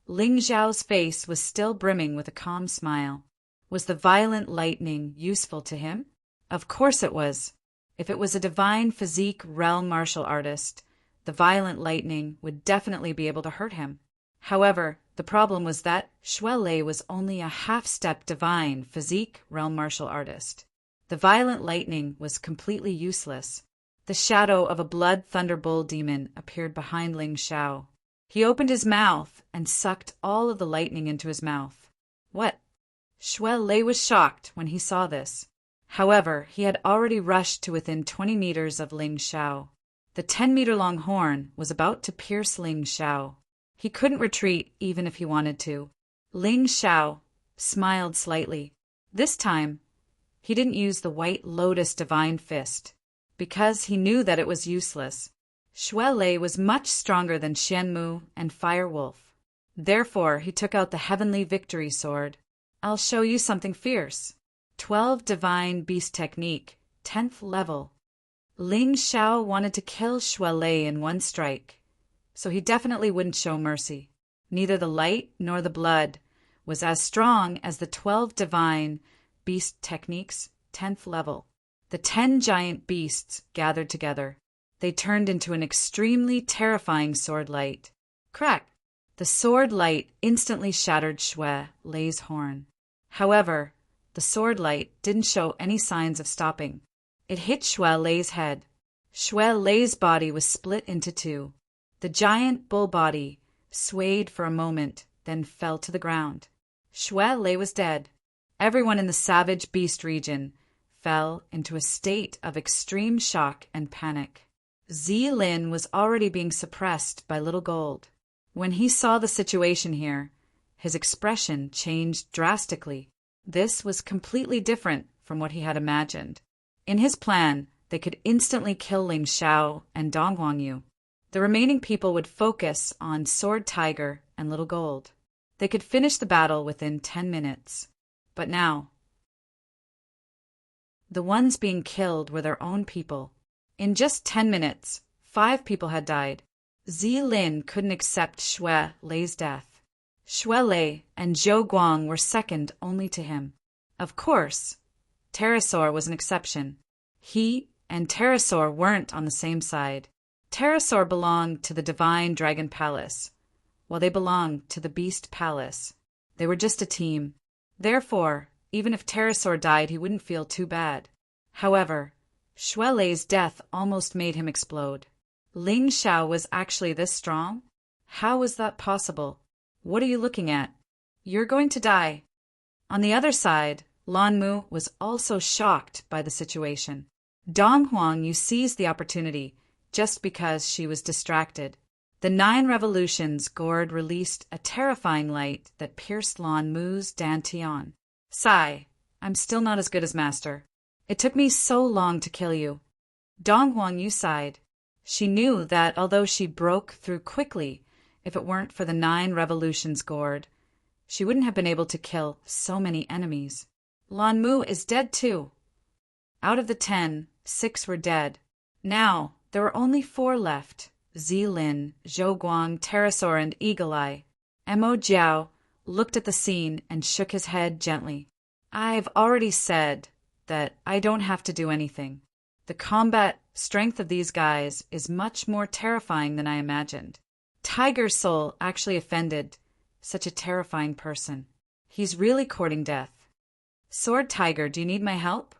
Ling Xiao's face was still brimming with a calm smile. Was the violent lightning useful to him? Of course it was. If it was a divine physique realm martial artist, the violent lightning would definitely be able to hurt him. However, the problem was that Xue Lei was only a half-step divine physique realm martial artist. The violent lightning was completely useless. The shadow of a blood thunder bull demon appeared behind Ling Xiao. He opened his mouth and sucked all of the lightning into his mouth. What? Xue Lei was shocked when he saw this. However, he had already rushed to within 20 meters of Ling Xiao. The 10-meter-long horn was about to pierce Ling Xiao. He couldn't retreat even if he wanted to. Ling Xiao smiled slightly. This time, he didn't use the White Lotus Divine Fist, because he knew that it was useless. Xue Lei was much stronger than Xianmu and Firewolf. Therefore, he took out the Heavenly Victory Sword. I'll show you something fierce. 12 Divine Beast Technique, 10th level. Ling Xiao wanted to kill Xue Lei in one strike, so he definitely wouldn't show mercy. Neither the light nor the blood was as strong as the 12 Divine Beast Techniques, 10th level. The 10 giant beasts gathered together. They turned into an extremely terrifying sword light. Crack! The sword light instantly shattered Xue Lei's horn. However, the sword light didn't show any signs of stopping. It hit Xue Lei's head. Xue Lei's body was split into two. The giant bull body swayed for a moment, then fell to the ground. Xue Lei was dead. Everyone in the Savage Beast region fell into a state of extreme shock and panic. Zilin was already being suppressed by Little Gold. When he saw the situation here, his expression changed drastically. This was completely different from what he had imagined. In his plan, they could instantly kill Ling Xiao and Dong Huangyu. The remaining people would focus on Sword Tiger and Little Gold. They could finish the battle within 10 minutes. But now, the ones being killed were their own people. In just 10 minutes, 5 people had died. Zilin couldn't accept Xue Lei's death. Xue Lei and Zhou Guang were second only to him. Of course, Pterosaur was an exception. He and Pterosaur weren't on the same side. Pterosaur belonged to the Divine Dragon Palace, while they belonged to the Beast Palace. They were just a team. Therefore, even if Pterosaur died, he wouldn't feel too bad. However, Xue Lei's death almost made him explode. Ling Xiao was actually this strong? How was that possible? What are you looking at? You're going to die. On the other side, Lan Mu was also shocked by the situation. Dong Huangyu seized the opportunity just because she was distracted. The 9 revolutions gourd released a terrifying light that pierced Lan Mu's dantian. Sigh, I'm still not as good as Master. It took me so long to kill you. Dong Huangyu sighed. She knew that although she broke through quickly, if it weren't for the 9 revolutions gourd, she wouldn't have been able to kill so many enemies. Lan Mu is dead too. Out of the 10, 6 were dead. Now, there were only 4 left. Zilin, Zhou Guang, Pterosaur, and Eagle Eye. Mo Jiao looked at the scene and shook his head gently. I've already said that I don't have to do anything. The combat strength of these guys is much more terrifying than I imagined. Tiger Soul actually offended such a terrifying person. He's really courting death. Sword Tiger, do you need my help?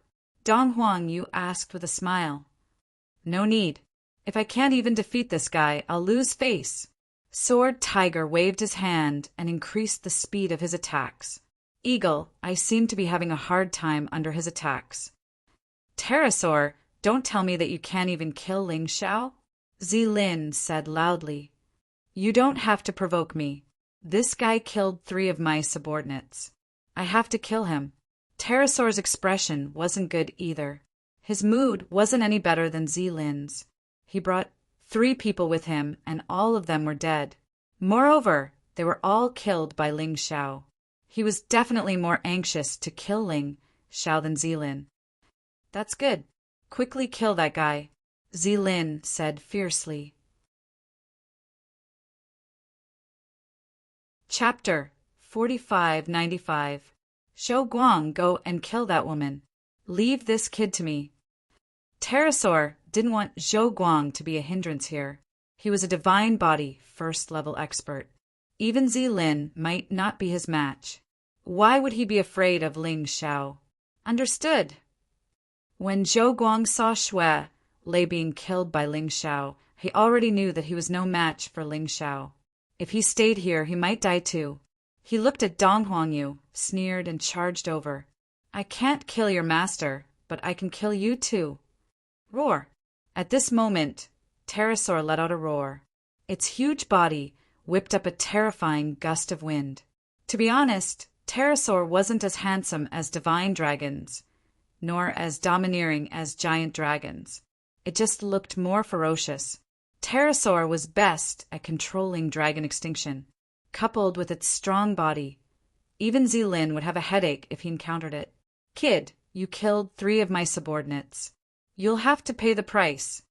Dong Huangyu asked with a smile. No need. If I can't even defeat this guy, I'll lose face. Sword Tiger waved his hand and increased the speed of his attacks. Eagle, I seem to be having a hard time under his attacks. Pterosaur, don't tell me that you can't even kill Ling Xiao? Zilin said loudly. You don't have to provoke me. This guy killed 3 of my subordinates. I have to kill him. Pterosaur's expression wasn't good either. His mood wasn't any better than Zilin's. He brought 3 people with him, and all of them were dead. Moreover, they were all killed by Ling Xiao. He was definitely more anxious to kill Ling Xiao than Zilin. That's good. Quickly kill that guy, Zilin said fiercely. Chapter 4595. Zhou Guang, go and kill that woman. Leave this kid to me. Pterosaur didn't want Zhou Guang to be a hindrance here. He was a divine body, 1st level expert. Even Zilin might not be his match. Why would he be afraid of Ling Xiao? Understood. When Zhou Guang saw Shui Lei being killed by Ling Xiao, he already knew that he was no match for Ling Xiao. If he stayed here, he might die too. He looked at Dong Huangyu, sneered and charged over. I can't kill your master, but I can kill you too. Roar. At this moment, Pterosaur let out a roar. Its huge body whipped up a terrifying gust of wind. To be honest, Pterosaur wasn't as handsome as divine dragons, nor as domineering as giant dragons. It just looked more ferocious. Pterosaur was best at controlling dragon extinction, coupled with its strong body. Even Zilin would have a headache if he encountered it. Kid, you killed 3 of my subordinates. You'll have to pay the price.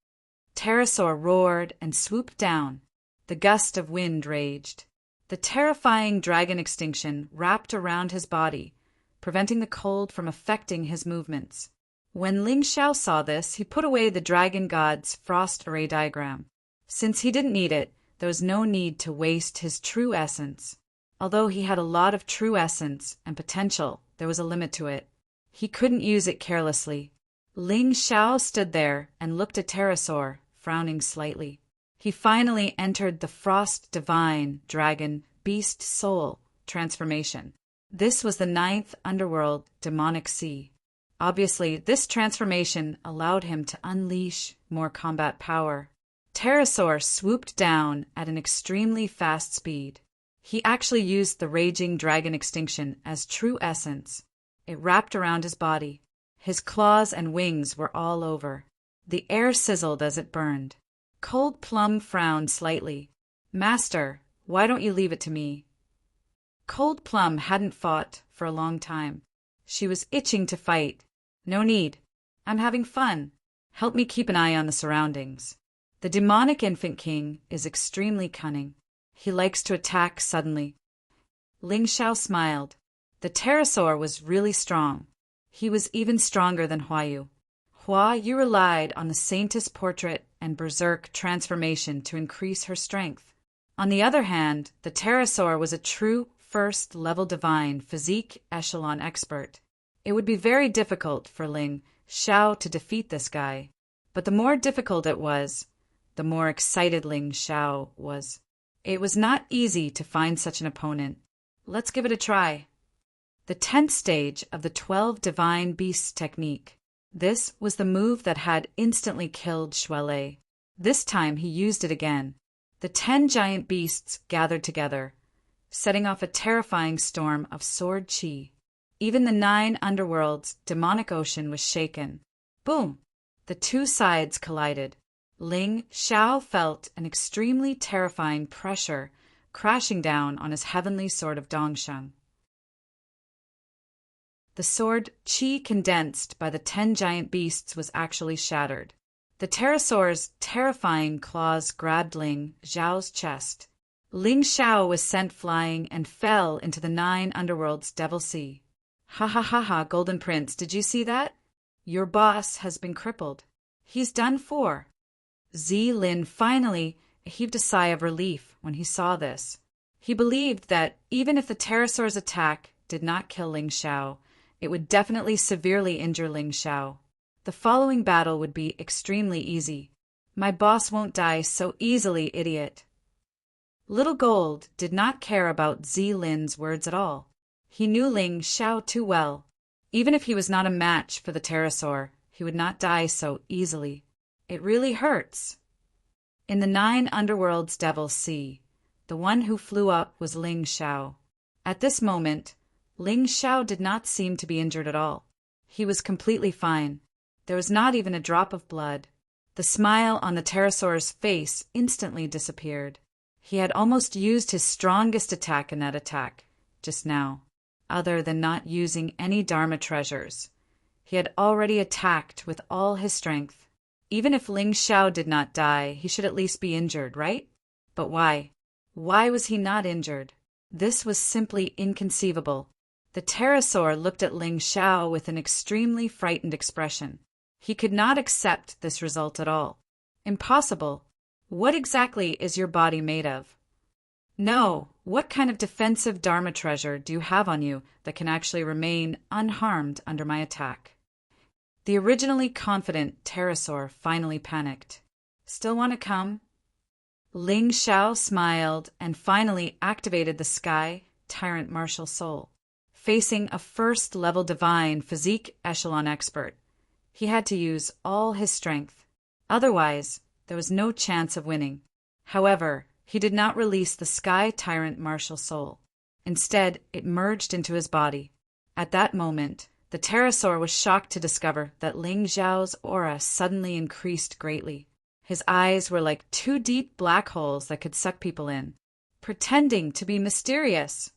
Pterosaur roared and swooped down. The gust of wind raged. The terrifying dragon extinction wrapped around his body, preventing the cold from affecting his movements. When Ling Xiao saw this, he put away the dragon god's frost array diagram. Since he didn't need it, there was no need to waste his true essence. Although he had a lot of true essence and potential, there was a limit to it. He couldn't use it carelessly. Ling Xiao stood there and looked at Pterosaur, frowning slightly. He finally entered the Frost Divine Dragon Beast Soul transformation. This was the 9th underworld demonic sea. Obviously, this transformation allowed him to unleash more combat power. Pterosaur swooped down at an extremely fast speed. He actually used the raging dragon extinction as true essence. It wrapped around his body. His claws and wings were all over. The air sizzled as it burned. Cold Plum frowned slightly. Master, why don't you leave it to me? Cold Plum hadn't fought for a long time. She was itching to fight. No need. I'm having fun. Help me keep an eye on the surroundings. The demonic infant king is extremely cunning. He likes to attack suddenly. Ling Xiao smiled. The pterosaur was really strong. He was even stronger than Huayu. Huayu relied on the Saintess portrait and berserk transformation to increase her strength. On the other hand, the pterosaur was a true first-level divine physique echelon expert. It would be very difficult for Ling Xiao to defeat this guy. But the more difficult it was, the more excited Ling Xiao was. It was not easy to find such an opponent. Let's give it a try. The 10th stage of the 12 Divine Beasts technique. This was the move that had instantly killed Shui Lei. This time he used it again. The 10 giant beasts gathered together, setting off a terrifying storm of sword chi. Even the 9 underworlds' demonic ocean was shaken. Boom! The 2 sides collided. Ling Xiao felt an extremely terrifying pressure crashing down on his heavenly sword of Dongsheng. The sword chi condensed by the 10 giant beasts was actually shattered. The pterosaur's terrifying claws grabbed Ling Xiao's chest. Ling Xiao was sent flying and fell into the 9 underworlds' Devil Sea. Ha ha ha ha, Golden Prince, did you see that? Your boss has been crippled. He's done for. Zilin finally heaved a sigh of relief when he saw this. He believed that even if the pterosaur's attack did not kill Ling Xiao, it would definitely severely injure Ling Xiao. The following battle would be extremely easy. My boss won't die so easily, idiot. Little Gold did not care about Zilin's words at all. He knew Ling Xiao too well. Even if he was not a match for the pterosaur, he would not die so easily. It really hurts. In the 9 underworlds Devil Sea, the one who flew up was Ling Xiao. At this moment, Ling Xiao did not seem to be injured at all. He was completely fine. There was not even a drop of blood. The smile on the pterosaur's face instantly disappeared. He had almost used his strongest attack in that attack, just now, other than not using any Dharma treasures. He had already attacked with all his strength. Even if Ling Xiao did not die, he should at least be injured, right? But why? Why was he not injured? This was simply inconceivable. The pterosaur looked at Ling Xiao with an extremely frightened expression. He could not accept this result at all. Impossible. What exactly is your body made of? No, what kind of defensive Dharma treasure do you have on you that can actually remain unharmed under my attack? The originally confident pterosaur finally panicked. Still want to come? Ling Xiao smiled and finally activated the Sky Tyrant martial soul. Facing a first-level divine physique echelon expert, he had to use all his strength. Otherwise, there was no chance of winning. However, he did not release the Sky Tyrant martial soul. Instead, it merged into his body. At that moment, the pterosaur was shocked to discover that Ling Xiao's aura suddenly increased greatly. His eyes were like two deep black holes that could suck people in, pretending to be mysterious.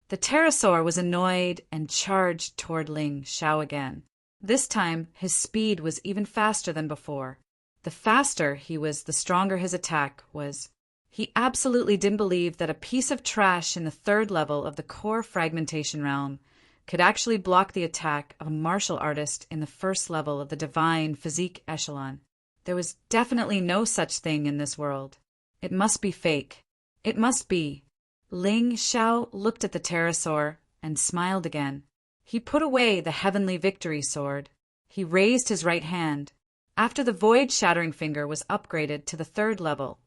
The pterosaur was annoyed and charged toward Ling Xiao again. This time, his speed was even faster than before. The faster he was, the stronger his attack was. He absolutely didn't believe that a piece of trash in the third level of the core fragmentation realm could actually block the attack of a martial artist in the first level of the divine physique echelon. There was definitely no such thing in this world. It must be fake. It must be. Ling Xiao looked at the pterosaur and smiled again. He put away the heavenly victory sword. He raised his right hand. After the void-shattering finger was upgraded to the third level,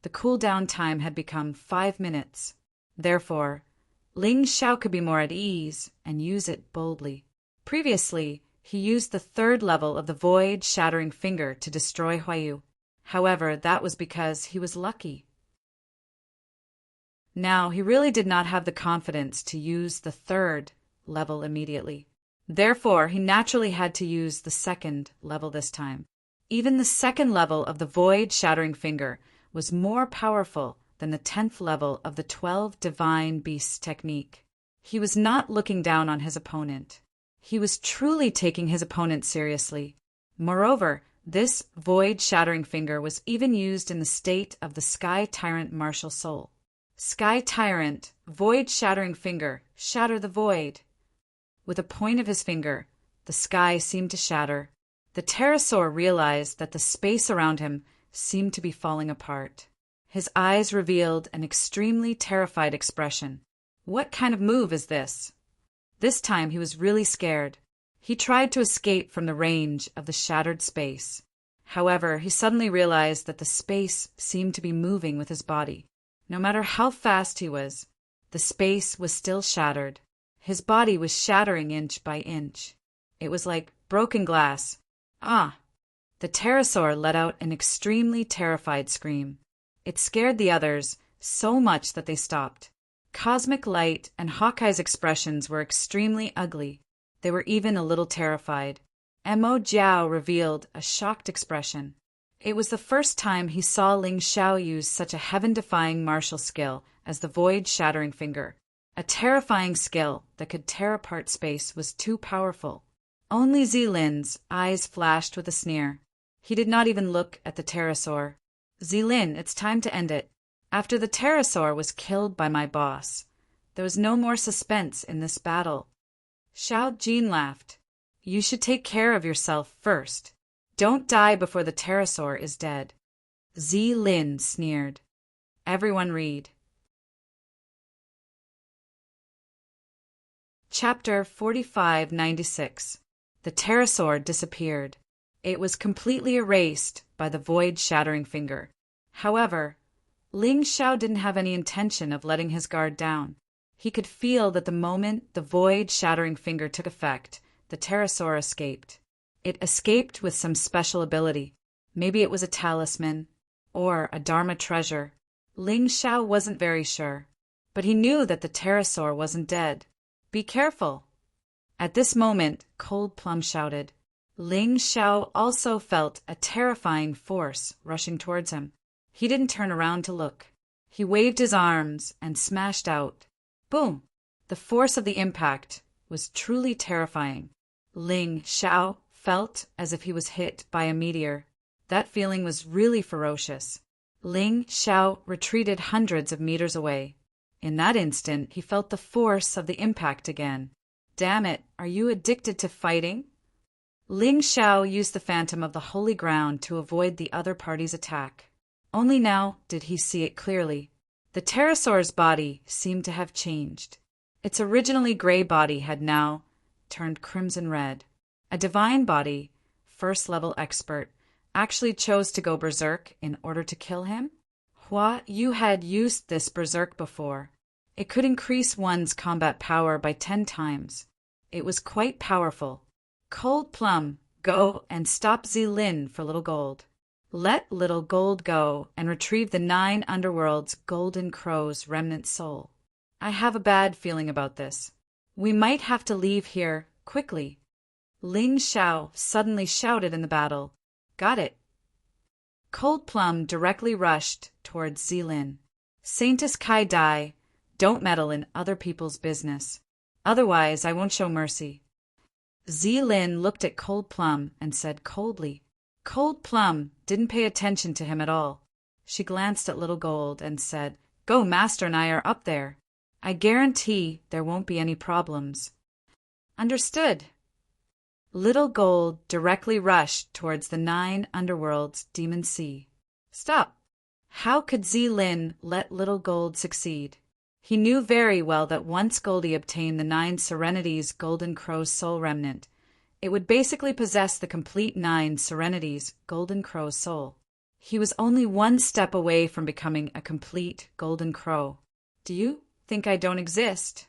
the cooldown time had become 5 minutes. Therefore, Ling Xiao could be more at ease and use it boldly. Previously, he used the third level of the void-shattering finger to destroy Huayu. However, that was because he was lucky. Now, he really did not have the confidence to use the third level immediately. Therefore, he naturally had to use the second level this time. Even the second level of the void-shattering finger was more powerful than the 10th level of the 12 divine beasts technique. He was not looking down on his opponent. He was truly taking his opponent seriously. Moreover, this void-shattering finger was even used in the state of the Sky Tyrant martial soul. Sky Tyrant, void-shattering finger, shatter the void. With a point of his finger, the sky seemed to shatter. The pterosaur realized that the space around him seemed to be falling apart. His eyes revealed an extremely terrified expression. What kind of move is this? This time he was really scared. He tried to escape from the range of the shattered space. However, he suddenly realized that the space seemed to be moving with his body. No matter how fast he was, the space was still shattered. His body was shattering inch by inch. It was like broken glass. Ah! The pterosaur let out an extremely terrified scream. It scared the others so much that they stopped. Cosmic Light and Hawkeye's expressions were extremely ugly. They were even a little terrified. Mo Jiao revealed a shocked expression. It was the first time he saw Ling Xiao use such a heaven-defying martial skill as the void-shattering finger. A terrifying skill that could tear apart space was too powerful. Only Zilin's eyes flashed with a sneer. He did not even look at the pterosaur. Zilin, it's time to end it. After the pterosaur was killed by my boss, there was no more suspense in this battle. Xiao Jin laughed. You should take care of yourself first. Don't die before the pterosaur is dead. Zilin sneered. Everyone read. Chapter 4596. The pterosaur disappeared. It was completely erased by the void-shattering finger. However, Ling Xiao didn't have any intention of letting his guard down. He could feel that the moment the void-shattering finger took effect, the pterosaur escaped. It escaped with some special ability. Maybe it was a talisman, or a Dharma treasure. Ling Xiao wasn't very sure, but he knew that the pterosaur wasn't dead. Be careful! At this moment, Cold Plum shouted. Ling Xiao also felt a terrifying force rushing towards him. He didn't turn around to look. He waved his arms and smashed out. Boom! The force of the impact was truly terrifying. Ling Xiao felt as if he was hit by a meteor. That feeling was really ferocious. Ling Xiao retreated hundreds of meters away. In that instant, he felt the force of the impact again. Damn it, are you addicted to fighting? Ling Xiao used the phantom of the holy ground to avoid the other party's attack. Only now did he see it clearly. The pterosaur's body seemed to have changed. Its originally gray body had now turned crimson red. A divine body, first-level expert, actually chose to go berserk in order to kill him? Hua, you had used this berserk before. It could increase one's combat power by 10 times. It was quite powerful. Cold Plum, go and stop Zilin for Little Gold. Let Little Gold go and retrieve the 9 underworld's golden crow's remnant soul. I have a bad feeling about this. We might have to leave here quickly. Ling Xiao suddenly shouted in the battle. Got it. Cold Plum directly rushed towards Zilin. Saintus Kai Dai, don't meddle in other people's business. Otherwise, I won't show mercy. Zilin looked at Cold Plum and said coldly. Cold Plum didn't pay attention to him at all. She glanced at Little Gold and said, Go, Master and I are up there. I guarantee there won't be any problems. Understood. Little Gold directly rushed towards the 9 underworld's demon sea. Stop! How could Zilin let Little Gold succeed? He knew very well that once Goldie obtained the 9 Serenity's Golden Crow's soul remnant, it would basically possess the complete 9 Serenity's Golden Crow's soul. He was only one step away from becoming a complete Golden Crow. Do you think I don't exist?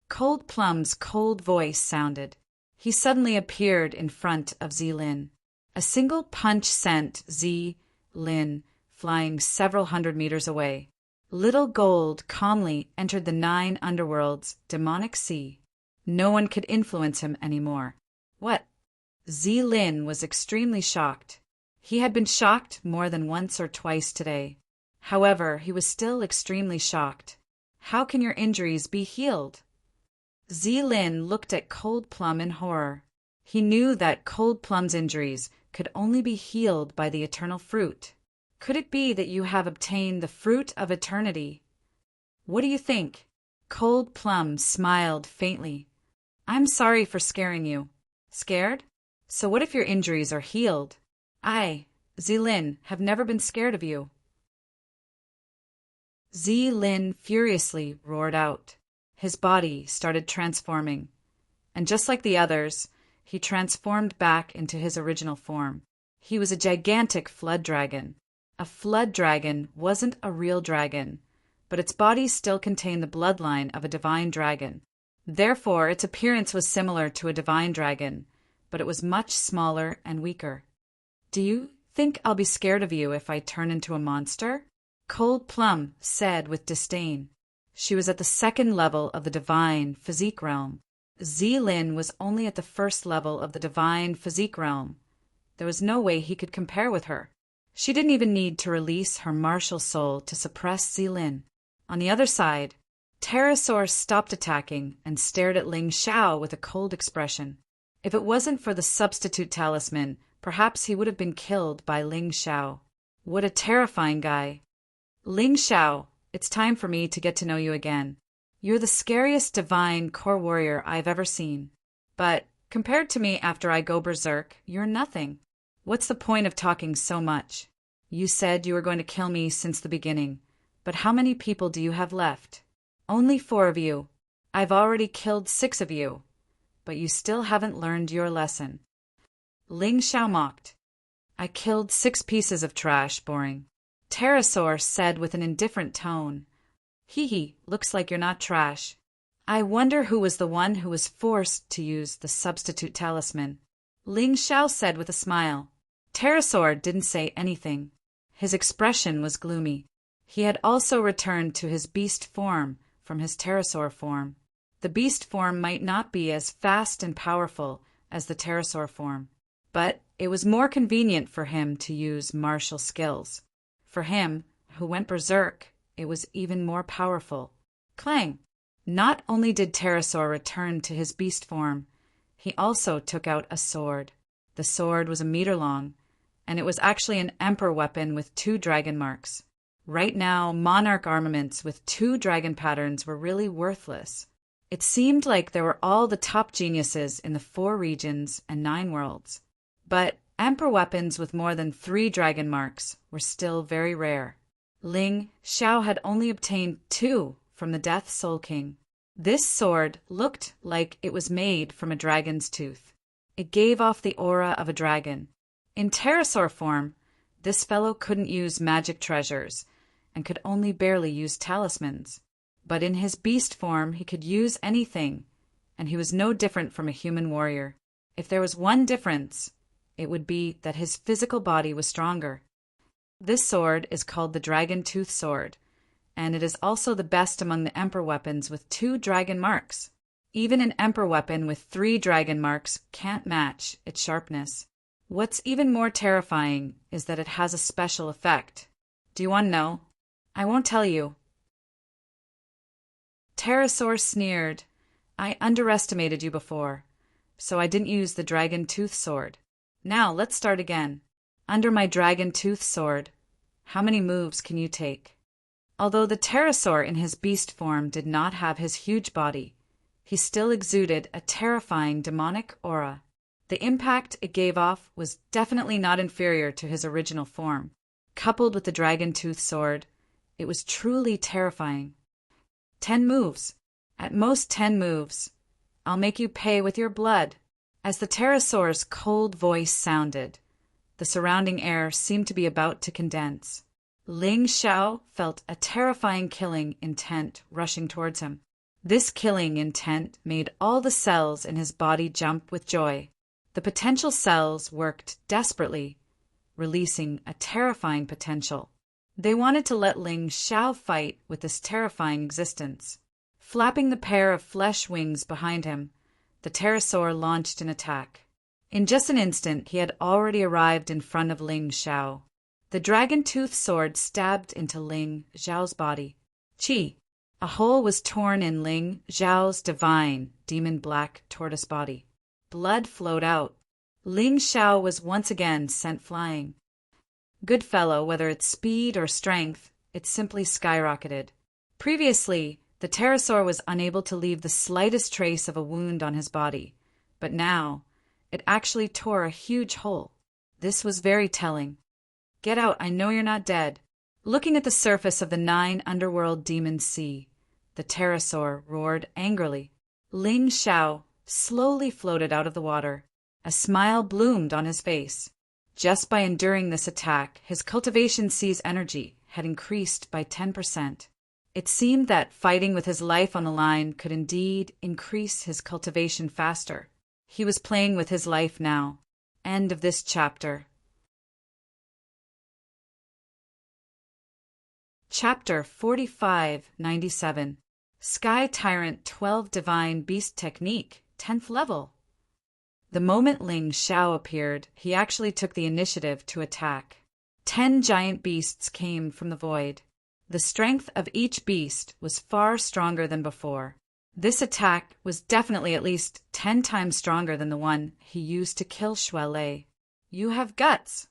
Cold Plum's cold voice sounded. He suddenly appeared in front of Zilin. A single punch sent Zilin flying several hundred meters away. Little Gold calmly entered the 9 underworld's demonic sea. No one could influence him anymore. What? Zilin was extremely shocked. He had been shocked more than once or twice today. However, he was still extremely shocked. How can your injuries be healed? Zilin looked at Cold Plum in horror. He knew that Cold Plum's injuries could only be healed by the eternal fruit. Could it be that you have obtained the fruit of eternity? What do you think? Cold Plum smiled faintly. I'm sorry for scaring you. Scared? So what if your injuries are healed? I, Zilin, have never been scared of you. Zilin furiously roared out. His body started transforming, and just like the others, he transformed back into his original form. He was a gigantic flood dragon. A flood dragon wasn't a real dragon, but its body still contained the bloodline of a divine dragon. Therefore, its appearance was similar to a divine dragon, but it was much smaller and weaker. Do you think I'll be scared of you if I turn into a monster? Cold Plum said with disdain. She was at the 2nd level of the divine physique realm. Zilin was only at the 1st level of the divine physique realm. There was no way he could compare with her. She didn't even need to release her martial soul to suppress Zilin. On the other side, Pterosaur stopped attacking and stared at Ling Xiao with a cold expression. If it wasn't for the substitute talisman, perhaps he would have been killed by Ling Xiao. What a terrifying guy. Ling Xiao, it's time for me to get to know you again. You're the scariest divine core warrior I've ever seen. But compared to me after I go berserk, you're nothing. What's the point of talking so much? You said you were going to kill me since the beginning, but how many people do you have left? Only 4 of you. I've already killed 6 of you, but you still haven't learned your lesson. Ling Xiao mocked. I killed 6 pieces of trash, boring. Pterosaur said with an indifferent tone. Hee, looks like you're not trash. I wonder who was the one who was forced to use the substitute talisman. Ling Xiao said with a smile. Pterosaur didn't say anything. His expression was gloomy. He had also returned to his beast form from his pterosaur form. The beast form might not be as fast and powerful as the pterosaur form, but it was more convenient for him to use martial skills. For him, who went berserk, it was even more powerful. Clang! Not only did Pterosaur return to his beast form, he also took out a sword. The sword was a meter long, and it was actually an emperor weapon with 2 dragon marks. Right now, monarch armaments with 2 dragon patterns were really worthless. It seemed like there were all the top geniuses in the 4 regions and 9 worlds. But emperor weapons with more than 3 dragon marks were still very rare. Ling Xiao had only obtained 2 from the Death Soul King. This sword looked like it was made from a dragon's tooth. It gave off the aura of a dragon. In pterosaur form, this fellow couldn't use magic treasures and could only barely use talismans. But in his beast form, he could use anything, and he was no different from a human warrior. If there was one difference, it would be that his physical body was stronger. This sword is called the Dragon Tooth Sword, and it is also the best among the Emperor weapons with 2 dragon marks. Even an Emperor weapon with 3 dragon marks can't match its sharpness. What's even more terrifying is that it has a special effect. Do you want to know? I won't tell you. Pterosaur sneered. I underestimated you before, so I didn't use the Dragon Tooth Sword. Now let's start again. Under my Dragon Tooth Sword, how many moves can you take? Although the pterosaur in his beast form did not have his huge body, he still exuded a terrifying demonic aura. The impact it gave off was definitely not inferior to his original form. Coupled with the Dragon Tooth Sword, it was truly terrifying. 10 moves. At most 10 moves. I'll make you pay with your blood. As the pterosaur's cold voice sounded, the surrounding air seemed to be about to condense. Ling Xiao felt a terrifying killing intent rushing towards him. This killing intent made all the cells in his body jump with joy. The potential cells worked desperately, releasing a terrifying potential. They wanted to let Ling Xiao fight with this terrifying existence. Flapping the pair of flesh wings behind him, the pterosaur launched an attack. In just an instant, he had already arrived in front of Ling Xiao. The Dragon Tooth Sword stabbed into Ling Xiao's body. Chi! A hole was torn in Ling Xiao's divine, demon black tortoise body. Blood flowed out. Ling Xiao was once again sent flying. Good fellow, whether it's speed or strength, it simply skyrocketed. Previously, the pterosaur was unable to leave the slightest trace of a wound on his body, but now it actually tore a huge hole. This was very telling. Get out, I know you're not dead. Looking at the surface of the 9 underworld demons' sea, the pterosaur roared angrily. Ling Xiao slowly floated out of the water. A smile bloomed on his face. Just by enduring this attack, his cultivation sea's energy had increased by 10%. It seemed that fighting with his life on the line could indeed increase his cultivation faster. He was playing with his life now. End of this chapter. Chapter 4597. Sky Tyrant 12 Divine Beast Technique, 10th level. The moment Ling Xiao appeared, he actually took the initiative to attack. 10 giant beasts came from the void. The strength of each beast was far stronger than before. This attack was definitely at least 10 times stronger than the one he used to kill Shuai. You have guts.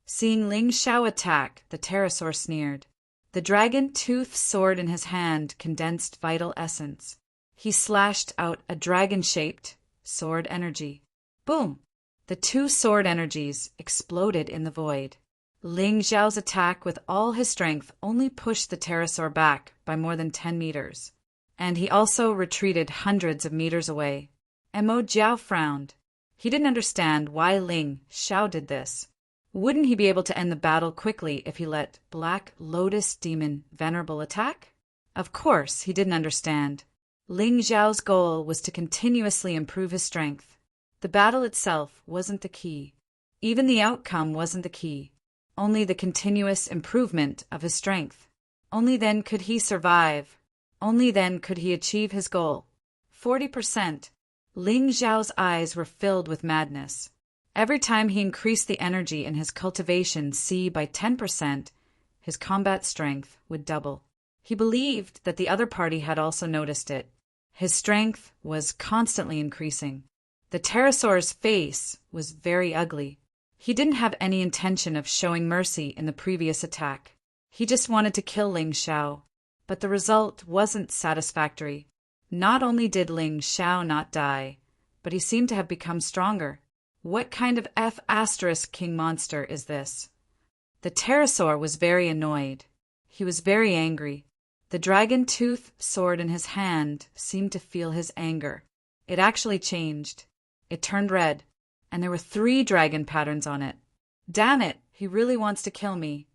Seeing Ling Xiao attack, the pterosaur sneered. The dragon tooth sword in his hand condensed vital essence. He slashed out a dragon-shaped sword energy. Boom! The 2 sword energies exploded in the void. Ling Xiao's attack with all his strength only pushed the pterosaur back by more than 10 meters. And he also retreated hundreds of meters away. Mo Jiao frowned. He didn't understand why Ling Xiao did this. Wouldn't he be able to end the battle quickly if he let Black Lotus Demon Venerable attack? Of course, he didn't understand. Ling Xiao's goal was to continuously improve his strength. The battle itself wasn't the key. Even the outcome wasn't the key. Only the continuous improvement of his strength. Only then could he survive. Only then could he achieve his goal. 40%. Ling Xiao's eyes were filled with madness. Every time he increased the energy in his cultivation sea by 10%, his combat strength would double. He believed that the other party had also noticed it. His strength was constantly increasing. The pterosaur's face was very ugly. He didn't have any intention of showing mercy in the previous attack. He just wanted to kill Ling Xiao. But the result wasn't satisfactory. Not only did Ling Xiao not die, but he seemed to have become stronger. What kind of F** king monster is this? The pterosaur was very annoyed. He was very angry. The dragon tooth sword in his hand seemed to feel his anger. It actually changed. It turned red, and there were 3 dragon patterns on it. Damn it, he really wants to kill me.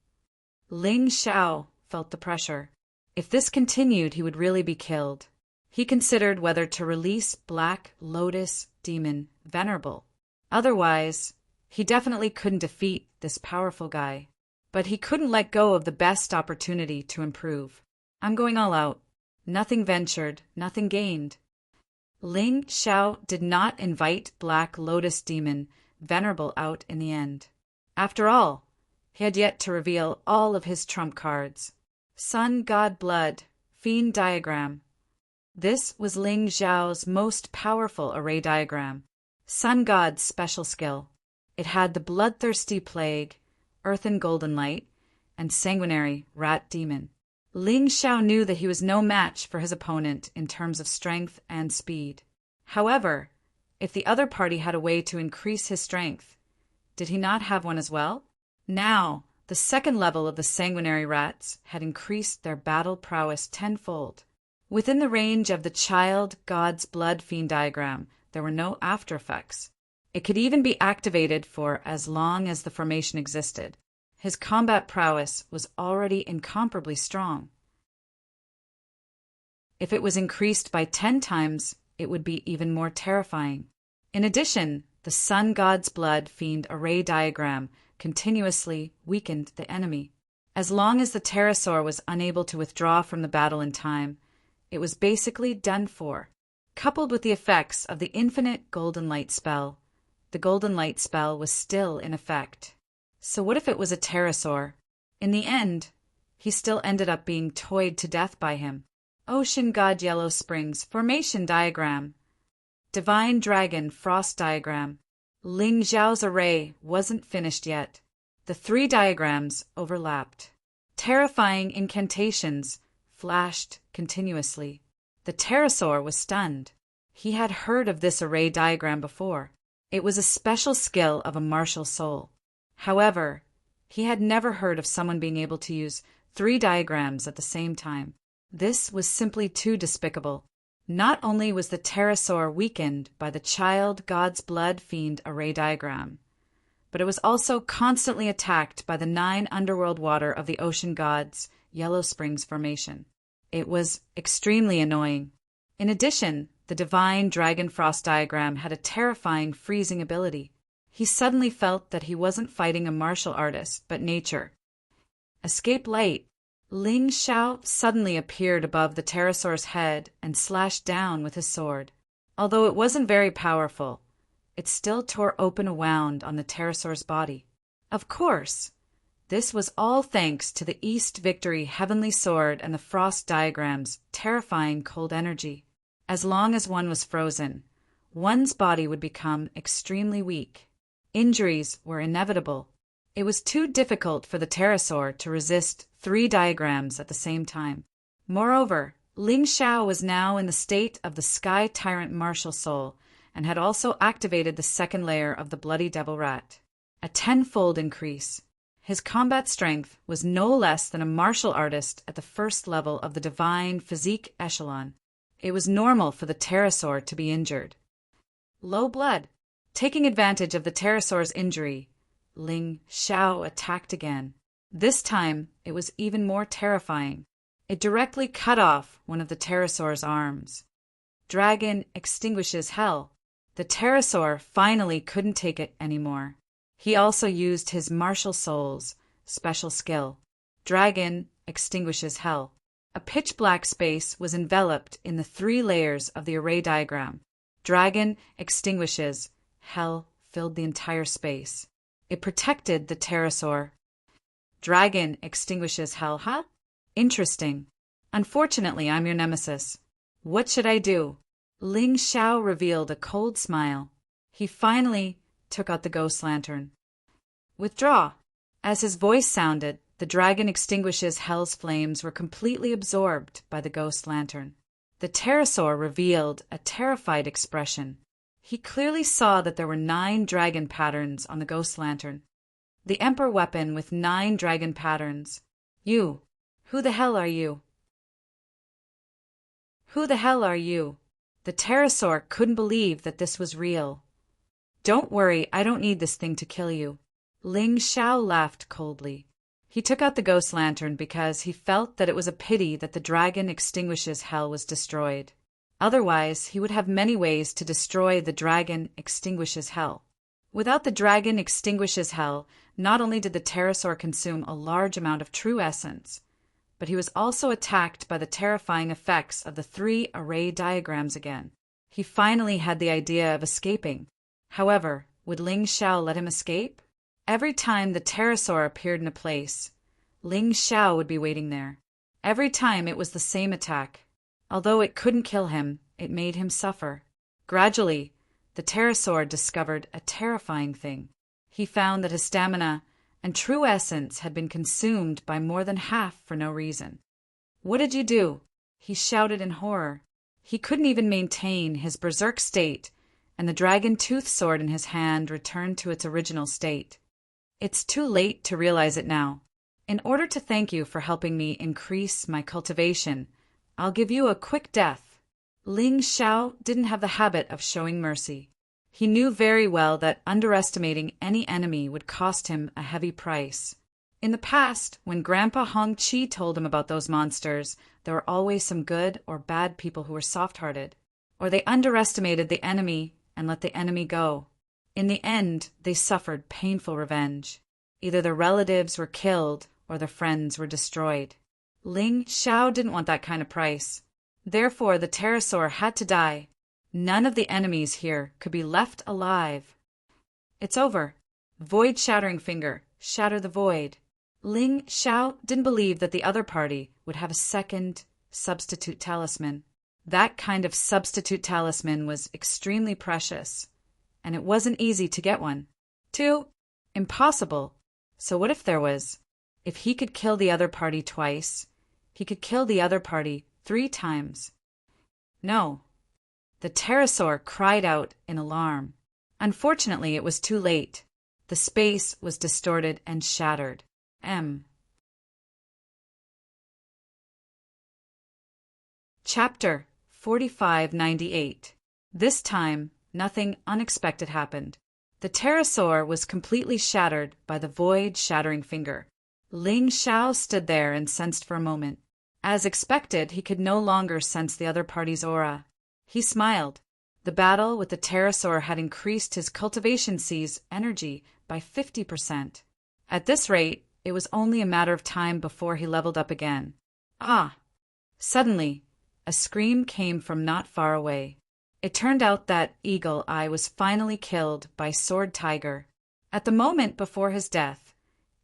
Ling Xiao felt the pressure. If this continued, he would really be killed. He considered whether to release Black Lotus Demon Venerable. Otherwise, he definitely couldn't defeat this powerful guy. But he couldn't let go of the best opportunity to improve. I'm going all out. Nothing ventured, nothing gained. Ling Xiao did not invite Black Lotus Demon Venerable out in the end. After all, he had yet to reveal all of his trump cards. Sun God Blood Fiend Diagram. This was Ling Xiao's most powerful array diagram. Sun God's special skill. It had the Bloodthirsty Plague, Earthen Golden Light, and Sanguinary Rat Demon. Ling Xiao knew that he was no match for his opponent in terms of strength and speed. However, if the other party had a way to increase his strength, did he not have one as well? Now, the second level of the Sanguinary Rats had increased their battle prowess tenfold. Within the range of the Child God's Blood Fiend diagram, there were no after effects. It could even be activated for as long as the formation existed. His combat prowess was already incomparably strong. If it was increased by 10 times, it would be even more terrifying. In addition, the Sun God's Blood Fiend array diagram continuously weakened the enemy. As long as the pterosaur was unable to withdraw from the battle in time, it was basically done for. Coupled with the effects of the infinite Golden Light spell, the Golden Light spell was still in effect. So what if it was a pterosaur? In the end, he still ended up being toyed to death by him. Ocean God Yellow Springs Formation Diagram. Divine Dragon Frost Diagram. Ling Xiao's array wasn't finished yet. The 3 diagrams overlapped. Terrifying incantations flashed continuously. The pterosaur was stunned. He had heard of this array diagram before. It was a special skill of a martial soul. However, he had never heard of someone being able to use 3 diagrams at the same time. This was simply too despicable. Not only was the pterosaur weakened by the Child God's Blood Fiend array diagram, but it was also constantly attacked by the 9 underworld water of the Ocean God's Yellow Springs Formation. It was extremely annoying. In addition, the Divine Dragon Frost diagram had a terrifying freezing ability. He suddenly felt that he wasn't fighting a martial artist, but nature. Escape light. Ling Xiao suddenly appeared above the pterosaur's head and slashed down with his sword. Although it wasn't very powerful, it still tore open a wound on the pterosaur's body. Of course, this was all thanks to the East Victory Heavenly Sword and the Frost diagram's terrifying cold energy. As long as one was frozen, one's body would become extremely weak. Injuries were inevitable. It was too difficult for the pterosaur to resist 3 diagrams at the same time. Moreover, Ling Xiao was now in the state of the Sky Tyrant martial soul and had also activated the second layer of the Bloody Devil Rat. A tenfold increase. His combat strength was no less than a martial artist at the first level of the Divine Physique Echelon. It was normal for the pterosaur to be injured. Low blood. Taking advantage of the pterosaur's injury, Ling Xiao attacked again. This time, it was even more terrifying. It directly cut off one of the pterosaur's arms. Dragon extinguishes hell. The pterosaur finally couldn't take it anymore. He also used his martial soul's special skill. Dragon extinguishes hell. A pitch-black space was enveloped in the 3 layers of the array diagram. Dragon extinguishes hell filled the entire space. It protected the pterosaur. Dragon extinguishes hell, huh? Interesting. Unfortunately, I'm your nemesis. What should I do? Ling Xiao revealed a cold smile. He finally took out the ghost lantern. Withdraw. As his voice sounded, the dragon extinguishes hell's flames were completely absorbed by the ghost lantern. The pterosaur revealed a terrified expression. He clearly saw that there were 9 dragon patterns on the ghost lantern. The emperor weapon with 9 dragon patterns. You, Who the hell are you? Who the hell are you? The pterosaur couldn't believe that this was real. Don't worry, I don't need this thing to kill you. Ling Xiao laughed coldly. He took out the ghost lantern because he felt that it was a pity that the dragon extinguishes hell was destroyed. Otherwise, he would have many ways to destroy the dragon extinguishes hell. Without the dragon extinguishes hell, not only did the pterosaur consume a large amount of true essence, but he was also attacked by the terrifying effects of the 3 array diagrams again. He finally had the idea of escaping. However, would Ling Xiao let him escape? Every time the pterosaur appeared in a place, Ling Xiao would be waiting there. Every time it was the same attack. Although it couldn't kill him, it made him suffer. Gradually, the pterosaur discovered a terrifying thing. He found that his stamina and true essence had been consumed by more than half for no reason. "What did you do?" he shouted in horror. He couldn't even maintain his berserk state, and the dragon tooth sword in his hand returned to its original state. "It's too late to realize it now. In order to thank you for helping me increase my cultivation, I'll give you a quick death." Ling Xiao didn't have the habit of showing mercy. He knew very well that underestimating any enemy would cost him a heavy price. In the past, when Grandpa Hong Chi told him about those monsters, there were always some good or bad people who were soft-hearted, or they underestimated the enemy and let the enemy go. In the end, they suffered painful revenge. Either their relatives were killed or their friends were destroyed. Ling Xiao didn't want that kind of price. Therefore, the pterosaur had to die. None of the enemies here could be left alive. "It's over. Void shattering finger. Shatter the void." Ling Xiao didn't believe that the other party would have a second substitute talisman. That kind of substitute talisman was extremely precious, and it wasn't easy to get one. 2. Impossible. So what if there was? If he could kill the other party twice, he could kill the other party 3 times. No. The pterosaur cried out in alarm. Unfortunately, it was too late. The space was distorted and shattered. Chapter 4598. This time, nothing unexpected happened. The pterosaur was completely shattered by the void shattering finger. Ling Xiao stood there and sensed for a moment. As expected, he could no longer sense the other party's aura. He smiled. The battle with the pterosaur had increased his cultivation seed's energy by 50%. At this rate, it was only a matter of time before he leveled up again. Ah! Suddenly, a scream came from not far away. It turned out that Eagle Eye was finally killed by Sword Tiger. At the moment before his death,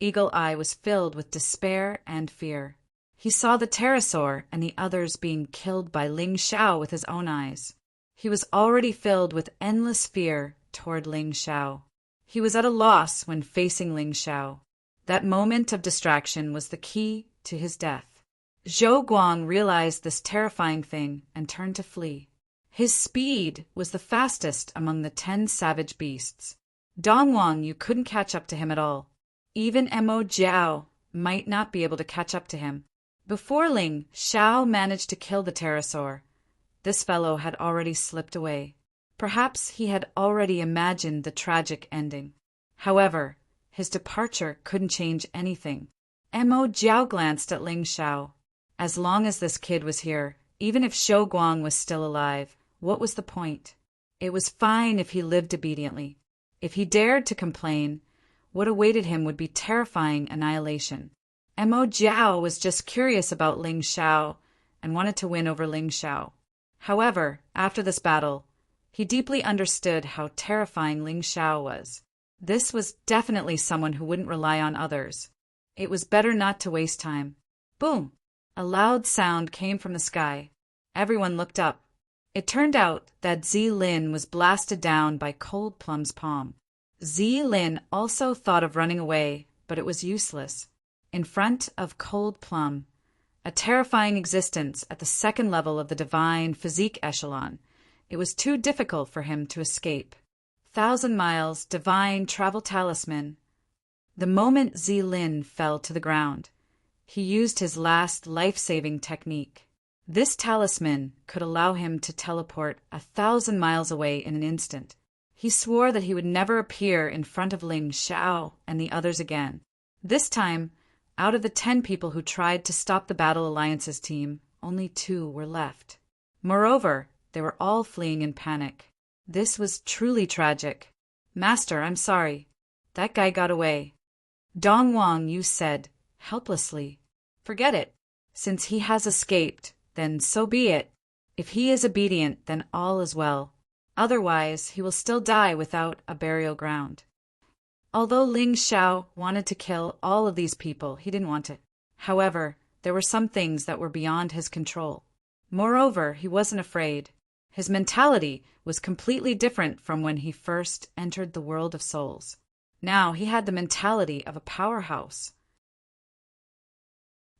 Eagle Eye was filled with despair and fear. He saw the pterosaur and the others being killed by Ling Xiao with his own eyes. He was already filled with endless fear toward Ling Xiao. He was at a loss when facing Ling Xiao. That moment of distraction was the key to his death. Zhou Guang realized this terrifying thing and turned to flee. His speed was the fastest among the 10 savage beasts. Dongwang, you couldn't catch up to him at all. Even Mo Jiao might not be able to catch up to him. Before Ling Xiao managed to kill the pterosaur, this fellow had already slipped away. Perhaps he had already imagined the tragic ending. However, his departure couldn't change anything. Mo Jiao glanced at Ling Xiao. As long as this kid was here, even if Zhou Guang was still alive, what was the point? It was fine if he lived obediently. If he dared to complain, what awaited him would be terrifying annihilation. Mo Jiao was just curious about Ling Xiao and wanted to win over Ling Xiao. However, after this battle, he deeply understood how terrifying Ling Xiao was. This was definitely someone who wouldn't rely on others. It was better not to waste time. Boom! A loud sound came from the sky. Everyone looked up. It turned out that Zi Lin was blasted down by Cold Plum's palm. Zi Lin also thought of running away, but it was useless. In front of Cold Plum, a terrifying existence at the 2nd level of the divine physique echelon, it was too difficult for him to escape. 1,000 miles divine travel talisman. The moment Zi Lin fell to the ground, he used his last life-saving technique. This talisman could allow him to teleport 1,000 miles away in an instant. He swore that he would never appear in front of Ling Xiao and the others again. This time, out of the 10 people who tried to stop the Battle Alliance's team, only 2 were left. Moreover, they were all fleeing in panic. This was truly tragic. "Master, I'm sorry. That guy got away." Dong Wang Yu said, helplessly. "Forget it. Since he has escaped, then so be it. If he is obedient, then all is well. Otherwise, he will still die without a burial ground." Although Ling Xiao wanted to kill all of these people, he didn't want it. However, there were some things that were beyond his control. Moreover, he wasn't afraid. His mentality was completely different from when he first entered the world of souls. Now he had the mentality of a powerhouse.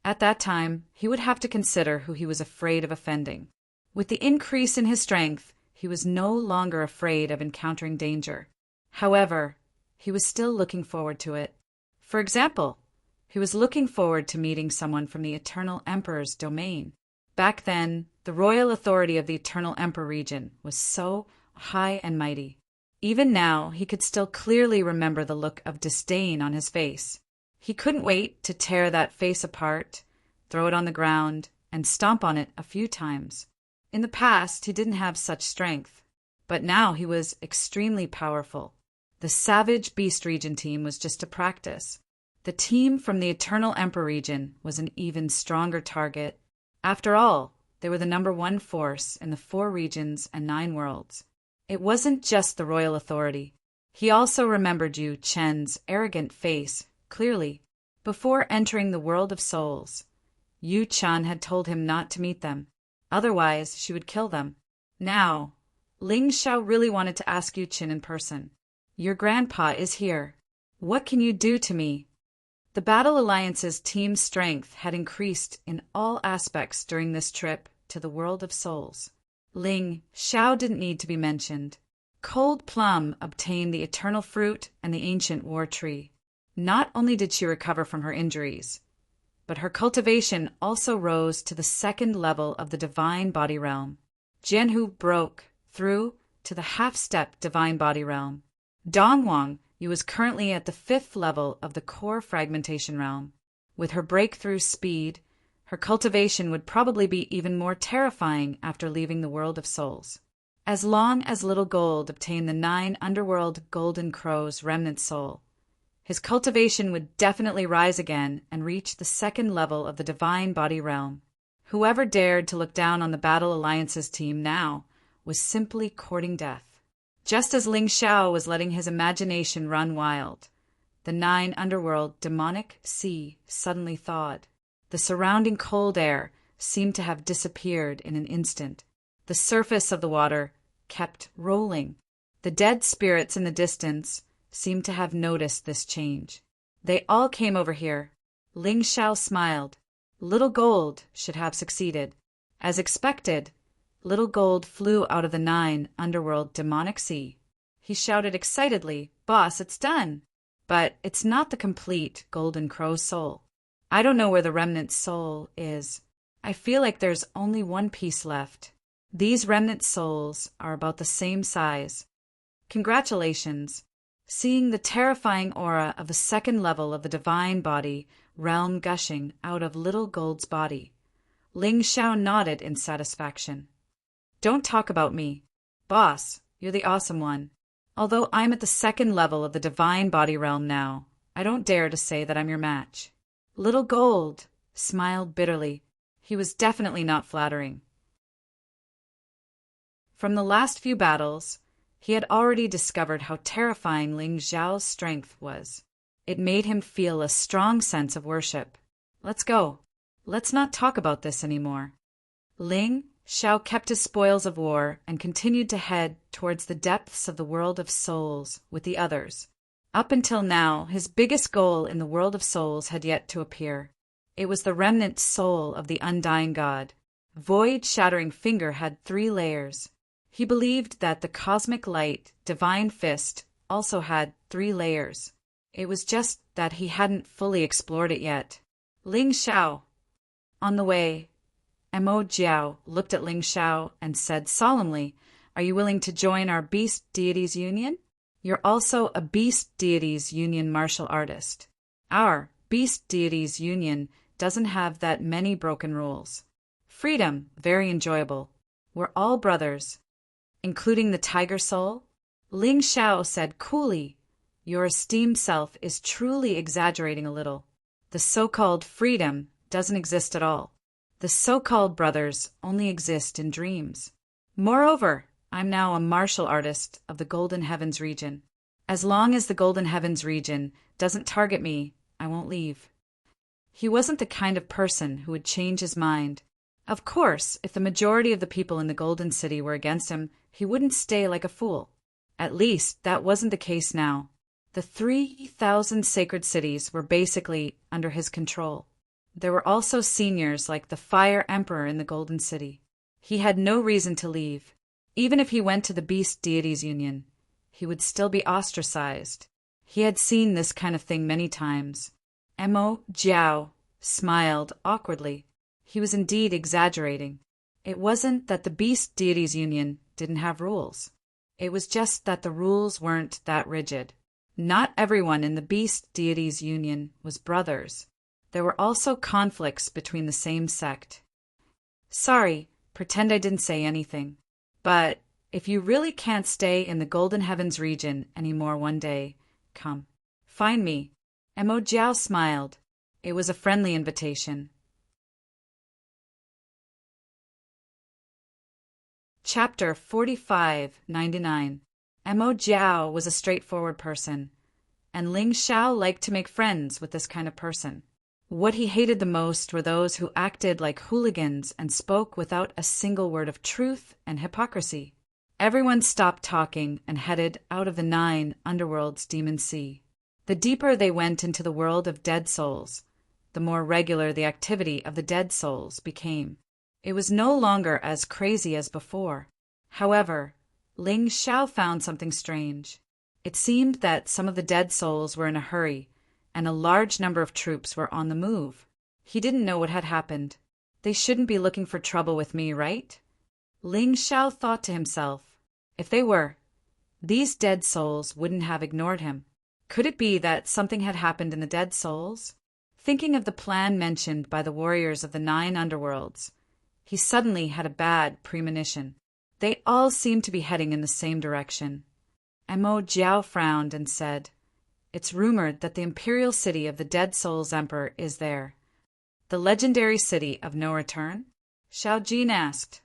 At that time, he would have to consider who he was afraid of offending. With the increase in his strength, he was no longer afraid of encountering danger. However, he was still looking forward to it. For example, he was looking forward to meeting someone from the Eternal Emperor's domain. Back then, the royal authority of the Eternal Emperor region was so high and mighty. Even now, he could still clearly remember the look of disdain on his face. He couldn't wait to tear that face apart, throw it on the ground, and stomp on it a few times. In the past, he didn't have such strength, but now he was extremely powerful. The Savage Beast region team was just a practice. The team from the Eternal Emperor region was an even stronger target. After all, they were the #1 force in the 4 regions and 9 worlds. It wasn't just the royal authority. He also remembered Yu Chen's arrogant face clearly. Before entering the world of souls, Yu Chen had told him not to meet them. Otherwise, she would kill them. Now, Ling Xiao really wanted to ask Yu Chen in person. "Your grandpa is here. What can you do to me?" The Battle Alliance's team strength had increased in all aspects during this trip to the world of souls. Ling Xiao didn't need to be mentioned. Cold Plum obtained the eternal fruit and the ancient war tree. Not only did she recover from her injuries, but her cultivation also rose to the 2nd level of the divine body realm. Jianhu broke through to the half-step divine body realm. Dong Wang Yu was currently at the 5th level of the core fragmentation realm. With her breakthrough speed, her cultivation would probably be even more terrifying after leaving the world of souls. As long as Little Gold obtained the 9 underworld golden crows remnant soul, his cultivation would definitely rise again and reach the 2nd level of the divine body realm. Whoever dared to look down on the Battle Alliance's team now was simply courting death. Just as Ling Xiao was letting his imagination run wild, the 9 underworld demonic sea suddenly thawed. The surrounding cold air seemed to have disappeared in an instant. The surface of the water kept rolling. The dead spirits in the distance seemed to have noticed this change. They all came over here. Ling Xiao smiled. Little Gold should have succeeded. As expected, Little Gold flew out of the 9 underworld demonic sea. He shouted excitedly, "Boss, it's done! But it's not the complete golden crow soul. I don't know where the remnant soul is. I feel like there's only one piece left. These remnant souls are about the same size. Congratulations." Seeing the terrifying aura of the 2nd level of the divine body realm gushing out of Little Gold's body, Ling Xiao nodded in satisfaction. "Don't talk about me. Boss, you're the awesome one. Although I'm at the 2nd level of the divine body realm now, I don't dare to say that I'm your match." Little Gold smiled bitterly. He was definitely not flattering. From the last few battles, he had already discovered how terrifying Ling Xiao's strength was. It made him feel a strong sense of worship. "Let's go. Let's not talk about this anymore." Ling Xiao kept his spoils of war and continued to head towards the depths of the world of souls with the others. Up until now, his biggest goal in the world of souls had yet to appear. It was the remnant soul of the undying god. Void-shattering finger had 3 layers. He believed that the cosmic light, divine fist, also had 3 layers. It was just that he hadn't fully explored it yet. Ling Xiao. On the way, Mo Jiao looked at Ling Xiao and said solemnly, "Are you willing to join our Beast Deities Union? You're also a Beast Deities Union martial artist. Our Beast Deities Union doesn't have that many broken rules. Freedom, very enjoyable. We're all brothers." "Including the Tiger Soul?" Ling Xiao said coolly. "Your esteemed self is truly exaggerating a little. The so-called freedom doesn't exist at all. The so-called brothers only exist in dreams. Moreover, I'm now a martial artist of the Golden Heavens region. As long as the Golden Heavens region doesn't target me, I won't leave." He wasn't the kind of person who would change his mind. Of course, if the majority of the people in the Golden City were against him, he wouldn't stay like a fool. At least, that wasn't the case now. The 3,000 sacred cities were basically under his control. There were also seniors like the Fire Emperor in the Golden City. He had no reason to leave. Even if he went to the Beast Deities Union, he would still be ostracized. He had seen this kind of thing many times. Mo Jiao smiled awkwardly. He was indeed exaggerating. It wasn't that the Beast Deities Union didn't have rules. It was just that the rules weren't that rigid. Not everyone in the Beast Deities Union was brothers. There were also conflicts between the same sect. "Sorry, pretend I didn't say anything. But if you really can't stay in the Golden Heavens region anymore one day, come. Find me." Mo Jiao smiled. It was a friendly invitation. Chapter 45-99. Mo Jiao was a straightforward person, and Ling Xiao liked to make friends with this kind of person. What he hated the most were those who acted like hooligans and spoke without a single word of truth and hypocrisy. Everyone stopped talking and headed out of the 9 underworld's demon sea. The deeper they went into the world of dead souls, the more regular the activity of the dead souls became. It was no longer as crazy as before. However, Ling Xiao found something strange. It seemed that some of the dead souls were in a hurry, and a large number of troops were on the move. He didn't know what had happened. They shouldn't be looking for trouble with me, right? Ling Xiao thought to himself. If they were, these dead souls wouldn't have ignored him. Could it be that something had happened in the dead souls? Thinking of the plan mentioned by the warriors of the 9 underworlds, he suddenly had a bad premonition. They all seemed to be heading in the same direction. Mo Jiao frowned and said, "It's rumored that the imperial city of the Dead Souls Emperor is there." "The legendary city of no return?" Xiao Jin asked.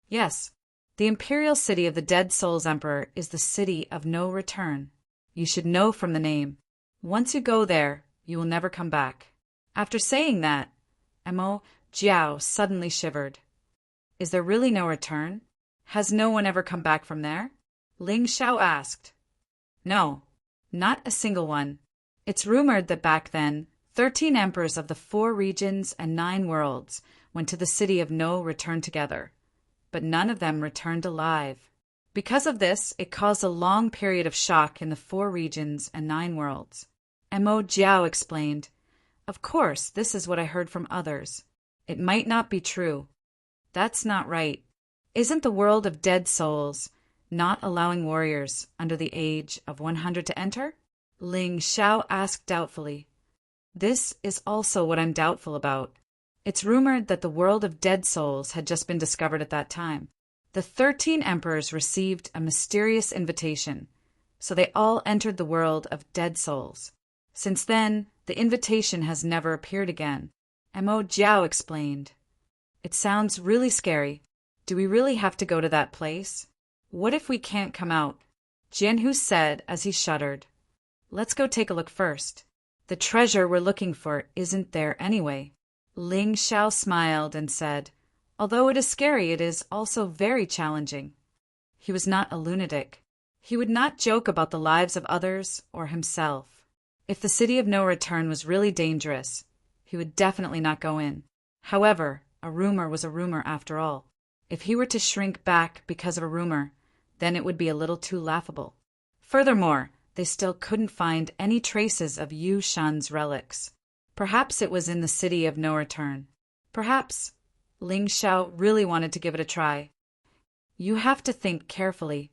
"Yes, the imperial city of the Dead Souls Emperor is the city of no return. You should know from the name. Once you go there, you will never come back." After saying that, Mo Jiao suddenly shivered. "Is there really no return? Has no one ever come back from there?" Ling Xiao asked. "No, not a single one. It's rumored that back then, 13 emperors of the 4 regions and 9 worlds went to the city of no return together, but none of them returned alive. Because of this, it caused a long period of shock in the 4 regions and 9 worlds." Mo Jiao explained, "Of course, this is what I heard from others. It might not be true." "That's not right. Isn't the world of dead souls not allowing warriors under the age of 100 to enter?" Ling Xiao asked doubtfully. "This is also what I'm doubtful about. It's rumored that the world of dead souls had just been discovered at that time. The 13 emperors received a mysterious invitation, so they all entered the world of dead souls. Since then, the invitation has never appeared again." Mo Jiao explained. "It sounds really scary. Do we really have to go to that place? What if we can't come out?" Jianhu said as he shuddered. "Let's go take a look first. The treasure we're looking for isn't there anyway." Ling Xiao smiled and said, "Although it is scary, it is also very challenging." He was not a lunatic. He would not joke about the lives of others or himself. If the city of no return was really dangerous, he would definitely not go in. However, a rumor was a rumor after all. If he were to shrink back because of a rumor, then it would be a little too laughable. Furthermore, they still couldn't find any traces of Yu Shan's relics. Perhaps it was in the city of no return. Perhaps Ling Xiao really wanted to give it a try. You have to think carefully.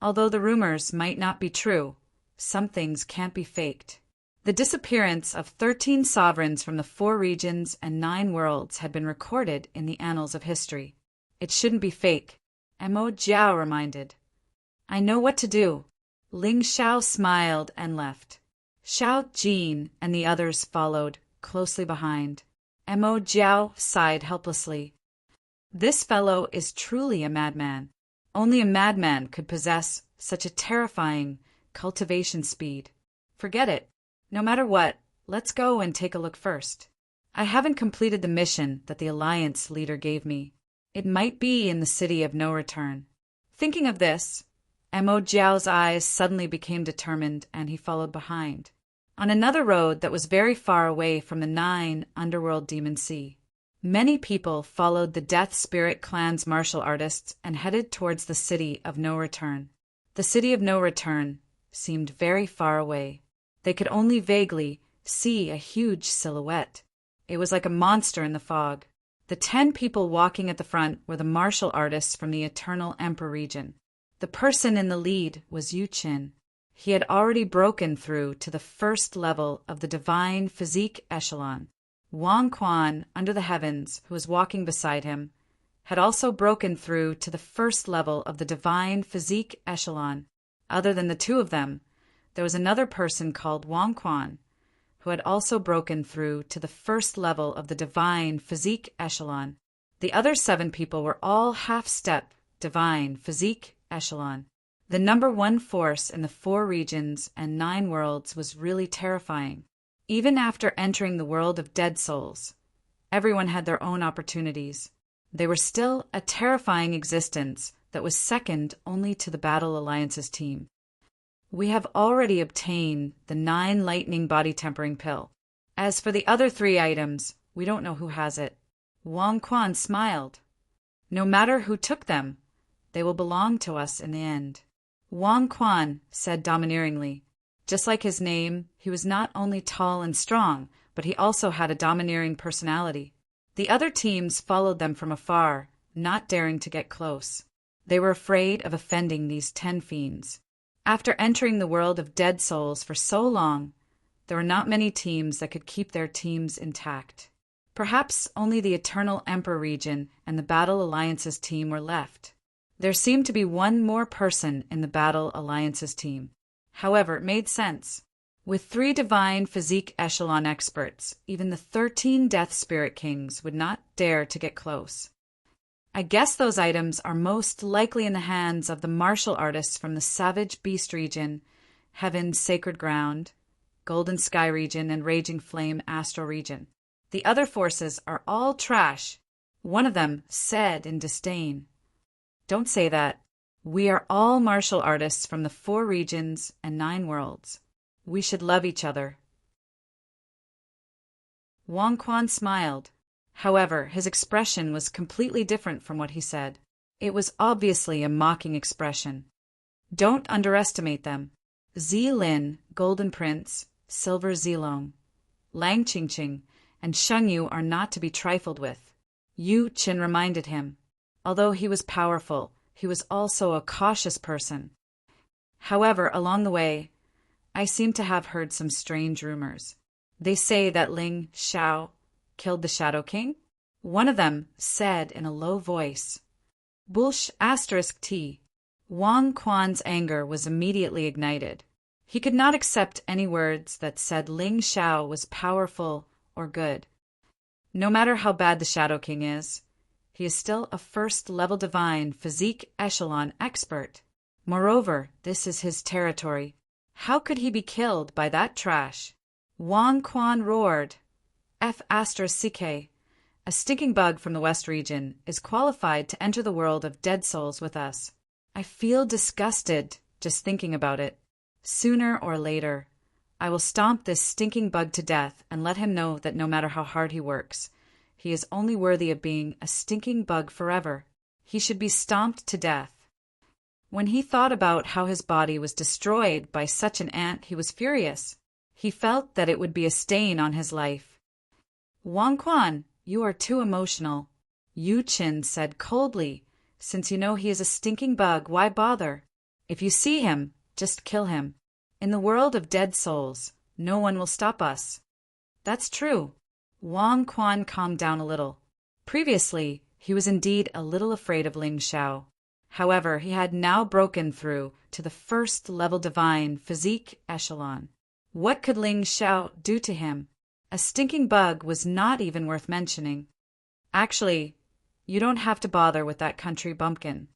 Although the rumors might not be true, some things can't be faked. The disappearance of 13 sovereigns from the 4 regions and 9 worlds had been recorded in the annals of history. It shouldn't be fake, Mo Jiao reminded. I know what to do. Ling Xiao smiled and left. Xiao Jin and the others followed, closely behind. Mo Jiao sighed helplessly. This fellow is truly a madman. Only a madman could possess such a terrifying cultivation speed. Forget it. No matter what, let's go and take a look first. I haven't completed the mission that the Alliance leader gave me. It might be in the city of no return. Thinking of this, Mo Jiao's eyes suddenly became determined and he followed behind. On another road that was very far away from the 9 underworld demon sea, many people followed the Death Spirit clan's martial artists and headed towards the city of no return. The city of no return seemed very far away. They could only vaguely see a huge silhouette. It was like a monster in the fog. The 10 people walking at the front were the martial artists from the Eternal Emperor region. The person in the lead was Yu Qin. He had already broken through to the first level of the divine physique echelon. Wang Quan, under the heavens, who was walking beside him, had also broken through to the first level of the divine physique echelon. Other than the 2 of them, there was another person called Wang Quan, who had also broken through to the first level of the divine physique echelon. The other 7 people were all half-step divine physique echelon. The number 1 force in the 4 regions and 9 worlds was really terrifying. Even after entering the world of dead souls, everyone had their own opportunities. They were still a terrifying existence that was second only to the Battle Alliance's team. We have already obtained the 9 lightning body tempering pill. As for the other 3 items, we don't know who has it. Wang Quan smiled. No matter who took them, they will belong to us in the end. Wang Quan said domineeringly. Just like his name, he was not only tall and strong, but he also had a domineering personality. The other teams followed them from afar, not daring to get close. They were afraid of offending these 10 fiends. After entering the world of dead souls for so long, there were not many teams that could keep their teams intact. Perhaps only the Eternal Emperor region and the Battle Alliance's team were left. There seemed to be 1 more person in the Battle Alliance's team. However, it made sense. With 3 divine physique echelon experts, even the 13 Death Spirit Kings would not dare to get close. I guess those items are most likely in the hands of the martial artists from the Savage Beast region, Heaven's Sacred Ground, Golden Sky region, and Raging Flame Astral region. The other forces are all trash. One of them said in disdain. Don't say that. We are all martial artists from the 4 regions and 9 worlds. We should love each other. Wang Quan smiled. However, his expression was completely different from what he said. It was obviously a mocking expression. Don't underestimate them. Zilin, Golden Prince, Silver Zilong, Lang Qingqing, and Sheng Yu are not to be trifled with. Yu Qin reminded him. Although he was powerful, he was also a cautious person. However, along the way, I seem to have heard some strange rumors. They say that Ling Xiao killed the Shadow King? One of them said in a low voice. Bullsh *T. Wang Quan's anger was immediately ignited. He could not accept any words that said Ling Xiao was powerful or good. No matter how bad the Shadow King is, he is still a first-level divine physique echelon expert. Moreover, this is his territory. How could he be killed by that trash? Wang Quan roared. F***, a stinking bug from the West region, is qualified to enter the world of dead souls with us. I feel disgusted just thinking about it. Sooner or later, I will stomp this stinking bug to death and let him know that no matter how hard he works, he is only worthy of being a stinking bug forever. He should be stomped to death. When he thought about how his body was destroyed by such an ant, he was furious. He felt that it would be a stain on his life. Wang Quan, you are too emotional, Yu Qin said coldly. Since you know he is a stinking bug, why bother? If you see him, just kill him. In the world of dead souls, no one will stop us. That's true. Wang Quan calmed down a little. Previously, he was indeed a little afraid of Ling Xiao. However, he had now broken through to the first-level divine physique echelon. What could Ling Xiao do to him? A stinking bug was not even worth mentioning. Actually, you don't have to bother with that country bumpkin.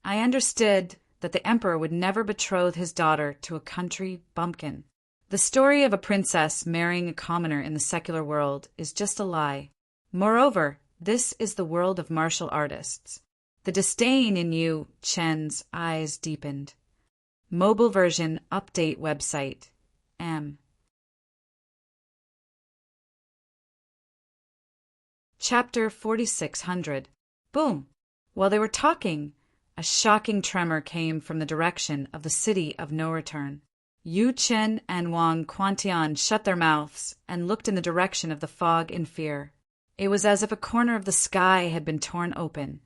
I understood that the emperor would never betroth his daughter to a country bumpkin. The story of a princess marrying a commoner in the secular world is just a lie. Moreover, this is the world of martial artists. The disdain in Yu Chen's eyes deepened. Mobile version update website. M. Chapter 4600. Boom! While they were talking, a shocking tremor came from the direction of the city of no return. Yu Chen and Wang Quantian shut their mouths and looked in the direction of the fog in fear. It was as if a corner of the sky had been torn open,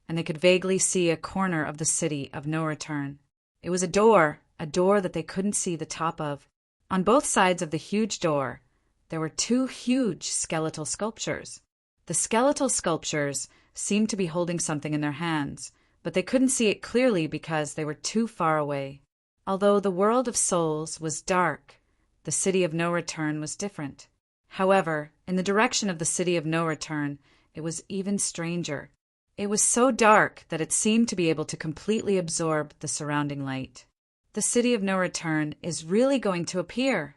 and they could vaguely see a corner of the city of no return. It was a door that they couldn't see the top of. On both sides of the huge door, there were two huge skeletal sculptures. The skeletal sculptures seemed to be holding something in their hands, but they couldn't see it clearly because they were too far away. Although the world of souls was dark, the city of no return was different. However, in the direction of the city of no return, it was even stranger. It was so dark that it seemed to be able to completely absorb the surrounding light. The city of no return is really going to appear.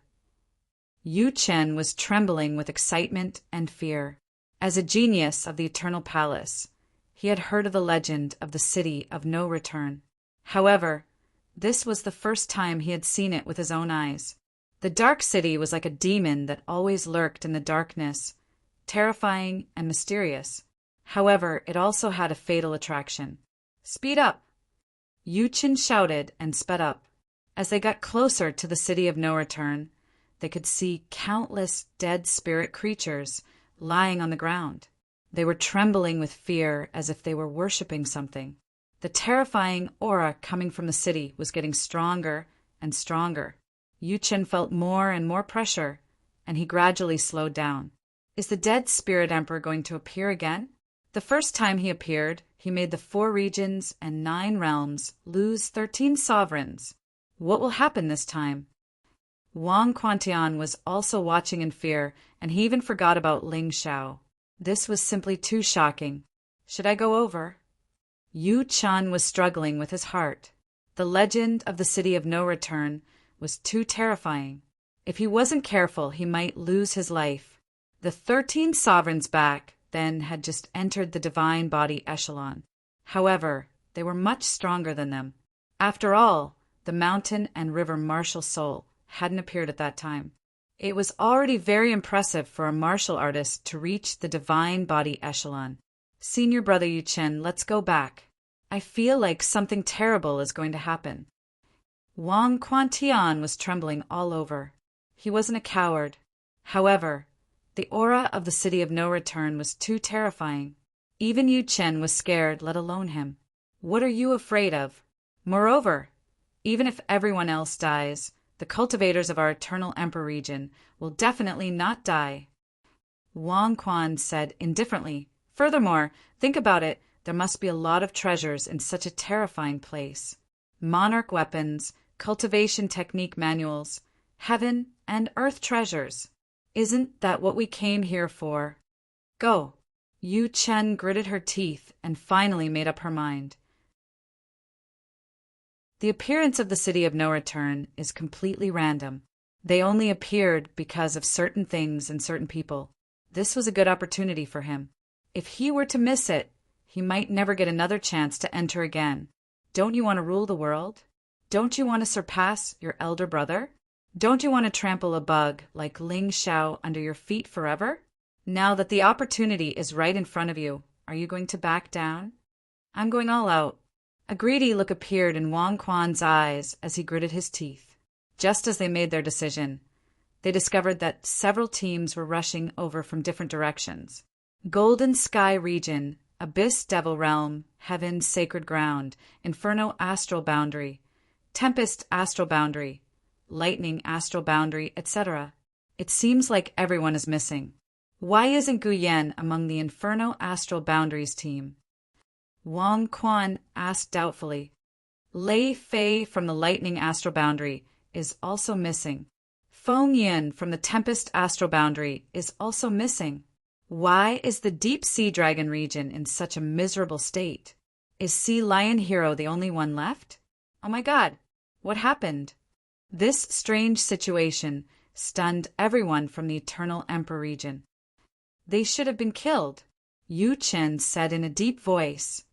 Yu Chen was trembling with excitement and fear. As a genius of the Eternal Palace, he had heard of the legend of the city of no return. However, this was the first time he had seen it with his own eyes. The dark city was like a demon that always lurked in the darkness, terrifying and mysterious. However, it also had a fatal attraction. Speed up! Yu Chen shouted and sped up. As they got closer to the city of no return, they could see countless dead spirit creatures lying on the ground. They were trembling with fear as if they were worshipping something. The terrifying aura coming from the city was getting stronger and stronger. Yu Chen felt more and more pressure, and he gradually slowed down. Is the dead spirit emperor going to appear again? The first time he appeared, he made the 4 regions and 9 realms lose 13 sovereigns. What will happen this time? Wang Quantian was also watching in fear, and he even forgot about Ling Xiao. This was simply too shocking. Should I go over? Yu Chen was struggling with his heart. The legend of the city of no return was too terrifying. If he wasn't careful, he might lose his life. The 13 sovereigns back then had just entered the divine body echelon. However, they were much stronger than them. After all, the mountain and river martial soul hadn't appeared at that time. It was already very impressive for a martial artist to reach the divine body echelon. Senior brother Yu Chen, let's go back. I feel like something terrible is going to happen. Wang Quantian was trembling all over. He wasn't a coward. However, the aura of the city of no return was too terrifying. Even Yu Chen was scared, let alone him. What are you afraid of? Moreover, even if everyone else dies, the cultivators of our eternal emperor region will definitely not die. Wang Quan said indifferently. Furthermore, think about it, there must be a lot of treasures in such a terrifying place. Monarch weapons, cultivation technique manuals, heaven and earth treasures. Isn't that what we came here for? Go. Yu Chen gritted her teeth and finally made up her mind. The appearance of the city of no return is completely random. They only appeared because of certain things and certain people. This was a good opportunity for him. If he were to miss it, he might never get another chance to enter again. Don't you want to rule the world? Don't you want to surpass your elder brother? Don't you want to trample a bug like Ling Xiao under your feet forever? Now that the opportunity is right in front of you, are you going to back down? I'm going all out. A greedy look appeared in Wang Quan's eyes as he gritted his teeth. Just as they made their decision, they discovered that several teams were rushing over from different directions. Golden Sky Region, Abyss Devil Realm, Heaven Sacred Ground, Inferno Astral Boundary, Tempest Astral Boundary, Lightning Astral Boundary, etc. It seems like everyone is missing. Why isn't Guyen among the Inferno Astral Boundaries team? Wang Quan asked doubtfully. Lei Fei from the Lightning Astral Boundary is also missing. Feng Yin from the Tempest Astral Boundary is also missing. Why is the Deep Sea Dragon region in such a miserable state? Is Sea Lion Hero the only one left? Oh my god, what happened? This strange situation stunned everyone from the Eternal Emperor region. They should have been killed, Yu Chen said in a deep voice.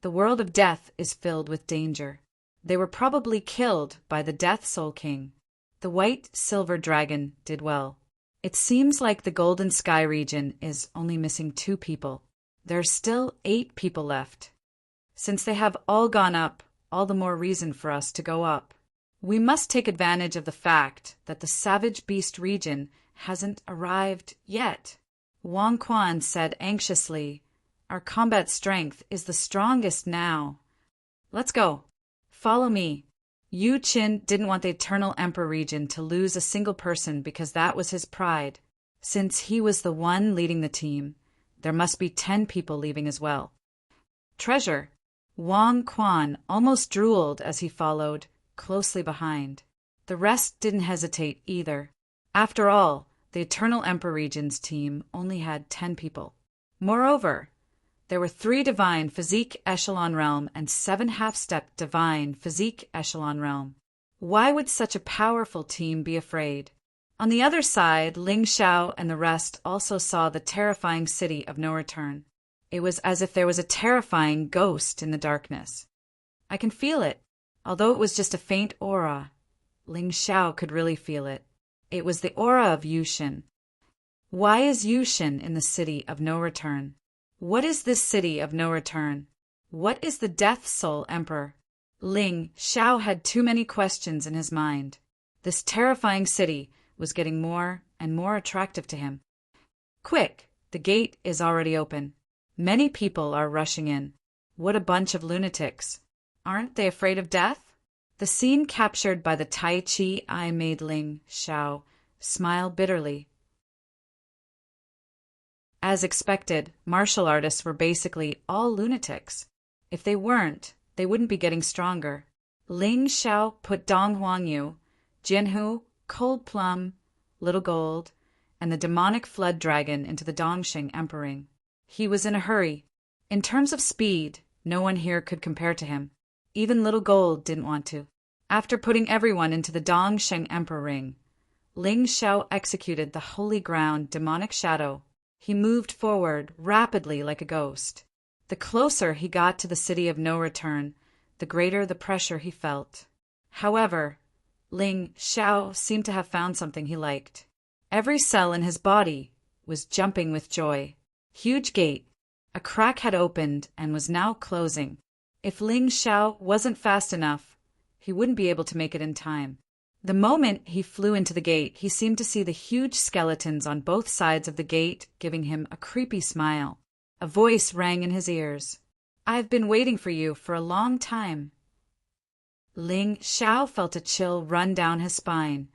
The world of death is filled with danger. They were probably killed by the Death Soul King. The White Silver Dragon did well. It seems like the Golden Sky region is only missing 2 people. There are still 8 people left. Since they have all gone up, all the more reason for us to go up. We must take advantage of the fact that the Savage Beast region hasn't arrived yet. Wang Quan said anxiously, Our combat strength is the strongest now. Let's go. Follow me. Yu Qin didn't want the Eternal Emperor region to lose a single person because that was his pride. Since he was the one leading the team, there must be 10 people leaving as well. Treasure. Wang Quan almost drooled as he followed, closely behind. The rest didn't hesitate either. After all, the Eternal Emperor region's team only had 10 people. Moreover, there were 3 Divine Physique Echelon Realm and 7 half-step Divine Physique Echelon Realm. Why would such a powerful team be afraid? On the other side, Ling Xiao and the rest also saw the terrifying city of no return. It was as if there was a terrifying ghost in the darkness. I can feel it. Although it was just a faint aura, Ling Xiao could really feel it. It was the aura of Yushin. Why is Yushin in the city of no return? What is this city of no return? What is the Death Soul Emperor? Ling Xiao had too many questions in his mind. This terrifying city was getting more and more attractive to him. Quick, the gate is already open. Many people are rushing in. What a bunch of lunatics. Aren't they afraid of death? The scene captured by the Tai Chi eye made Ling Xiao smile bitterly. As expected, martial artists were basically all lunatics. If they weren't, they wouldn't be getting stronger. Ling Xiao put Dong Huangyu, Jinhu, Cold Plum, Little Gold, and the demonic flood dragon into the Dongxing Emperor Ring. He was in a hurry. In terms of speed, no one here could compare to him. Even Little Gold didn't want to. After putting everyone into the Dongxing Emperor Ring, Ling Xiao executed the Holy Ground demonic shadow. He moved forward rapidly like a ghost. The closer he got to the city of no return, the greater the pressure he felt. However, Ling Xiao seemed to have found something he liked. Every cell in his body was jumping with joy. Huge gate. A crack had opened and was now closing. If Ling Xiao wasn't fast enough, he wouldn't be able to make it in time. The moment he flew into the gate, he seemed to see the huge skeletons on both sides of the gate giving him a creepy smile. A voice rang in his ears. I've been waiting for you for a long time. Ling Xiao felt a chill run down his spine,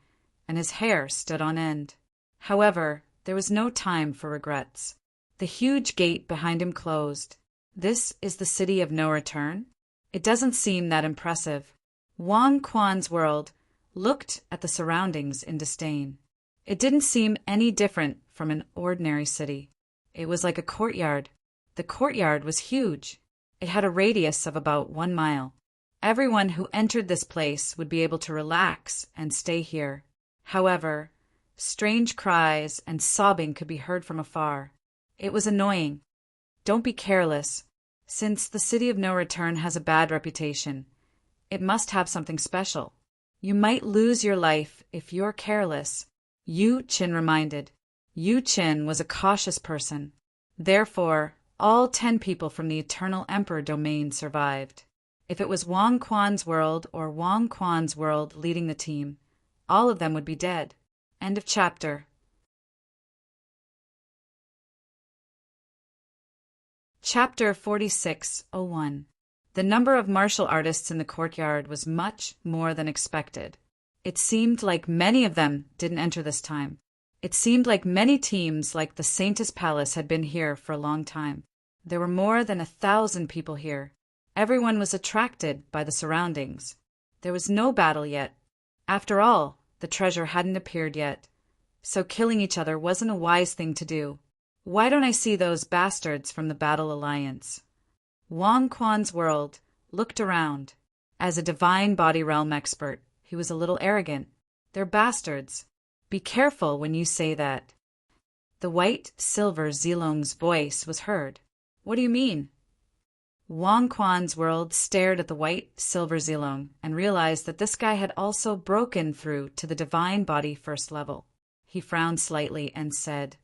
and his hair stood on end. However, there was no time for regrets. The huge gate behind him closed. This is the city of no return? It doesn't seem that impressive. Wang Quan's world looked at the surroundings in disdain. It didn't seem any different from an ordinary city. It was like a courtyard. The courtyard was huge. It had a radius of about 1 mile. Everyone who entered this place would be able to relax and stay here. However, strange cries and sobbing could be heard from afar. It was annoying. Don't be careless. Since the city of no return has a bad reputation, it must have something special. You might lose your life if you're careless, Yu Qin reminded. Yu Qin was a cautious person. Therefore, all 10 people from the Eternal Emperor domain survived. If it was Wang Quan's world or Wang Quan's world leading the team, all of them would be dead. End of chapter. Chapter 46:01. The number of martial artists in the courtyard was much more than expected. It seemed like many of them didn't enter this time. It seemed like many teams like the Saintess Palace had been here for a long time. There were more than 1,000 people here. Everyone was attracted by the surroundings. There was no battle yet. After all, the treasure hadn't appeared yet. So killing each other wasn't a wise thing to do. Why don't I see those bastards from the Battle Alliance? Wang Quan's world looked around. As a divine body realm expert, he was a little arrogant. They're bastards. Be careful when you say that. The white silver Zilong's voice was heard. What do you mean? Wang Quan's world stared at the white silver Zilong and realized that this guy had also broken through to the divine body first level. He frowned slightly and said,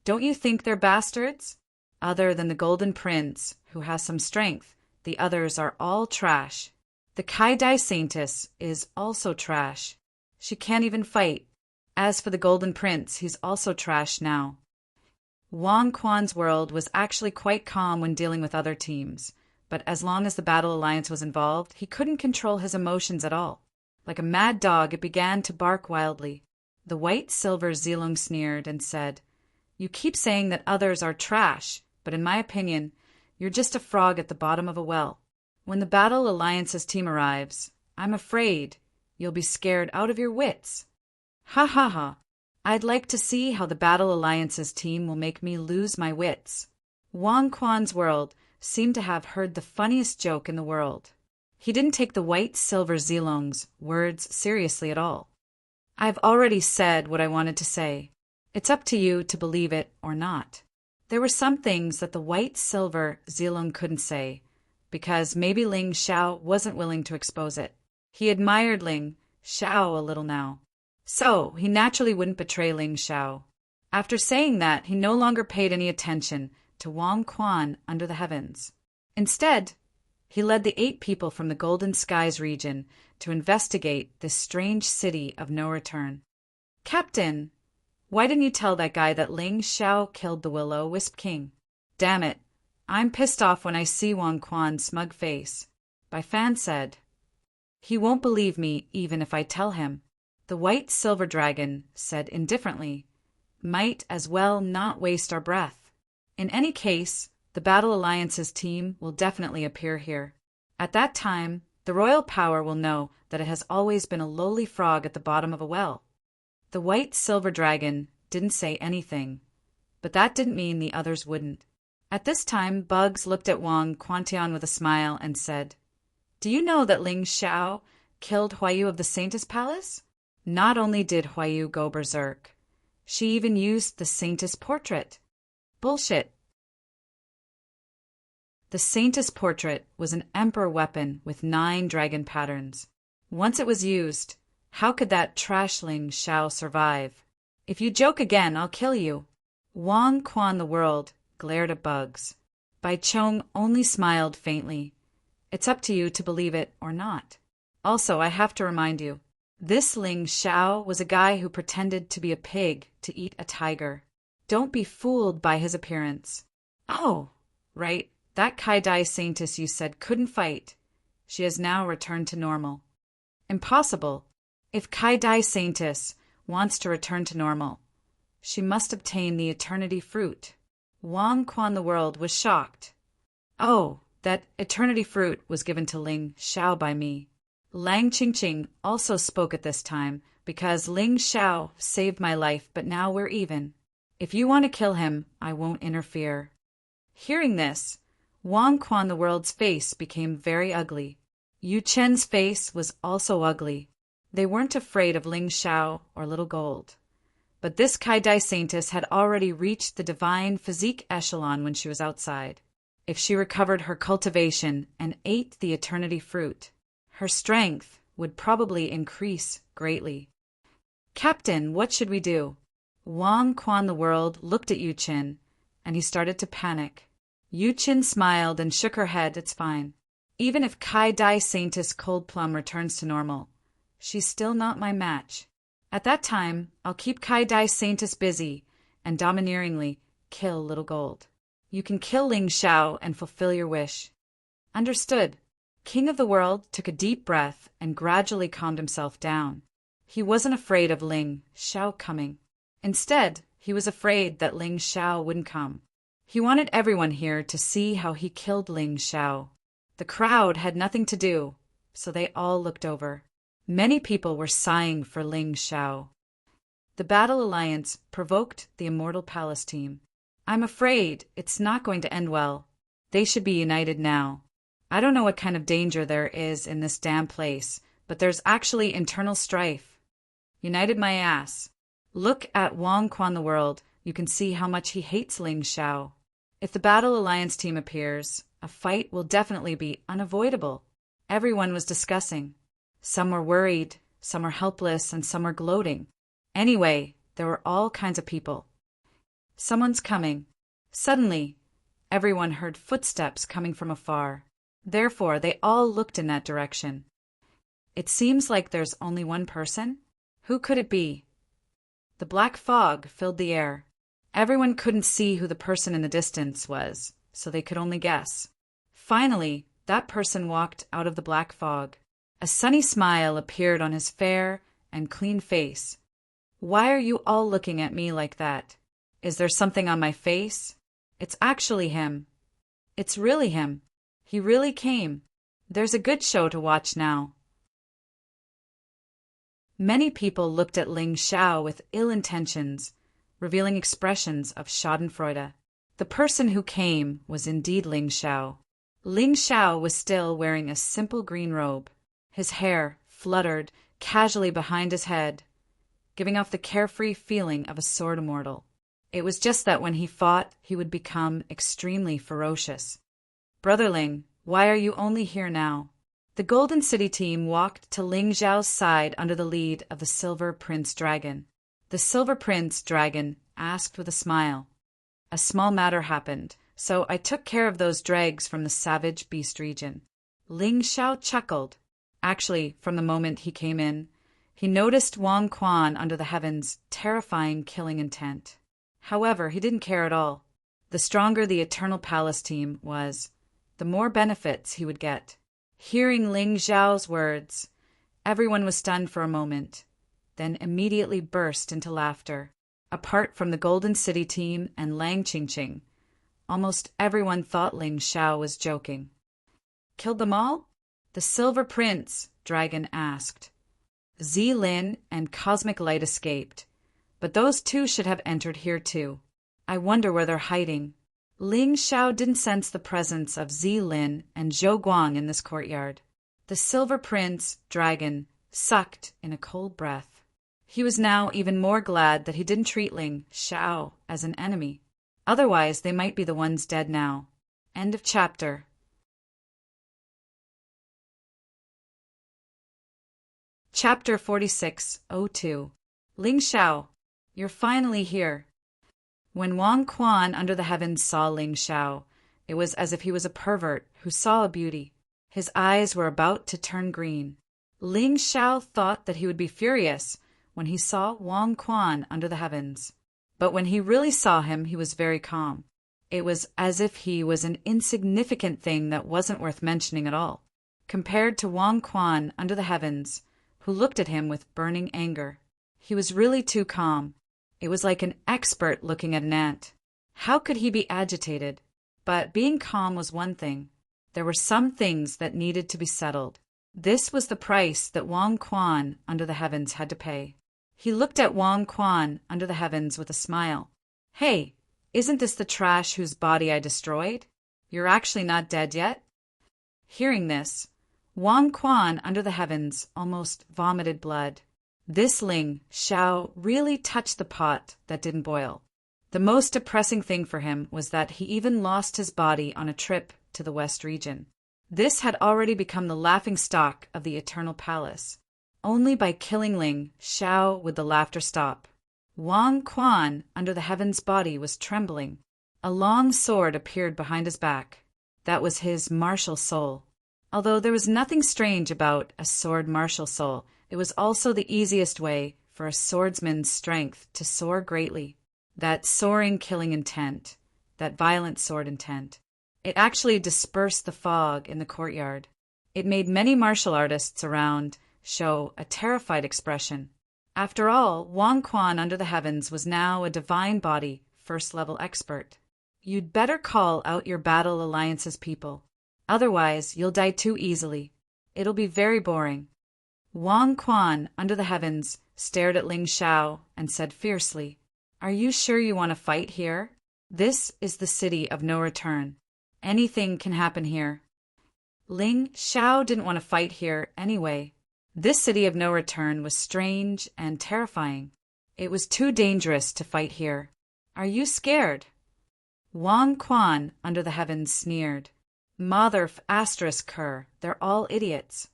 "Don't you think they're bastards? Other than the Golden Prince, who has some strength, the others are all trash. The Kai-Dai Saintess is also trash. She can't even fight. As for the Golden Prince, he's also trash now." Wang Quan's world was actually quite calm when dealing with other teams, but as long as the Battle Alliance was involved, he couldn't control his emotions at all. Like a mad dog, it began to bark wildly. The white silver Zilong sneered and said, "You keep saying that others are trash, but in my opinion, you're just a frog at the bottom of a well. When the Battle Alliance's team arrives, I'm afraid you'll be scared out of your wits." Ha ha ha. I'd like to see how the Battle Alliance's team will make me lose my wits. Wang Quan's world seemed to have heard the funniest joke in the world. He didn't take the white silver Zilong's words seriously at all. I've already said what I wanted to say. It's up to you to believe it or not. There were some things that the white silver Zilong couldn't say, because maybe Ling Xiao wasn't willing to expose it. He admired Ling Xiao a little now, so he naturally wouldn't betray Ling Xiao. After saying that, he no longer paid any attention to Wang Quan under the heavens. Instead, he led the 8 people from the Golden Skies region to investigate this strange city of no return. "Captain, why didn't you tell that guy that Ling Xiao killed the Will-O-Wisp King? Damn it, I'm pissed off when I see Wang Quan's smug face." Bai Fan said. "He won't believe me even if I tell him." The white silver dragon said indifferently, "Might as well not waste our breath. In any case, the Battle Alliance's team will definitely appear here. At that time, the royal power will know that it has always been a lowly frog at the bottom of a well." The white silver dragon didn't say anything, but that didn't mean the others wouldn't. At this time, Bugs looked at Wang Quantian with a smile and said, "Do you know that Ling Xiao killed Huayu of the Saintess Palace? Not only did Huayu go berserk, she even used the Saintess portrait." Bullshit. The Saintess portrait was an emperor weapon with 9 dragon patterns. Once it was used, how could that trash Ling Xiao survive? "If you joke again, I'll kill you." Wang Quan the world glared at Bugs. Bai Chong only smiled faintly. "It's up to you to believe it or not. Also, I have to remind you, this Ling Xiao was a guy who pretended to be a pig to eat a tiger. Don't be fooled by his appearance." "Oh, right, that Kai-Dai Saintess you said couldn't fight. She has now returned to normal." "Impossible. If Kai-Dai Saintess wants to return to normal, she must obtain the Eternity Fruit." Wang Quan the world was shocked. "Oh, that Eternity Fruit was given to Ling Xiao by me." Lang Qingqing also spoke at this time, because Ling Xiao saved my life, but now we're even. If you want to kill him, I won't interfere." Hearing this, Wang Quan the world's face became very ugly. Yu Chen's face was also ugly. They weren't afraid of Ling Xiao or Little Gold. But this Kai-Dai Saintess had already reached the divine physique echelon when she was outside. If she recovered her cultivation and ate the Eternity Fruit, her strength would probably increase greatly. "Captain, what should we do?" Wang Quan the world looked at Yu Chen, and he started to panic. Yu Chen smiled and shook her head. "It's fine. Even if Kai-Dai Saintess Cold Plum returns to normal, she's still not my match. At that time, I'll keep Kai Dai Saintus busy and domineeringly kill Little Gold. You can kill Ling Xiao and fulfill your wish. Understood. King of the World took a deep breath and gradually calmed himself down. He wasn't afraid of Ling Xiao coming. Instead, he was afraid that Ling Xiao wouldn't come. He wanted everyone here to see how he killed Ling Xiao. The crowd had nothing to do, so they all looked over. Many people were sighing for Ling Xiao. The Battle Alliance provoked the Immortal Palace team. I'm afraid it's not going to end well. They should be united now. I don't know what kind of danger there is in this damn place, but there's actually internal strife. United my ass. Look at Wang Quan the World. You can see how much he hates Ling Xiao. If the Battle Alliance team appears, a fight will definitely be unavoidable. Everyone was discussing. Some were worried, some were helpless, and some were gloating. Anyway, there were all kinds of people. Someone's coming. Suddenly, everyone heard footsteps coming from afar. Therefore, they all looked in that direction. It seems like there's only one person. Who could it be? The black fog filled the air. Everyone couldn't see who the person in the distance was, so they could only guess. Finally, that person walked out of the black fog. A sunny smile appeared on his fair and clean face. Why are you all looking at me like that? Is there something on my face? It's actually him. It's really him. He really came. There's a good show to watch now. Many people looked at Ling Xiao with ill intentions, revealing expressions of schadenfreude. The person who came was indeed Ling Xiao. Ling Xiao was still wearing a simple green robe. His hair fluttered casually behind his head, giving off the carefree feeling of a sword immortal. It was just that when he fought, he would become extremely ferocious. Brother Ling, why are you only here now? The Golden City team walked to Ling Xiao's side under the lead of the Silver Prince Dragon. The Silver Prince Dragon asked with a smile. A small matter happened, so I took care of those dregs from the Savage Beast region. Ling Xiao chuckled. Actually, from the moment he came in, he noticed Wang Quan under the heavens' terrifying killing intent. However, he didn't care at all. The stronger the Eternal Palace team was, the more benefits he would get. Hearing Ling Xiao's words, everyone was stunned for a moment, then immediately burst into laughter. Apart from the Golden City team and Lang Qingqing, almost everyone thought Ling Xiao was joking. Killed them all? The Silver Prince Dragon asked. Zilin and Cosmic Light escaped, but those two should have entered here too. I wonder where they're hiding. Ling Xiao didn't sense the presence of Zilin and Zhou Guang in this courtyard. The Silver Prince Dragon sucked in a cold breath. He was now even more glad that he didn't treat Ling Xiao as an enemy. Otherwise, they might be the ones dead now. End of chapter. Chapter 46:02. Ling Xiao, you're finally here. When Wang Quan under the heavens saw Ling Xiao, it was as if he was a pervert who saw a beauty. His eyes were about to turn green. Ling Xiao thought that he would be furious when he saw Wang Quan under the heavens. But when he really saw him, he was very calm. It was as if he was an insignificant thing that wasn't worth mentioning at all, compared to Wang Quan under the heavens, who looked at him with burning anger. He was really too calm. It was like an expert looking at an ant. How could he be agitated? But being calm was one thing. There were some things that needed to be settled. This was the price that Wang Quan under the heavens had to pay. He looked at Wang Quan under the heavens with a smile. Hey, isn't this the trash whose body I destroyed? You're actually not dead yet? Hearing this, Wang Quan under the heavens almost vomited blood. This Ling Xiao really touched the pot that didn't boil. The most depressing thing for him was that he even lost his body on a trip to the West region. This had already become the laughingstock of the Eternal Palace. Only by killing Ling Xiao would the laughter stop. Wang Quan under the heavens' body was trembling. A long sword appeared behind his back. That was his martial soul. Although there was nothing strange about a sword martial soul, it was also the easiest way for a swordsman's strength to soar greatly. That soaring killing intent, that violent sword intent. It actually dispersed the fog in the courtyard. It made many martial artists around show a terrified expression. After all, Wang Quan under the heavens was now a divine body, first-level expert. You'd better call out your battle alliance's people. Otherwise, you'll die too easily. It'll be very boring. Wang Quan under the heavens stared at Ling Xiao and said fiercely, "Are you sure you want to fight here? This is the city of no return. Anything can happen here." Ling Xiao didn't want to fight here anyway. This city of no return was strange and terrifying. It was too dangerous to fight here. "Are you scared?" Wang Quan under the heavens sneered. "Mother asterisk her, they're all idiots."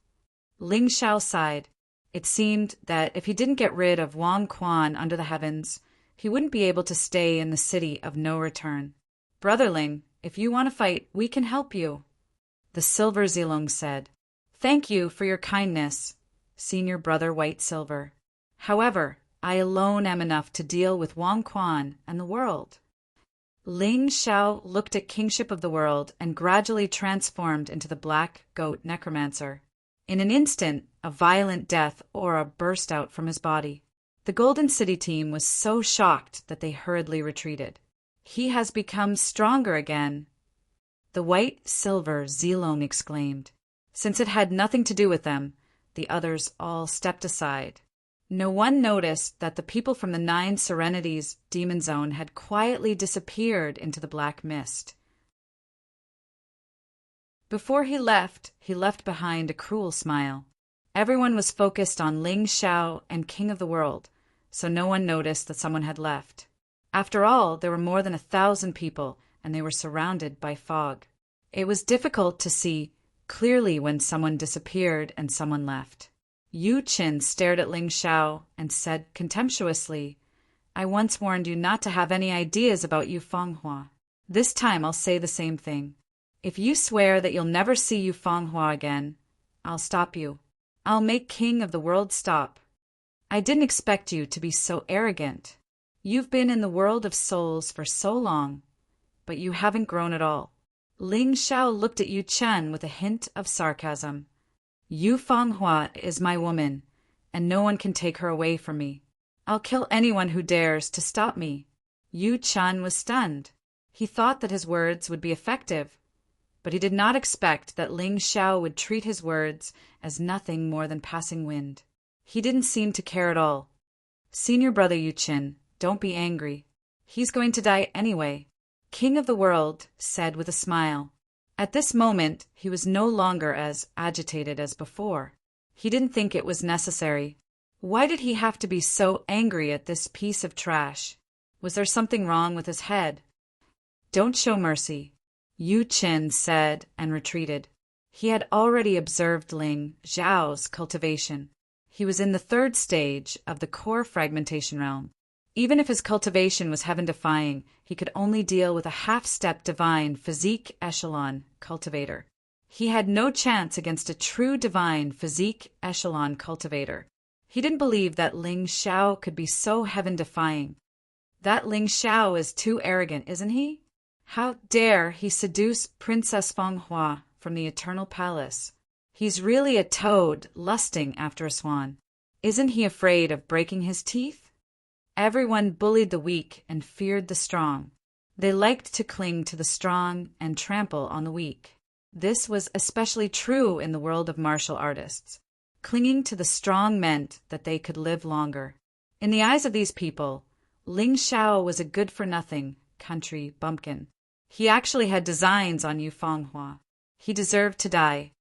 Ling Xiao sighed. It seemed that if he didn't get rid of Wang Quan under the heavens, he wouldn't be able to stay in the city of no return. "Brother Ling, if you want to fight, we can help you," the Silver Zilong said. "Thank you for your kindness, Senior Brother White Silver. However, I alone am enough to deal with Wang Quan and the world." Ling Xiao looked at kingship of the world and gradually transformed into the black goat necromancer. In an instant, a violent death aura burst out from his body. The Golden City team was so shocked that they hurriedly retreated. "He has become stronger again," the White Silver Zilong exclaimed. Since it had nothing to do with them, the others all stepped aside. No one noticed that the people from the 9 Serenities demon zone had quietly disappeared into the black mist. Before he left behind a cruel smile. Everyone was focused on Ling Xiao and King of the World, so no one noticed that someone had left. After all, there were more than 1,000 people, and they were surrounded by fog. It was difficult to see clearly when someone disappeared and someone left. Yu Qin stared at Ling Xiao and said contemptuously, "I once warned you not to have any ideas about Yu Fanghua. This time I'll say the same thing. If you swear that you'll never see Yu Fanghua again, I'll stop you. I'll make King of the World stop. I didn't expect you to be so arrogant. You've been in the world of souls for so long, but you haven't grown at all." Ling Xiao looked at Yu Chen with a hint of sarcasm. "Yu Fanghua is my woman, and no one can take her away from me. I'll kill anyone who dares to stop me." Yu Chen was stunned. He thought that his words would be effective, but he did not expect that Ling Xiao would treat his words as nothing more than passing wind. He didn't seem to care at all. "Senior Brother Yu Qin, don't be angry. He's going to die anyway," King of the World said with a smile. At this moment, he was no longer as agitated as before. He didn't think it was necessary. Why did he have to be so angry at this piece of trash? Was there something wrong with his head? "Don't show mercy," Yu Qin said and retreated. He had already observed Ling Xiao's cultivation. He was in the 3rd stage of the core fragmentation realm. Even if his cultivation was heaven-defying, he could only deal with a half-step divine physique echelon cultivator. He had no chance against a true divine physique echelon cultivator. He didn't believe that Ling Xiao could be so heaven-defying. That Ling Xiao is too arrogant, isn't he? How dare he seduce Princess Fanghua from the Eternal Palace? He's really a toad lusting after a swan. Isn't he afraid of breaking his teeth? Everyone bullied the weak and feared the strong. They liked to cling to the strong and trample on the weak. This was especially true in the world of martial artists. Clinging to the strong meant that they could live longer. In the eyes of these people, Ling Xiao was a good-for-nothing country bumpkin. He actually had designs on Yu Fanghua. He deserved to die.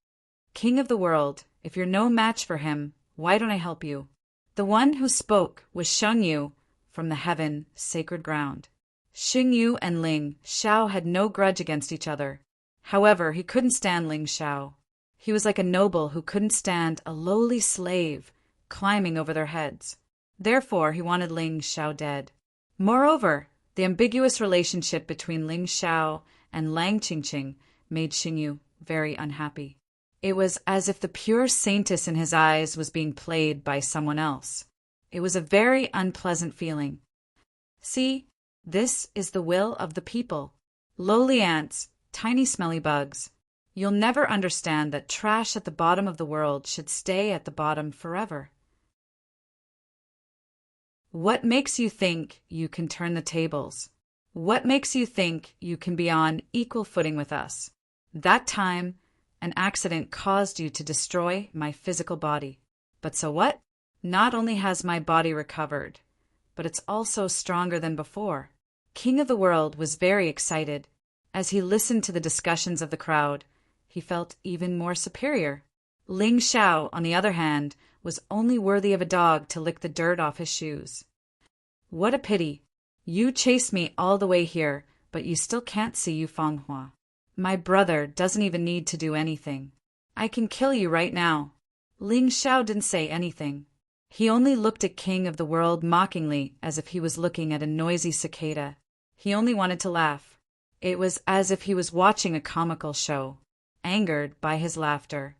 "King of the World, if you're no match for him, why don't I help you?" The one who spoke was Sheng Yu from the heaven sacred ground. Sheng Yu and Ling Xiao had no grudge against each other. However, he couldn't stand Ling Xiao. He was like a noble who couldn't stand a lowly slave climbing over their heads. Therefore, he wanted Ling Xiao dead. Moreover, the ambiguous relationship between Ling Xiao and Lang Qingqing made Sheng Yu very unhappy. It was as if the pure saintess in his eyes was being played by someone else. It was a very unpleasant feeling. See, this is the will of the people. Lowly ants, tiny smelly bugs. You'll never understand that trash at the bottom of the world should stay at the bottom forever. What makes you think you can turn the tables? What makes you think you can be on equal footing with us? That time, an accident caused you to destroy my physical body. But so what? Not only has my body recovered, but it's also stronger than before. King of the World was very excited. As he listened to the discussions of the crowd, he felt even more superior. Ling Xiao, on the other hand, was only worthy of a dog to lick the dirt off his shoes. What a pity! You chased me all the way here, but you still can't see Yu Fenghua. My brother doesn't even need to do anything. I can kill you right now. Ling Xiao didn't say anything. He only looked at King of the World mockingly, as if he was looking at a noisy cicada. He only wanted to laugh. It was as if he was watching a comical show. Angered by his laughter,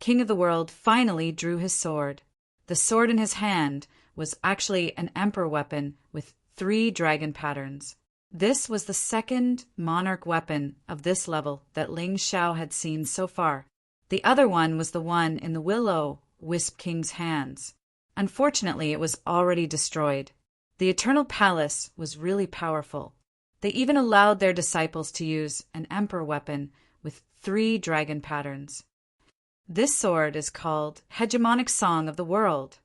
King of the World finally drew his sword. The sword in his hand was actually an emperor weapon with 3 dragon patterns. This was the second monarch weapon of this level that Ling Xiao had seen so far. The other one was the one in the Will-O-Wisp King's hands. Unfortunately, it was already destroyed. The Eternal Palace was really powerful. They even allowed their disciples to use an emperor weapon with 3 dragon patterns. This sword is called Hegemonic Song of the World.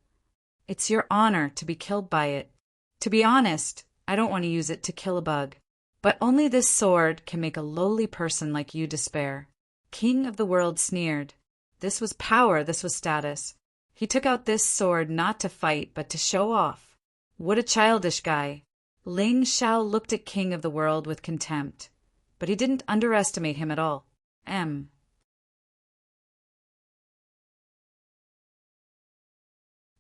It's your honor to be killed by it. To be honest, I don't want to use it to kill a bug. But only this sword can make a lowly person like you despair. King of the World sneered. This was power, this was status. He took out this sword not to fight, but to show off. What a childish guy. Ling Xiao looked at King of the World with contempt, but he didn't underestimate him at all.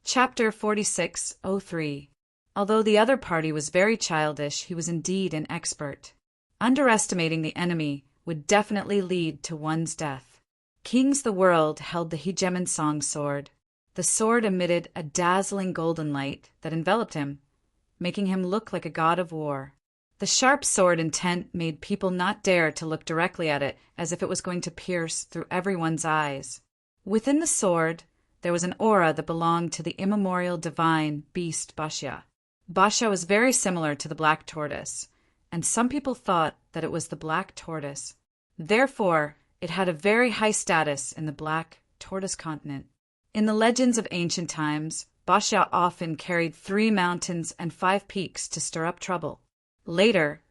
Chapter 46:03. Although the other party was very childish, he was indeed an expert. Underestimating the enemy would definitely lead to one's death. Kings the World held the Hegemon Song sword. The sword emitted a dazzling golden light that enveloped him, making him look like a god of war. The sharp sword intent made people not dare to look directly at it, as if it was going to pierce through everyone's eyes. Within the sword, there was an aura that belonged to the immemorial divine beast Baxia. Baxia was very similar to the black tortoise, and some people thought that it was the black tortoise. Therefore, it had a very high status in the black tortoise continent. In the legends of ancient times, Baxia often carried 3 mountains and 5 peaks to stir up trouble. Later,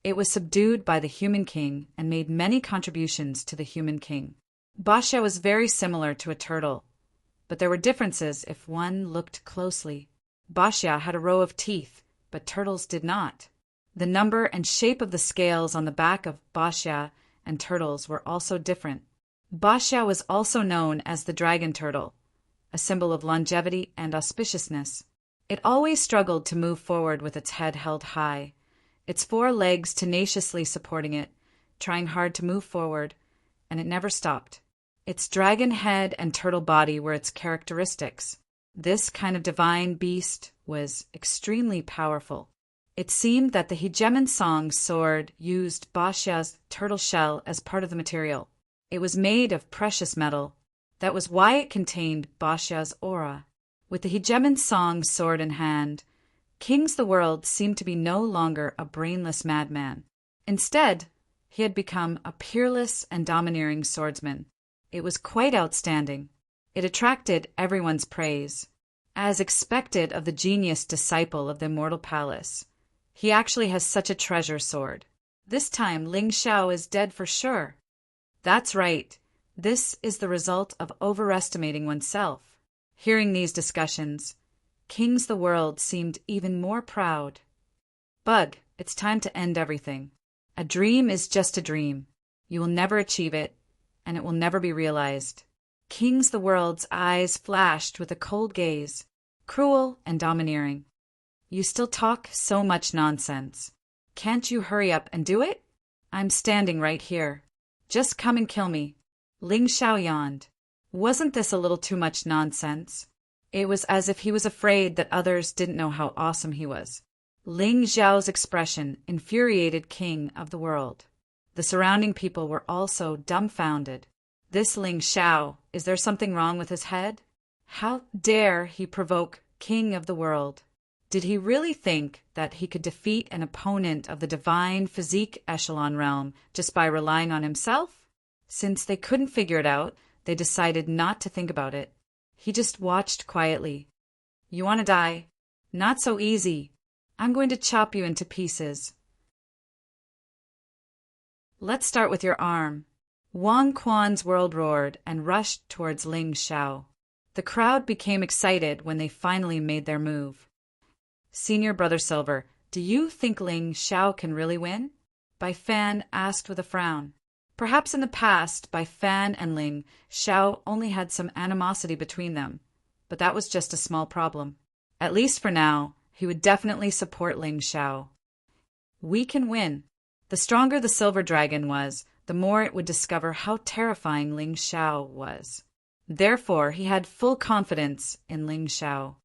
it was subdued by the human king and made many contributions to the human king. Baxia was very similar to a turtle, but there were differences if one looked closely. Baxia had a row of teeth, but turtles did not. The number and shape of the scales on the back of Baxia and turtles were also different. Baxia was also known as the dragon turtle, a symbol of longevity and auspiciousness. It always struggled to move forward with its head held high, its 4 legs tenaciously supporting it, trying hard to move forward, and it never stopped. Its dragon head and turtle body were its characteristics. This kind of divine beast was extremely powerful. It seemed that the Hegemon Song sword used Baxia's turtle shell as part of the material. It was made of precious metal. That was why it contained Baxia's aura. With the Hegemon Song sword in hand, Kings the World seemed to be no longer a brainless madman. Instead, he had become a peerless and domineering swordsman. It was quite outstanding. It attracted everyone's praise. As expected of the genius disciple of the Immortal Palace, he actually has such a treasure sword. This time Ling Xiao is dead for sure. That's right. This is the result of overestimating oneself. Hearing these discussions, Kings the World seemed even more proud. Bug, it's time to end everything. A dream is just a dream. You will never achieve it, and it will never be realized. Kings the World's eyes flashed with a cold gaze, cruel and domineering. You still talk so much nonsense. Can't you hurry up and do it? I'm standing right here. Just come and kill me. Ling Xiao yawned. Wasn't this a little too much nonsense? It was as if he was afraid that others didn't know how awesome he was. Ling Xiao's expression infuriated King of the World. The surrounding people were also dumbfounded. This Ling Xiao, is there something wrong with his head? How dare he provoke King of the World? Did he really think that he could defeat an opponent of the divine physique echelon realm just by relying on himself? Since they couldn't figure it out, they decided not to think about it. He just watched quietly. You want to die? Not so easy. I'm going to chop you into pieces. Let's start with your arm. Wang Quan's world roared and rushed towards Ling Xiao. The crowd became excited when they finally made their move. Senior Brother Silver, do you think Ling Xiao can really win? Bai Fan asked with a frown. Perhaps in the past, Bai Fan and Ling Xiao only had some animosity between them, but that was just a small problem. At least for now, he would definitely support Ling Xiao. We can win. The stronger the silver dragon was, the more it would discover how terrifying Ling Xiao was. Therefore, he had full confidence in Ling Xiao.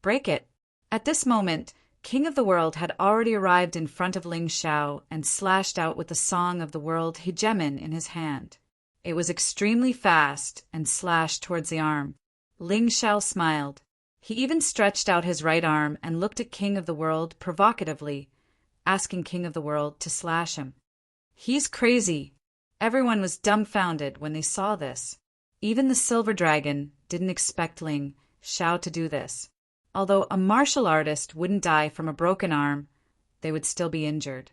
Break it. At this moment, King of the World had already arrived in front of Ling Xiao and slashed out with the Song of the World Hegemon in his hand. It was extremely fast and slashed towards the arm. Ling Xiao smiled. He even stretched out his right arm and looked at King of the World provocatively, asking King of the World to slash him. He's crazy. Everyone was dumbfounded when they saw this. Even the silver dragon didn't expect Ling Xiao to do this. Although a martial artist wouldn't die from a broken arm, they would still be injured.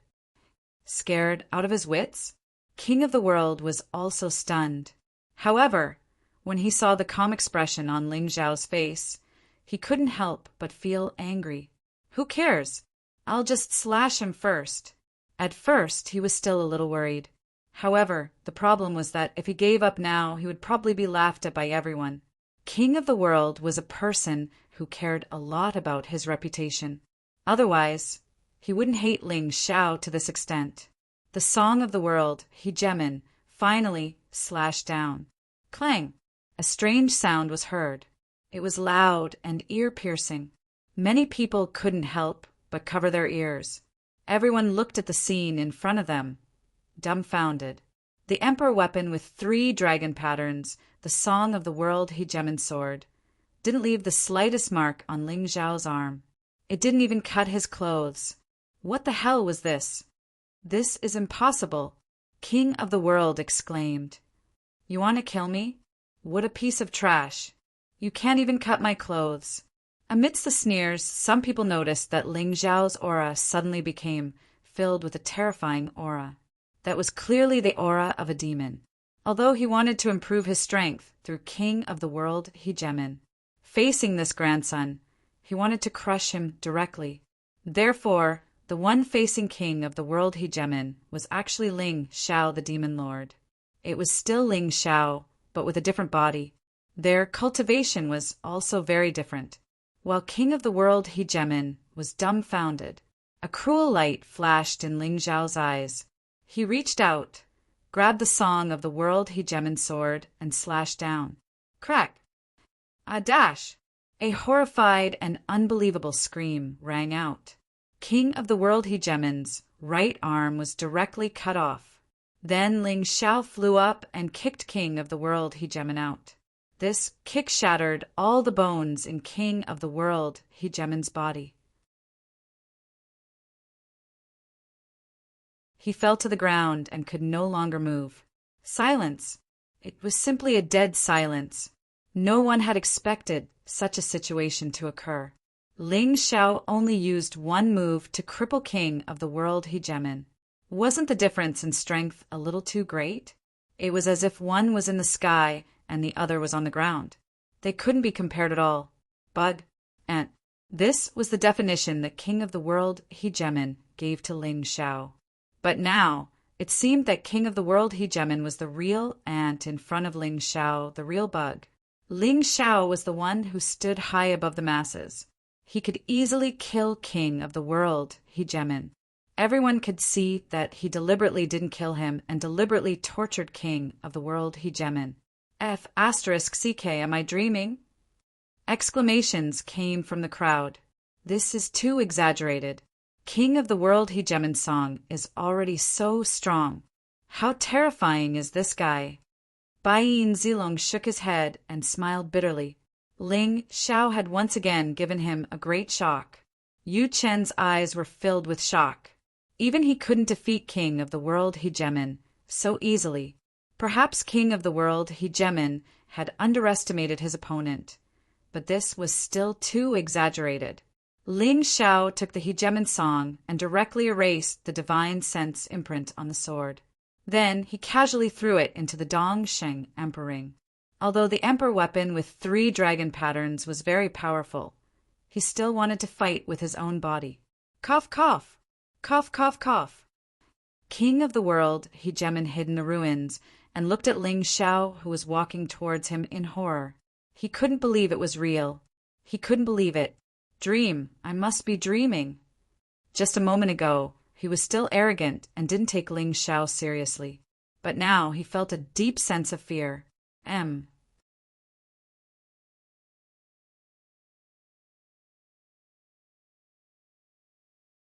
Scared out of his wits, King of the World was also stunned. However, when he saw the calm expression on Ling Xiao's face, he couldn't help but feel angry. Who cares? I'll just slash him first. At first, he was still a little worried. However, the problem was that if he gave up now, he would probably be laughed at by everyone. King of the World was a person who cared a lot about his reputation. Otherwise, he wouldn't hate Ling Xiao to this extent. The Song of the World, Hegemon, finally slashed down. Clang! A strange sound was heard. It was loud and ear-piercing. Many people couldn't help but cover their ears. Everyone looked at the scene in front of them, dumbfounded. The emperor weapon with 3 dragon patterns, the Song of the World Hegemon sword, didn't leave the slightest mark on Ling Xiao's arm. It didn't even cut his clothes. What the hell was this? This is impossible, King of the World exclaimed. You want to kill me? What a piece of trash. You can't even cut my clothes. Amidst the sneers, some people noticed that Ling Xiao's aura suddenly became filled with a terrifying aura. That was clearly the aura of a demon. Although he wanted to improve his strength through King of the World Hegemon. Facing this grandson, he wanted to crush him directly. Therefore, the one facing King of the World Hegemon was actually Ling Xiao the Demon Lord. It was still Ling Xiao, but with a different body. Their cultivation was also very different. While King of the World Hegemon was dumbfounded, a cruel light flashed in Ling Xiao's eyes. He reached out, grabbed the Song of the World Hegemon sword, and slashed down. Crack! A dash! A horrified and unbelievable scream rang out. King of the World Hegemon's right arm was directly cut off. Then Ling Xiao flew up and kicked King of the World Hegemon out. This kick shattered all the bones in King of the World Hegemon's body. He fell to the ground and could no longer move. Silence. It was simply a dead silence. No one had expected such a situation to occur. Ling Xiao only used one move to cripple King of the World Hegemon. Wasn't the difference in strength a little too great? It was as if one was in the sky and the other was on the ground. They couldn't be compared at all. Bug, ant. This was the definition that King of the World Hegemon gave to Ling Xiao. But now, it seemed that King of the World Hegemon was the real ant in front of Ling Xiao, the real bug. Ling Xiao was the one who stood high above the masses. He could easily kill King of the World Hegemon. Everyone could see that he deliberately didn't kill him and deliberately tortured King of the World Hegemon. F***CK, am I dreaming? Exclamations came from the crowd. This is too exaggerated. King of the World Hegemon's song is already so strong. How terrifying is this guy? Bai Yin Zilong shook his head and smiled bitterly. Ling Xiao had once again given him a great shock. Yu Chen's eyes were filled with shock. Even he couldn't defeat King of the World Hegemon so easily. Perhaps King of the World Hegemon had underestimated his opponent, but this was still too exaggerated. Ling Xiao took the Hegemon song and directly erased the divine sense imprint on the sword. Then he casually threw it into the Dongsheng Emperor ring. Although the Emperor weapon with 3 dragon patterns was very powerful, he still wanted to fight with his own body. Cough, cough. Cough, cough, cough. King of the World Hegemon hid in the ruins and looked at Ling Xiao, who was walking towards him in horror. He couldn't believe it was real. He couldn't believe it. Dream. I must be dreaming. Just a moment ago, he was still arrogant and didn't take Ling Xiao seriously. But now he felt a deep sense of fear.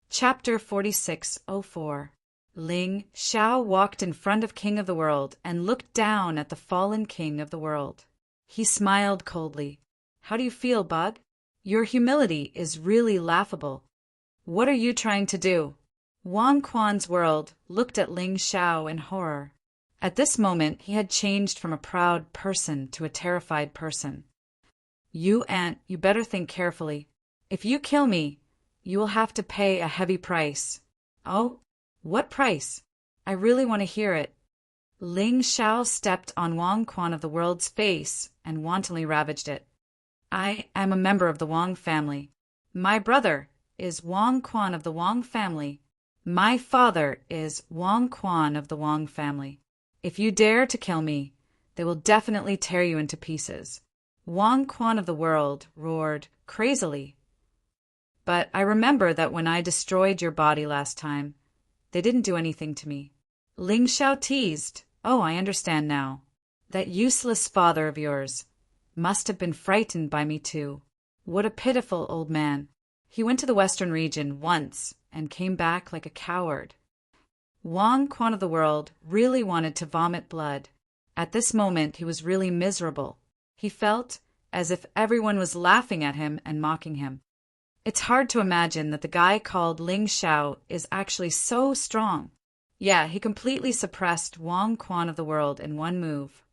Chapter 4604. Ling Xiao walked in front of King of the World and looked down at the fallen King of the World. He smiled coldly. How do you feel, Bug? Your humility is really laughable. What are you trying to do? Wang Quan's world looked at Ling Xiao in horror. At this moment, he had changed from a proud person to a terrified person. You better think carefully. If you kill me, you will have to pay a heavy price. Oh, what price? I really want to hear it. Ling Xiao stepped on Wang Quan of the World's face and wantonly ravaged it. I am a member of the Wang family. My brother is Wang Quan of the Wang family. My father is Wang Quan of the Wang family. If you dare to kill me, they will definitely tear you into pieces. Wang Quan of the World roared crazily. But I remember that when I destroyed your body last time, they didn't do anything to me. Ling Xiao teased. Oh, I understand now. That useless father of yours must have been frightened by me too. What a pitiful old man. He went to the Western region once and came back like a coward. Wang Quan of the World really wanted to vomit blood. At this moment, he was really miserable. He felt as if everyone was laughing at him and mocking him. It's hard to imagine that the guy called Ling Xiao is actually so strong. Yeah, he completely suppressed Wang Quan of the World in one move.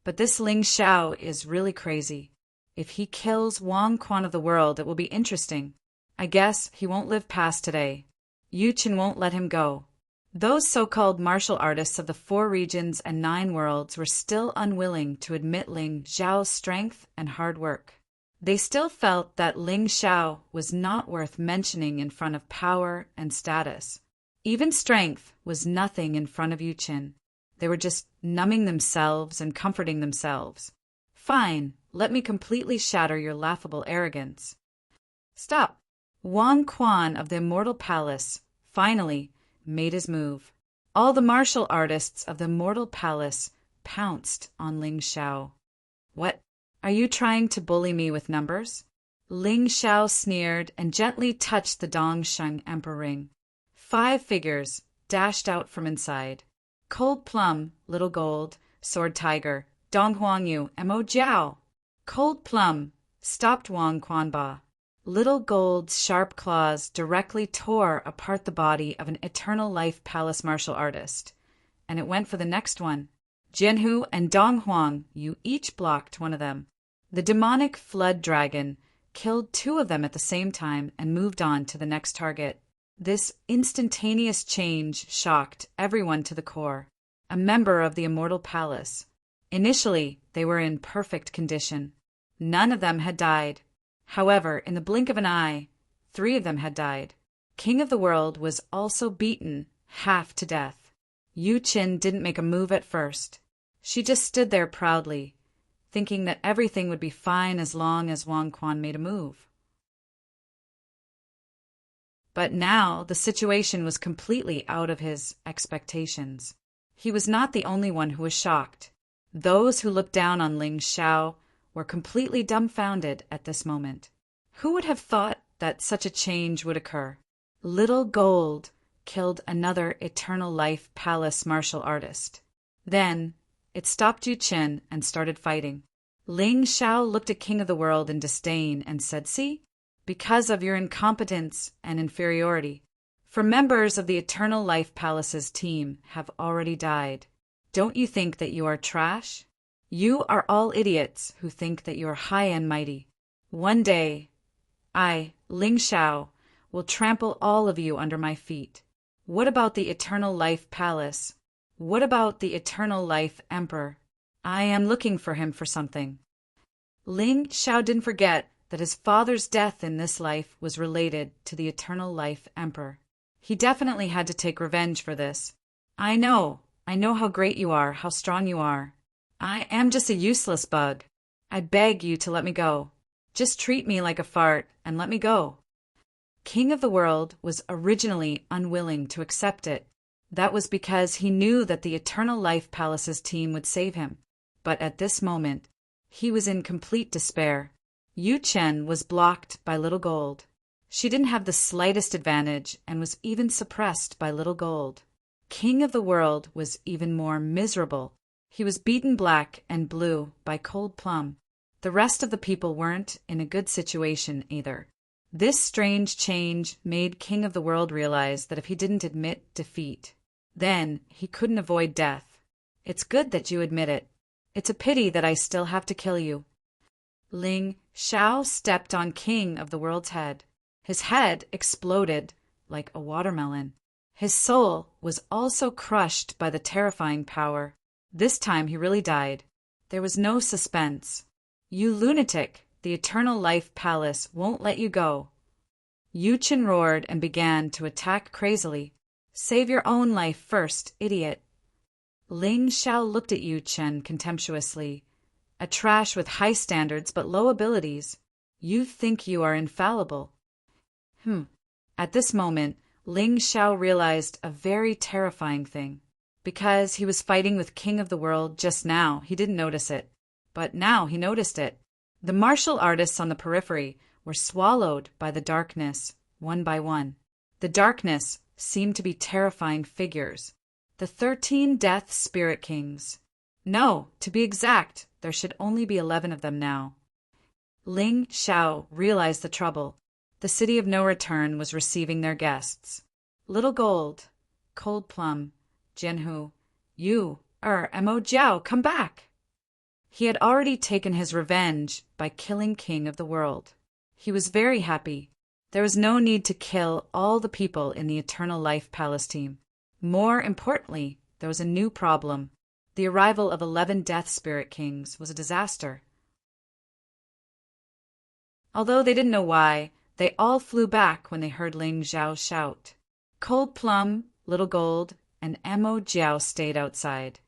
But this Ling Xiao is really crazy. If he kills Wang Quan of the World, it will be interesting. I guess he won't live past today. Yu Chen won't let him go. Those so-called martial artists of the 4 regions and 9 worlds were still unwilling to admit Ling Xiao's strength and hard work. They still felt that Ling Xiao was not worth mentioning in front of power and status. Even strength was nothing in front of Yu Chen. They were just numbing themselves and comforting themselves. Fine, let me completely shatter your laughable arrogance. Stop. Wang Quan of the Immortal Palace finally made his move. All the martial artists of the Immortal Palace pounced on Ling Xiao. What? Are you trying to bully me with numbers? Ling Xiao sneered and gently touched the Dongsheng Emperor ring. 5 figures dashed out from inside. Cold Plum, Little Gold, Sword Tiger, Dong Huangyu, Mo Jiao. Cold Plum stopped Wang Quanba. Little Gold's sharp claws directly tore apart the body of an Eternal Life Palace martial artist. And it went for the next one. Jianhu and Dong Huang, you each blocked one of them. The demonic flood dragon killed 2 of them at the same time and moved on to the next target. This instantaneous change shocked everyone to the core. A member of the Immortal Palace. Initially, they were in perfect condition. None of them had died. However, in the blink of an eye, 3 of them had died. King of the World was also beaten half to death. Yu Chen didn't make a move at first. She just stood there proudly, thinking that everything would be fine as long as Wang Quan made a move. But now the situation was completely out of his expectations. He was not the only one who was shocked. Those who looked down on Ling Xiao were completely dumbfounded at this moment. Who would have thought that such a change would occur? Little Gold killed another Eternal Life Palace martial artist. Then it stopped Yu Qin and started fighting. Ling Xiao looked at King of the World in disdain and said, "See? Because of your incompetence and inferiority. For members of the Eternal Life Palace's team have already died. Don't you think that you are trash? You are all idiots who think that you are high and mighty. One day, I, Ling Xiao, will trample all of you under my feet. What about the Eternal Life Palace? What about the Eternal Life Emperor? I am looking for him for something." Ling Xiao didn't forget that his father's death in this life was related to the Eternal Life Emperor. He definitely had to take revenge for this. I know how great you are, how strong you are. I am just a useless bug. I beg you to let me go. Just treat me like a fart and let me go." King of the World was originally unwilling to accept it. That was because he knew that the Eternal Life Palace's team would save him. But at this moment, he was in complete despair. Yu Chen was blocked by Little Gold. She didn't have the slightest advantage and was even suppressed by Little Gold. King of the World was even more miserable. He was beaten black and blue by Cold Plum. The rest of the people weren't in a good situation either. This strange change made King of the World realize that if he didn't admit defeat, then he couldn't avoid death. "It's good that you admit it. It's a pity that I still have to kill you." Ling Xiao stepped on King of the World's head. His head exploded like a watermelon. His soul was also crushed by the terrifying power. This time he really died. There was no suspense. "You lunatic! The Eternal Life Palace won't let you go." Yu Chen roared and began to attack crazily. "Save your own life first, idiot." Ling Xiao looked at Yu Chen contemptuously. "A trash with high standards but low abilities. You think you are infallible." At this moment, Ling Xiao realized a very terrifying thing. Because he was fighting with King of the World just now, he didn't notice it. But now he noticed it. The martial artists on the periphery were swallowed by the darkness, one by one. The darkness seemed to be terrifying figures. The 13 Death Spirit Kings. No, to be exact, there should only be 11 of them now. Ling Xiao realized the trouble. The city of no return was receiving their guests. Little Gold, Cold Plum, Jianhu, Yu, Mo Jiao, come back! He had already taken his revenge by killing King of the World. He was very happy. There was no need to kill all the people in the Eternal Life Palace team. More importantly, there was a new problem. The arrival of 11 Death Spirit Kings was a disaster. Although they didn't know why, they all flew back when they heard Ling Xiao shout. Cold Plum, Little Gold, and Mo Jiao stayed outside.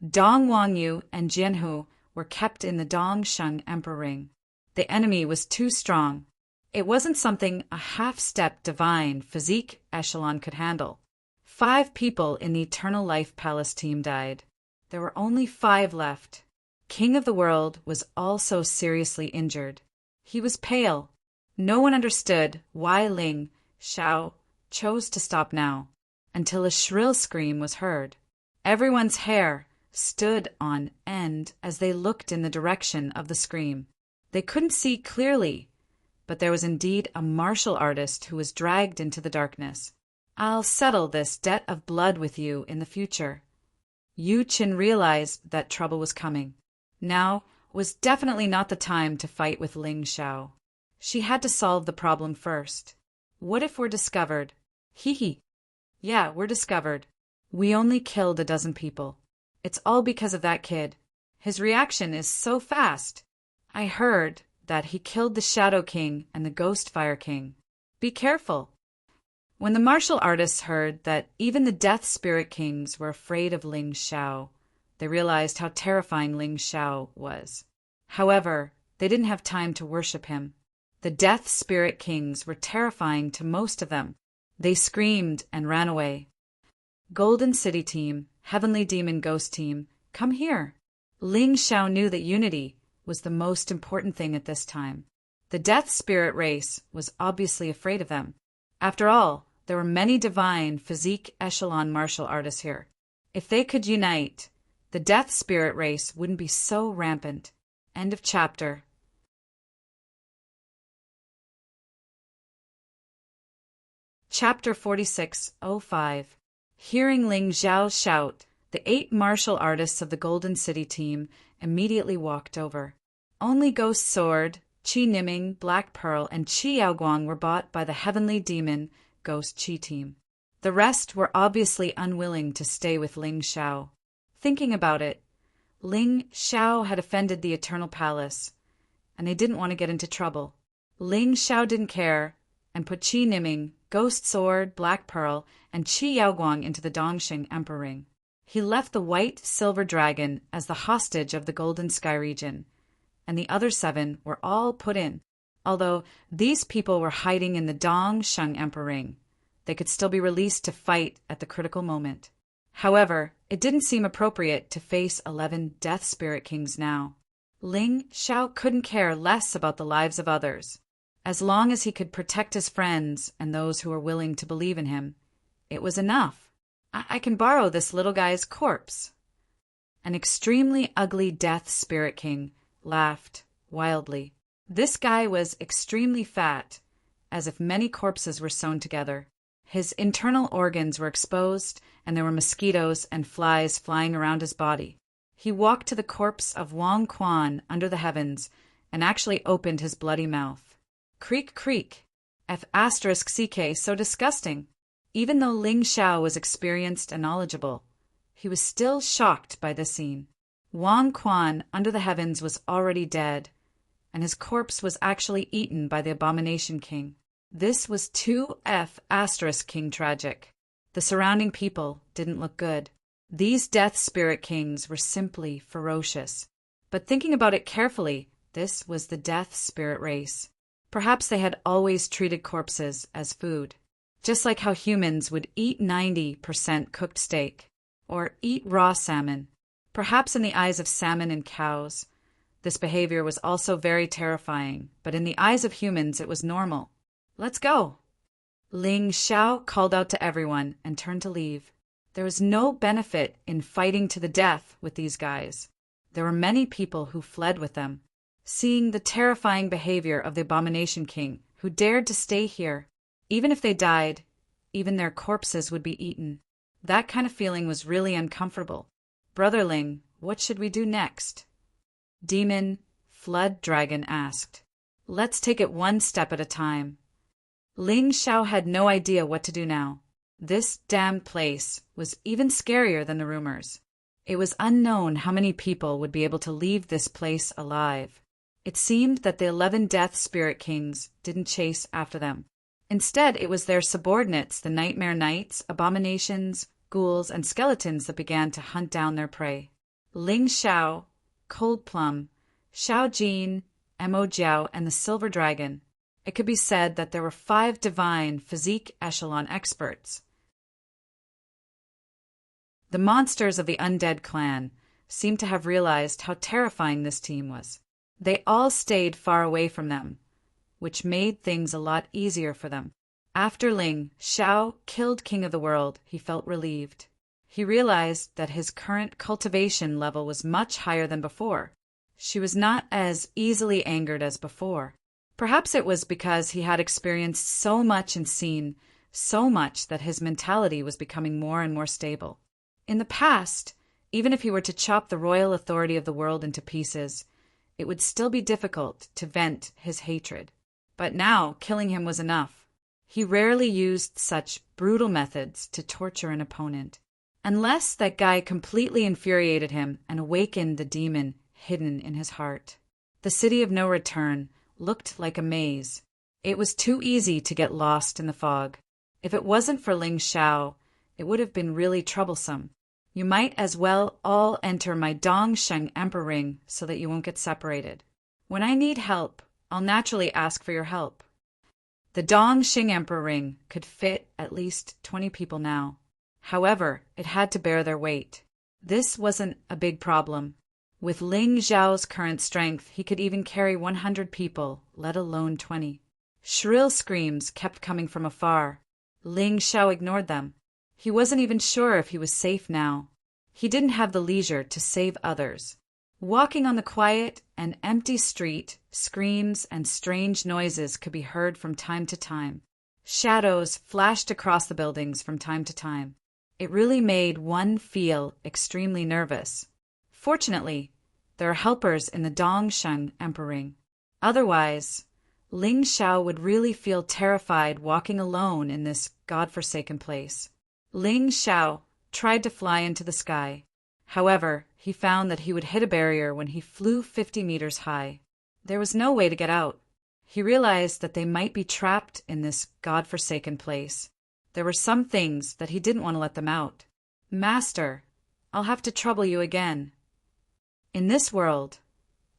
Dong Wangyu and Jianhu were kept in the Dongsheng Emperor Ring. The enemy was too strong. It wasn't something a half-step divine physique echelon could handle. 5 people in the Eternal Life Palace team died. There were only 5 left. King of the World was also seriously injured. He was pale. No one understood why Ling Xiao chose to stop now, until a shrill scream was heard. Everyone's hair stood on end as they looked in the direction of the scream. They couldn't see clearly, but there was indeed a martial artist who was dragged into the darkness. "I'll settle this debt of blood with you in the future." Yu Qin realized that trouble was coming. Now was definitely not the time to fight with Ling Xiao. She had to solve the problem first. What if we're discovered? Hee. Yeah, we're discovered. We only killed a dozen people. It's all because of that kid. His reaction is so fast. I heard that he killed the Shadow King and the Ghost Fire King. Be careful. When the martial artists heard that even the Death Spirit Kings were afraid of Ling Xiao, they realized how terrifying Ling Xiao was. However, they didn't have time to worship him. The Death Spirit Kings were terrifying to most of them. They screamed and ran away. Golden City Team, Heavenly Demon Ghost Team, come here. Ling Xiao knew that unity was the most important thing at this time. The death spirit race was obviously afraid of them. After all, there were many divine physique echelon martial artists here. If they could unite, the death spirit race wouldn't be so rampant. End of chapter. Chapter 46:05. Hearing Ling Xiao shout, the 8 martial artists of the Golden City team immediately walked over. Only Ghost Sword, Qi Niming, Black Pearl, and Qi Yaoguang were bought by the Heavenly Demon Ghost Qi team. The rest were obviously unwilling to stay with Ling Xiao. Thinking about it, Ling Xiao had offended the Eternal Palace, and they didn't want to get into trouble. Ling Xiao didn't care and put Qi Niming, Ghost Sword, Black Pearl, and Qi Yaoguang into the Dongxing Emperor Ring. He left the White Silver Dragon as the hostage of the Golden Sky region, and the other 7 were all put in. Although these people were hiding in the Dongxing Emperor Ring, they could still be released to fight at the critical moment. However, it didn't seem appropriate to face 11 Death Spirit Kings now. Ling Xiao couldn't care less about the lives of others. As long as he could protect his friends and those who were willing to believe in him, it was enough. I can borrow this little guy's corpse. An extremely ugly Death Spirit King laughed wildly. This guy was extremely fat, as if many corpses were sewn together. His internal organs were exposed, and there were mosquitoes and flies flying around his body. He walked to the corpse of Wang Quan under the heavens and actually opened his bloody mouth. Creak, creak. F***ck, so disgusting. Even though Ling Xiao was experienced and knowledgeable, he was still shocked by this scene. Wang Quan under the heavens was already dead, and his corpse was actually eaten by the Abomination King. This was 2F***king tragic. The surrounding people didn't look good. These Death Spirit Kings were simply ferocious. But thinking about it carefully, this was the Death Spirit race. Perhaps they had always treated corpses as food, just like how humans would eat 90% cooked steak, or eat raw salmon. Perhaps in the eyes of salmon and cows, this behavior was also very terrifying, but in the eyes of humans it was normal. Let's go. Ling Xiao called out to everyone and turned to leave. There was no benefit in fighting to the death with these guys. There were many people who fled with them, seeing the terrifying behavior of the Abomination King, who dared to stay here. Even if they died, even their corpses would be eaten. That kind of feeling was really uncomfortable. Brother Ling, what should we do next? Demon Flood Dragon asked. Let's take it one step at a time. Ling Xiao had no idea what to do now. This damned place was even scarier than the rumors. It was unknown how many people would be able to leave this place alive. It seemed that the 11 Death Spirit Kings didn't chase after them. Instead, it was their subordinates, the Nightmare Knights, abominations, ghouls, and skeletons that began to hunt down their prey. Ling Xiao, Cold Plum, Xiao Jin, Mo Jiao, and the Silver Dragon. It could be said that there were 5 divine physique echelon experts. The monsters of the undead clan seemed to have realized how terrifying this team was. They all stayed far away from them, which made things a lot easier for them. After Ling Xiao killed King of the World, he felt relieved. He realized that his current cultivation level was much higher than before. She was not as easily angered as before. Perhaps it was because he had experienced so much and seen so much that his mentality was becoming more and more stable. In the past, even if he were to chop the royal authority of the world into pieces, it would still be difficult to vent his hatred. But now, killing him was enough. He rarely used such brutal methods to torture an opponent, unless that guy completely infuriated him and awakened the demon hidden in his heart. The city of no return looked like a maze. It was too easy to get lost in the fog. If it wasn't for Ling Xiao, it would have been really troublesome. You might as well all enter my Dongxing Emperor Ring so that you won't get separated. When I need help, I'll naturally ask for your help. The Dongxing Emperor Ring could fit at least 20 people now. However, it had to bear their weight. This wasn't a big problem. With Ling Xiao's current strength, he could even carry 100 people, let alone 20. Shrill screams kept coming from afar. Ling Xiao ignored them. He wasn't even sure if he was safe now. He didn't have the leisure to save others. Walking on the quiet and empty street, screams and strange noises could be heard from time to time. Shadows flashed across the buildings from time to time. It really made one feel extremely nervous. Fortunately, there are helpers in the Dongshan Emperor Ring. Otherwise, Ling Xiao would really feel terrified walking alone in this godforsaken place. Ling Xiao tried to fly into the sky. However, he found that he would hit a barrier when he flew 50 meters high. There was no way to get out. He realized that they might be trapped in this godforsaken place. There were some things that he didn't want to let them out. Master, I'll have to trouble you again. In this world,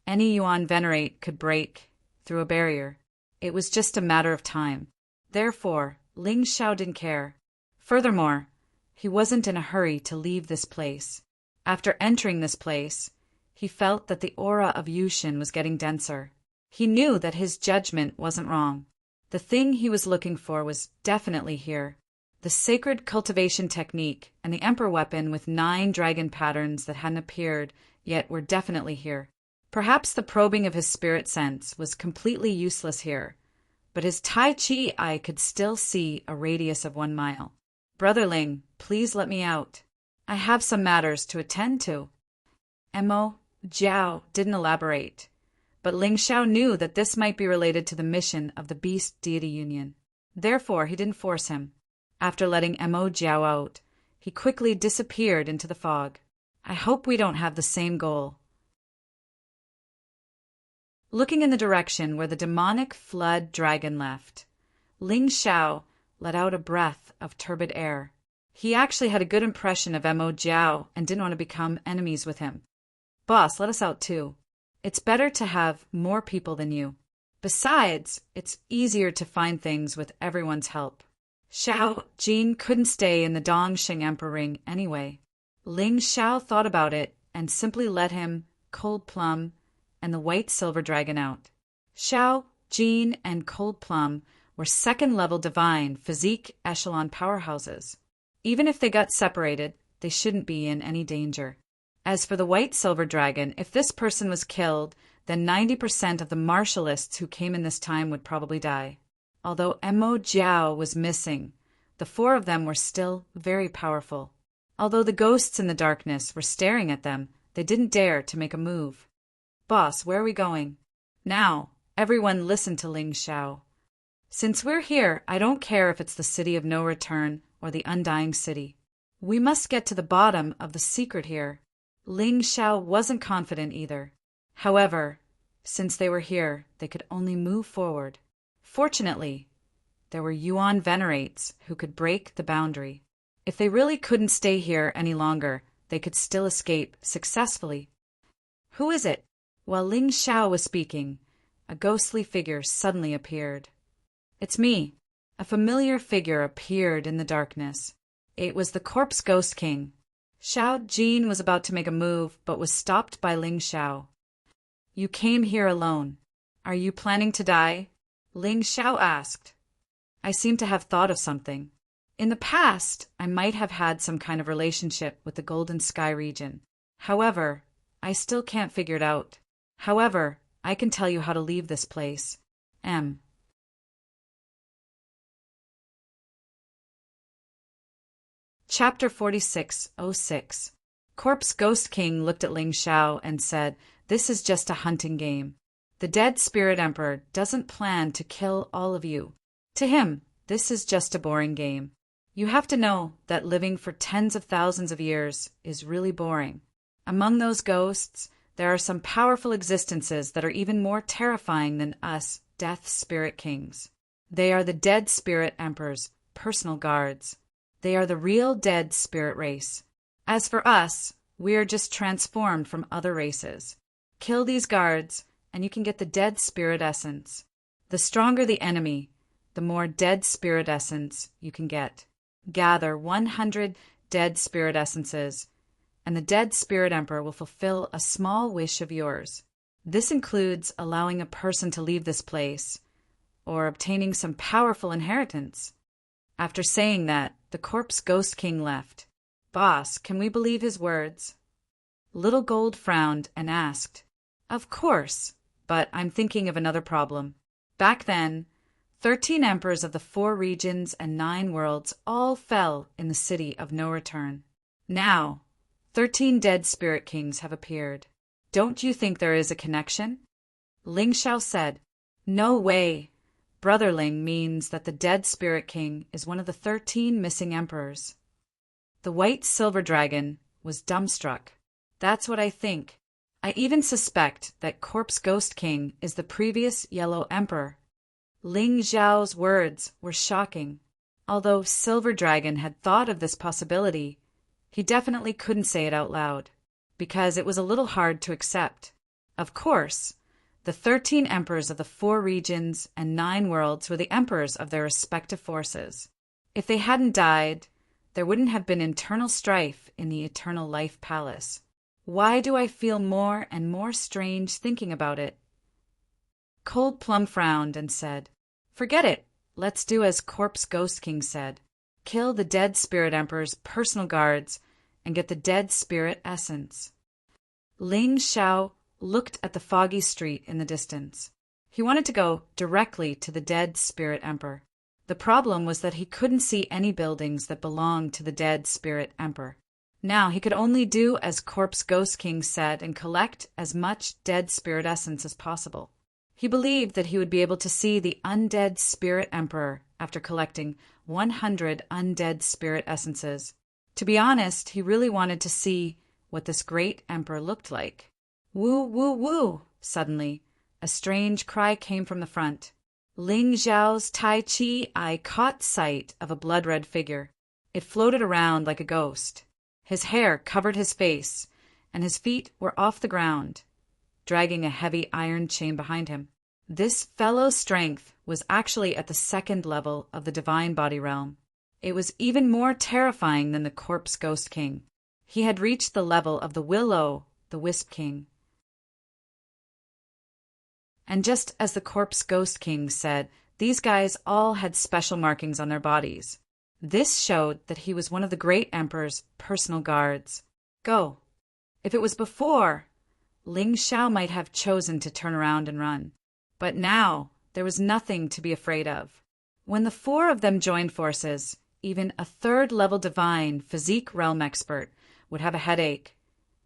any Yuan venerate could break through a barrier. It was just a matter of time. Therefore, Ling Xiao didn't care. Furthermore, he wasn't in a hurry to leave this place. After entering this place, he felt that the aura of Yushin was getting denser. He knew that his judgment wasn't wrong. The thing he was looking for was definitely here. The sacred cultivation technique and the emperor weapon with 9 dragon patterns that hadn't appeared yet were definitely here. Perhaps the probing of his spirit sense was completely useless here, but his Tai Chi eye could still see a radius of 1 mile. Brother Ling, please let me out. I have some matters to attend to. Mo Jiao didn't elaborate, but Ling Xiao knew that this might be related to the mission of the Beast Deity Union. Therefore, he didn't force him. After letting Mo Jiao out, he quickly disappeared into the fog. I hope we don't have the same goal. Looking in the direction where the demonic flood dragon left, Ling Xiao let out a breath of turbid air. He actually had a good impression of Mo Jiao and didn't want to become enemies with him. Boss, let us out too. It's better to have more people than you. Besides, it's easier to find things with everyone's help. Xiao Jin couldn't stay in the Dongxing Emperor Ring anyway. Ling Xiao thought about it and simply let him, Cold Plum, and the White Silver Dragon out. Xiao, Jin, and Cold Plum were second-level divine physique echelon powerhouses. Even if they got separated, they shouldn't be in any danger. As for the White Silver Dragon, if this person was killed, then 90% of the martialists who came in this time would probably die. Although Mo Jiao was missing, the 4 of them were still very powerful. Although the ghosts in the darkness were staring at them, they didn't dare to make a move. Boss, where are we going? Now, everyone listen to Ling Xiao. Since we're here, I don't care if it's the city of no return or the undying city. We must get to the bottom of the secret here. Ling Xiao wasn't confident either. However, since they were here, they could only move forward. Fortunately, there were Yuan venerates who could break the boundary. If they really couldn't stay here any longer, they could still escape successfully. Who is it? While Ling Xiao was speaking, a ghostly figure suddenly appeared. It's me. A familiar figure appeared in the darkness. It was the Corpse Ghost King. Xiao Jin was about to make a move, but was stopped by Ling Xiao. You came here alone. Are you planning to die? Ling Xiao asked. I seem to have thought of something. In the past, I might have had some kind of relationship with the Golden Sky region. However, I still can't figure it out. However, I can tell you how to leave this place. Chapter 46:06. Corpse Ghost King looked at Ling Xiao and said, This is just a hunting game. The dead spirit emperor doesn't plan to kill all of you. To him, this is just a boring game. You have to know that living for tens of thousands of years is really boring. Among those ghosts, there are some powerful existences that are even more terrifying than us death spirit kings. They are the dead spirit emperor's personal guards. They are the real dead spirit race. As for us, we are just transformed from other races. Kill these guards, and you can get the dead spirit essence. The stronger the enemy, the more dead spirit essence you can get. Gather 100 dead spirit essences, and the dead spirit emperor will fulfill a small wish of yours. This includes allowing a person to leave this place, or obtaining some powerful inheritance." After saying that, the corpse ghost king left. "Boss, can we believe his words?" Little Gold frowned and asked, "Of course, but I'm thinking of another problem. Back then, 13 emperors of the 4 regions and 9 worlds all fell in the city of no return. Now, 13 dead spirit kings have appeared. Don't you think there is a connection?" Ling Xiao said, "No way. Brother Ling means that the dead spirit king is one of the 13 missing emperors." The white silver dragon was dumbstruck. "That's what I think. I even suspect that Corpse Ghost King is the previous Yellow Emperor." Ling Xiao's words were shocking. Although Silver Dragon had thought of this possibility, he definitely couldn't say it out loud, because it was a little hard to accept. Of course, the 13 emperors of the 4 regions and 9 worlds were the emperors of their respective forces. If they hadn't died, there wouldn't have been internal strife in the Eternal Life Palace. Why do I feel more and more strange thinking about it? Cold Plum frowned and said, "Forget it. Let's do as Corpse Ghost King said. Kill the dead spirit emperor's personal guards and get the dead spirit essence." Ling Xiao looked at the foggy street in the distance. He wanted to go directly to the dead spirit emperor. The problem was that he couldn't see any buildings that belonged to the dead spirit emperor. Now he could only do as Corpse Ghost King said and collect as much dead spirit essence as possible. He believed that he would be able to see the undead spirit emperor after collecting 100 undead spirit essences. To be honest, he really wanted to see what this great emperor looked like. Woo, woo, woo! Suddenly, a strange cry came from the front. Ling Xiao's Tai Chi eye caught sight of a blood-red figure. It floated around like a ghost. His hair covered his face, and his feet were off the ground, dragging a heavy iron chain behind him. This fellow's strength was actually at the 2nd level of the divine body realm. It was even more terrifying than the Corpse Ghost King. He had reached the level of the Willow, the Wisp King. And just as the Corpse Ghost King said, these guys all had special markings on their bodies. This showed that he was one of the great emperor's personal guards. Go. If it was before, Ling Xiao might have chosen to turn around and run. But now, there was nothing to be afraid of. When the 4 of them joined forces, even a 3rd-level divine physique realm expert would have a headache,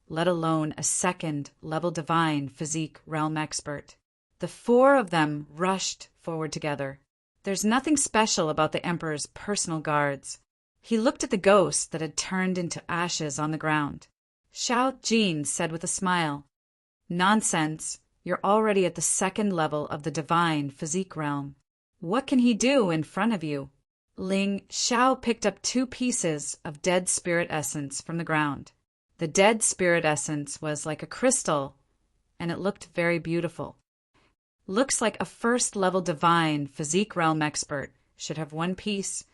let alone a 2nd-level divine physique realm expert. The 4 of them rushed forward together. There's nothing special about the Emperor's personal guards. He looked at the ghost that had turned into ashes on the ground. Xiao Jin said with a smile, "Nonsense. You're already at the 2nd level of the divine physique realm. What can he do in front of you?" Ling Xiao picked up 2 pieces of dead spirit essence from the ground. The dead spirit essence was like a crystal, and it looked very beautiful. Looks like a 1st-level divine physique realm expert should have 1 piece,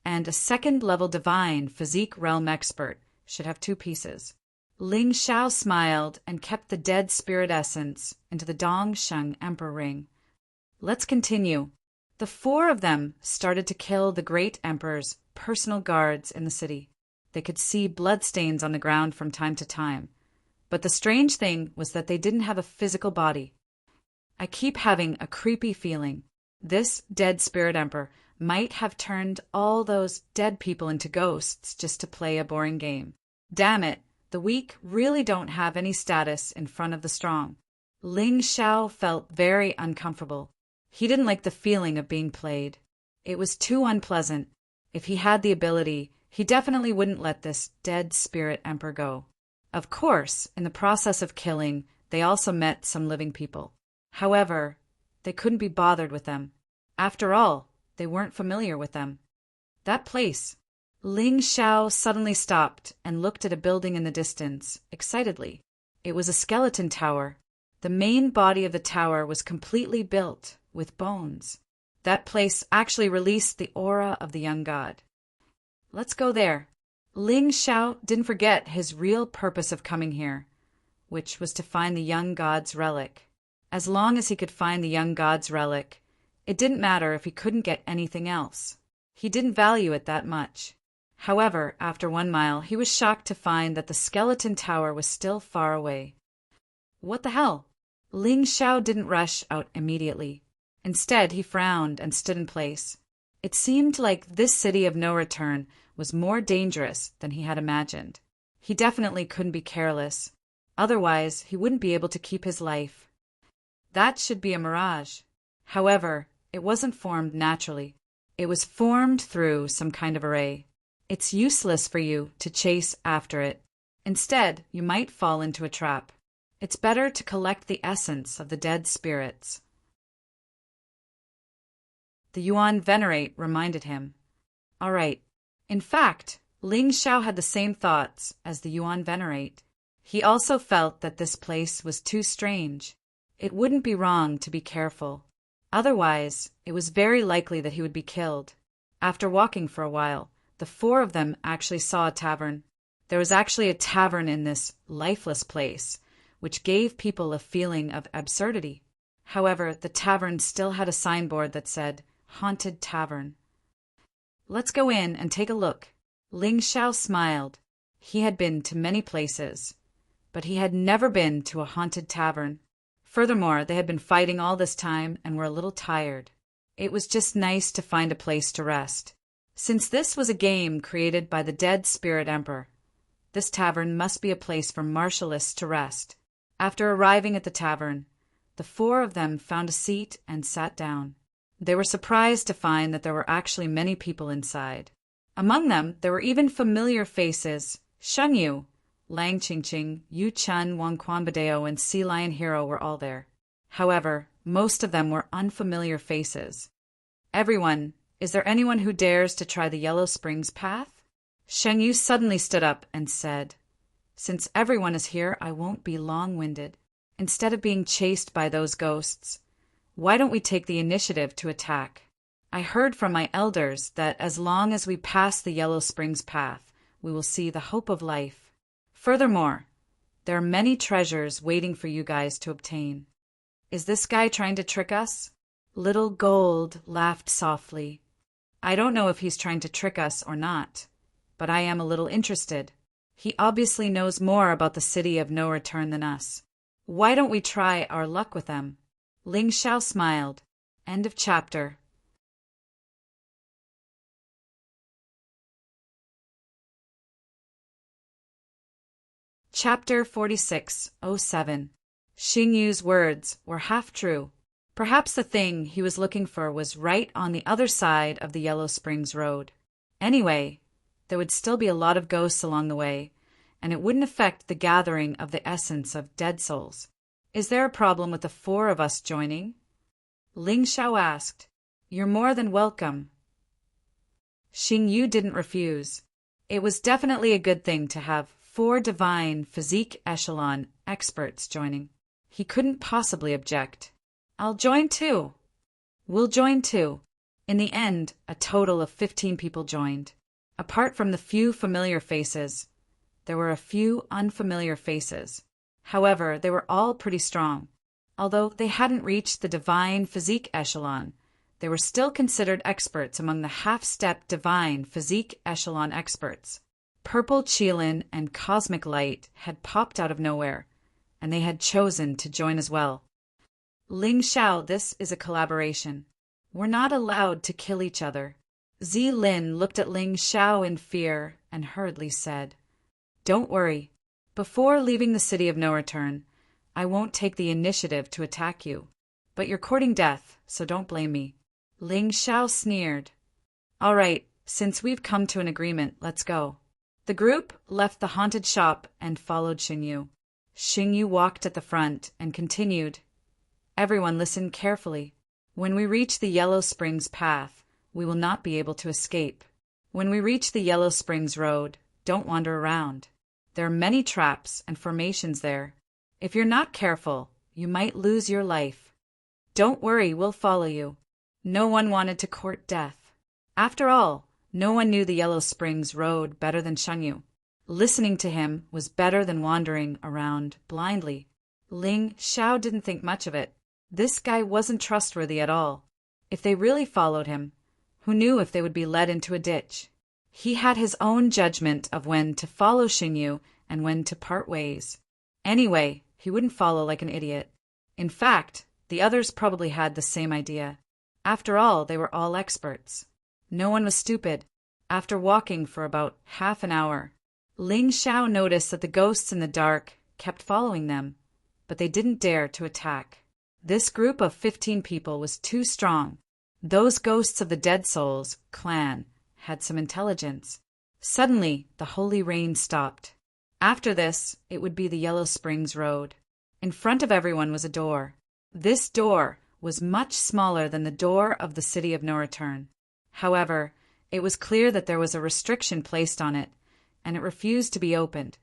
and a 2nd-level divine physique realm expert should have 2 pieces. Ling Xiao smiled and kept the dead spirit essence into the Dongsheng Emperor ring. Let's continue. The 4 of them started to kill the great emperor's personal guards in the city. They could see bloodstains on the ground from time to time, but the strange thing was that they didn't have a physical body. I keep having a creepy feeling. This dead spirit emperor might have turned all those dead people into ghosts just to play a boring game. Damn it, the weak really don't have any status in front of the strong. Ling Xiao felt very uncomfortable. He didn't like the feeling of being played. It was too unpleasant. If he had the ability, he definitely wouldn't let this dead spirit emperor go. Of course, in the process of killing, they also met some living people. However, they couldn't be bothered with them. After all, they weren't familiar with them. That place. Ling Xiao suddenly stopped and looked at a building in the distance, excitedly. It was a skeleton tower. The main body of the tower was completely built with bones. That place actually released the aura of the young god. Let's go there. Ling Xiao didn't forget his real purpose of coming here, which was to find the young god's relic. As long as he could find the young god's relic, it didn't matter if he couldn't get anything else. He didn't value it that much. However, after 1 mile, he was shocked to find that the skeleton tower was still far away. What the hell? Ling Xiao didn't rush out immediately. Instead, he frowned and stood in place. It seemed like this city of no return was more dangerous than he had imagined. He definitely couldn't be careless. Otherwise, he wouldn't be able to keep his life. That should be a mirage. However, it wasn't formed naturally. It was formed through some kind of array. It's useless for you to chase after it. Instead, you might fall into a trap. It's better to collect the essence of the dead spirits. The Yuan Venerate reminded him. All right. In fact, Ling Xiao had the same thoughts as the Yuan Venerate. He also felt that this place was too strange. It wouldn't be wrong to be careful. Otherwise, it was very likely that he would be killed. After walking for a while, the four of them actually saw a tavern. There was actually a tavern in this lifeless place, which gave people a feeling of absurdity. However, the tavern still had a signboard that said, Haunted Tavern. Let's go in and take a look. Ling Xiao smiled. He had been to many places, but he had never been to a haunted tavern. Furthermore, they had been fighting all this time and were a little tired. It was just nice to find a place to rest. Since this was a game created by the dead spirit emperor, this tavern must be a place for martialists to rest. After arriving at the tavern, the four of them found a seat and sat down. They were surprised to find that there were actually many people inside. Among them, there were even familiar faces. Shen Yu, Lang Qingqing, Yu Chun, Wang Quanbadeo, and Sea Lion Hero were all there. However, most of them were unfamiliar faces. Everyone, is there anyone who dares to try the Yellow Springs path? Shen Yu suddenly stood up and said, Since everyone is here, I won't be long-winded. Instead of being chased by those ghosts, why don't we take the initiative to attack? I heard from my elders that as long as we pass the Yellow Springs path, we will see the hope of life. Furthermore, there are many treasures waiting for you guys to obtain. Is this guy trying to trick us? Little Gold laughed softly. I don't know if he's trying to trick us or not, but I am a little interested. He obviously knows more about the city of no return than us. Why don't we try our luck with them? Ling Xiao smiled. End of chapter. Chapter 46:07. Xing Yu's words were half true. Perhaps the thing he was looking for was right on the other side of the Yellow Springs Road. Anyway, there would still be a lot of ghosts along the way, and it wouldn't affect the gathering of the essence of dead souls. Is there a problem with the four of us joining? Ling Xiao asked. You're more than welcome. Xing Yu didn't refuse. It was definitely a good thing to have four divine physique echelon experts joining. He couldn't possibly object. I'll join too. We'll join too. In the end, a total of 15 people joined. Apart from the few familiar faces, there were a few unfamiliar faces. However, they were all pretty strong. Although they hadn't reached the divine physique echelon, they were still considered experts among the half-step divine physique echelon experts. Purple Qilin and Cosmic Light had popped out of nowhere, and they had chosen to join as well. Ling Xiao, this is a collaboration. We're not allowed to kill each other. Zi Lin looked at Ling Xiao in fear and hurriedly said, Don't worry. Before leaving the city of no return, I won't take the initiative to attack you. But you're courting death, so don't blame me. Ling Xiao sneered. All right, since we've come to an agreement, let's go. The group left the haunted shop and followed Xing Yu. Xing Yu walked at the front and continued. Everyone listened carefully. When we reach the Yellow Springs path, we will not be able to escape. When we reach the Yellow Springs Road, don't wander around. There are many traps and formations there. If you're not careful, you might lose your life. Don't worry, we'll follow you. No one wanted to court death. After all, No one knew the Yellow Springs Road better than Shanyu. Listening to him was better than wandering around blindly. Ling Xiao didn't think much of it. This guy wasn't trustworthy at all. If they really followed him, who knew if they would be led into a ditch? He had his own judgment of when to follow Xingyu and when to part ways. Anyway, he wouldn't follow like an idiot. In fact, the others probably had the same idea. After all, they were all experts. No one was stupid. After walking for about half an hour, Ling Xiao noticed that the ghosts in the dark kept following them, but they didn't dare to attack. This group of 15 people was too strong. Those ghosts of the Dead Souls clan had some intelligence. Suddenly, the holy rain stopped. After this, it would be the Yellow Springs Road. In front of everyone was a door. This door was much smaller than the door of the City of No Return. However, it was clear that there was a restriction placed on it, and it refused to be opened.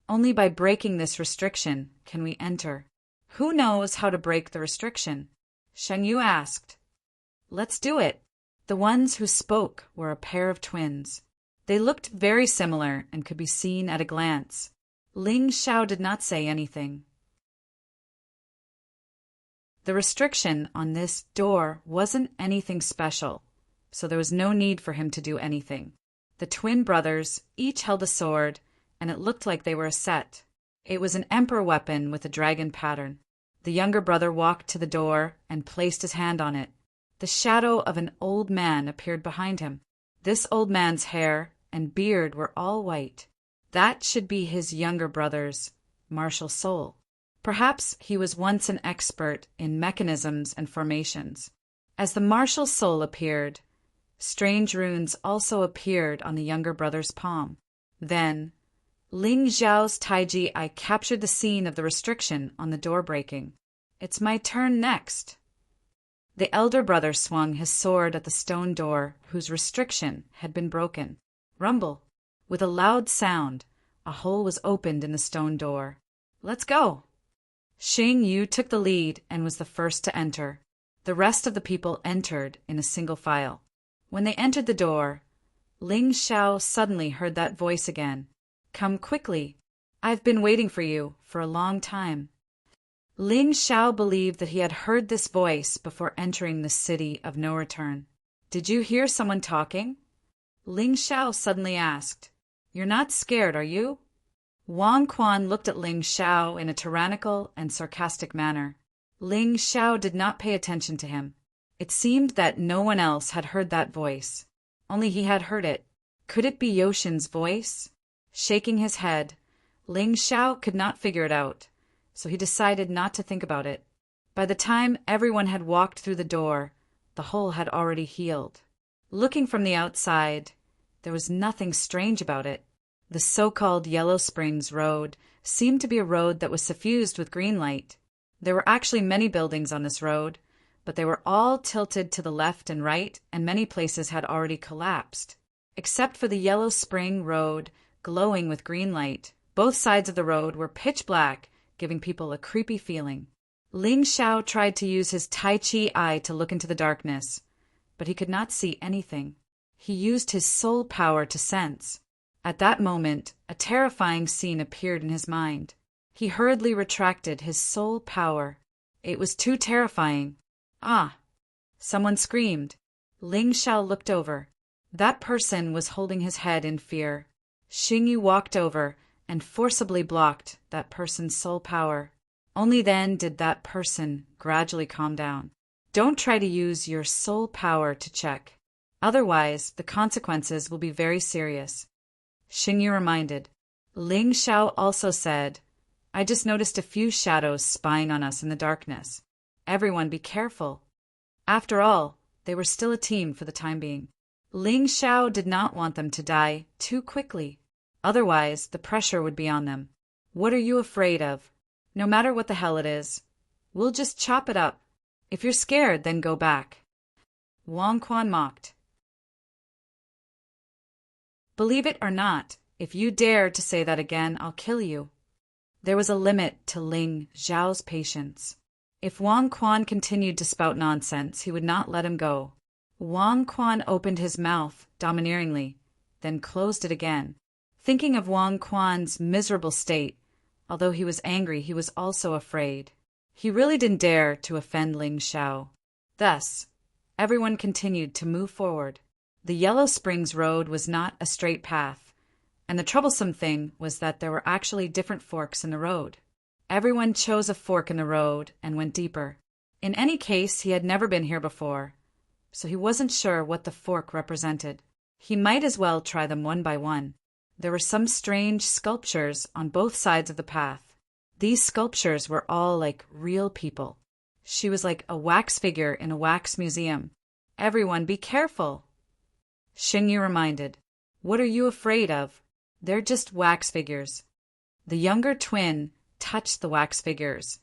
Only by breaking this restriction can we enter. Who knows how to break the restriction? Shen Yu asked. Let's do it. The ones who spoke were a pair of twins. They looked very similar and could be seen at a glance. Ling Xiao did not say anything. The restriction on this door wasn't anything special, so there was no need for him to do anything. The twin brothers each held a sword, and it looked like they were a set. It was an emperor weapon with a dragon pattern. The younger brother walked to the door and placed his hand on it. The shadow of an old man appeared behind him. This old man's hair and beard were all white. That should be his younger brother's martial soul. Perhaps he was once an expert in mechanisms and formations. As the martial soul appeared, strange runes also appeared on the younger brother's palm. Then, Ling Xiao's Taiji eye captured the scene of the restriction on the door breaking. It's my turn next. The elder brother swung his sword at the stone door whose restriction had been broken. Rumble! With a loud sound, a hole was opened in the stone door. Let's go! Xing Yu took the lead and was the first to enter. The rest of the people entered in a single file. When they entered the door, Ling Xiao suddenly heard that voice again. Come quickly. I've been waiting for you for a long time. Ling Xiao believed that he had heard this voice before entering the City of No Return. Did you hear someone talking? Ling Xiao suddenly asked. You're not scared, are you? Wang Quan looked at Ling Xiao in a tyrannical and sarcastic manner. Ling Xiao did not pay attention to him. It seemed that no one else had heard that voice. Only he had heard it. Could it be Yoshin's voice? Shaking his head, Ling Xiao could not figure it out, so he decided not to think about it. By the time everyone had walked through the door, the hole had already healed. Looking from the outside, there was nothing strange about it. The so-called Yellow Springs Road seemed to be a road that was suffused with green light. There were actually many buildings on this road, but they were all tilted to the left and right, and many places had already collapsed. Except for the Yellow Spring Road, glowing with green light, both sides of the road were pitch black, giving people a creepy feeling. Ling Xiao tried to use his Tai Chi eye to look into the darkness, but he could not see anything. He used his soul power to sense. At that moment, a terrifying scene appeared in his mind. He hurriedly retracted his soul power. It was too terrifying. Ah! Someone screamed. Ling Xiao looked over. That person was holding his head in fear. Xing Yu walked over and forcibly blocked that person's soul power. Only then did that person gradually calm down. Don't try to use your soul power to check. Otherwise, the consequences will be very serious. Xing Yu reminded. Ling Xiao also said, I just noticed a few shadows spying on us in the darkness. Everyone be careful. After all, they were still a team for the time being. Ling Xiao did not want them to die too quickly. Otherwise, the pressure would be on them. What are you afraid of? No matter what the hell it is, we'll just chop it up. If you're scared, then go back. Wang Quan mocked. Believe it or not, if you dare to say that again, I'll kill you. There was a limit to Ling Xiao's patience. If Wang Quan continued to spout nonsense, he would not let him go. Wang Quan opened his mouth domineeringly, then closed it again. Thinking of Wang Quan's miserable state, although he was angry, he was also afraid. He really didn't dare to offend Ling Xiao. Thus, everyone continued to move forward. The Yellow Springs Road was not a straight path, and the troublesome thing was that there were actually different forks in the road. Everyone chose a fork in the road and went deeper. In any case, he had never been here before, so he wasn't sure what the fork represented. He might as well try them one by one. There were some strange sculptures on both sides of the path. These sculptures were all like real people. She was like a wax figure in a wax museum. Everyone be careful! Xingyu reminded. What are you afraid of? They're just wax figures. The younger twin touched the wax figures,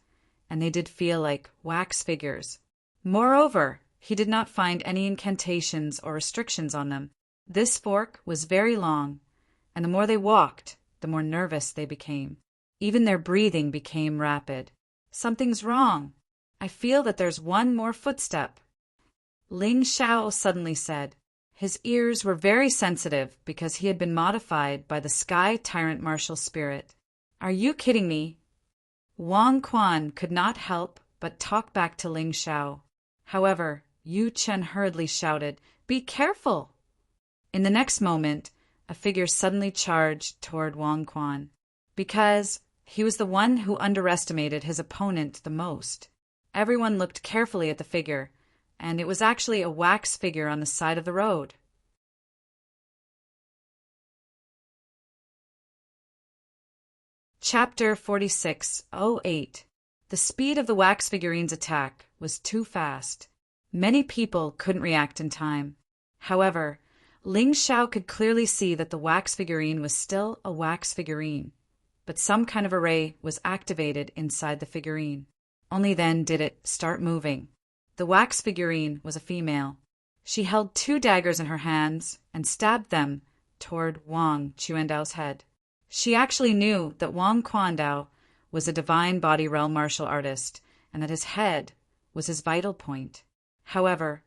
and they did feel like wax figures. Moreover, he did not find any incantations or restrictions on them. This fork was very long, and the more they walked, the more nervous they became. Even their breathing became rapid. Something's wrong. I feel that there's one more footstep. Ling Xiao suddenly said. His ears were very sensitive because he had been modified by the Sky Tyrant martial spirit. Are you kidding me? Wang Quan could not help but talk back to Ling Xiao. However, Yu Chen hurriedly shouted, Be careful! In the next moment, a figure suddenly charged toward Wang Quan, because he was the one who underestimated his opponent the most. Everyone looked carefully at the figure, and it was actually a wax figure on the side of the road. Chapter 46:08. The speed of the wax figurine's attack was too fast. Many people couldn't react in time. However, Ling Xiao could clearly see that the wax figurine was still a wax figurine, but some kind of array was activated inside the figurine. Only then did it start moving. The wax figurine was a female. She held 2 daggers in her hands and stabbed them toward Wang Quandao's head. She actually knew that Wang Quandao was a divine body realm martial artist and that his head was his vital point. However,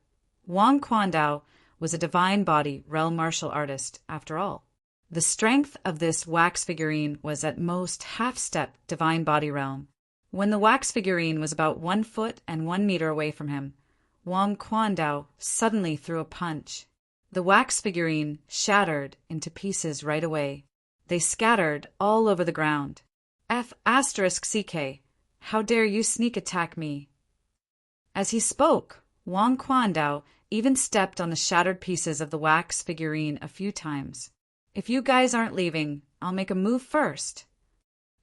Wang Quandao was a divine body realm martial artist after all. The strength of this wax figurine was at most half-step divine body realm. When the wax figurine was about 1 foot and 1 meter away from him, Wang Quandao suddenly threw a punch. The wax figurine shattered into pieces right away. They scattered all over the ground. F***CK, how dare you sneak attack me? As he spoke, Wang Quandao even stepped on the shattered pieces of the wax figurine a few times. If you guys aren't leaving, I'll make a move first.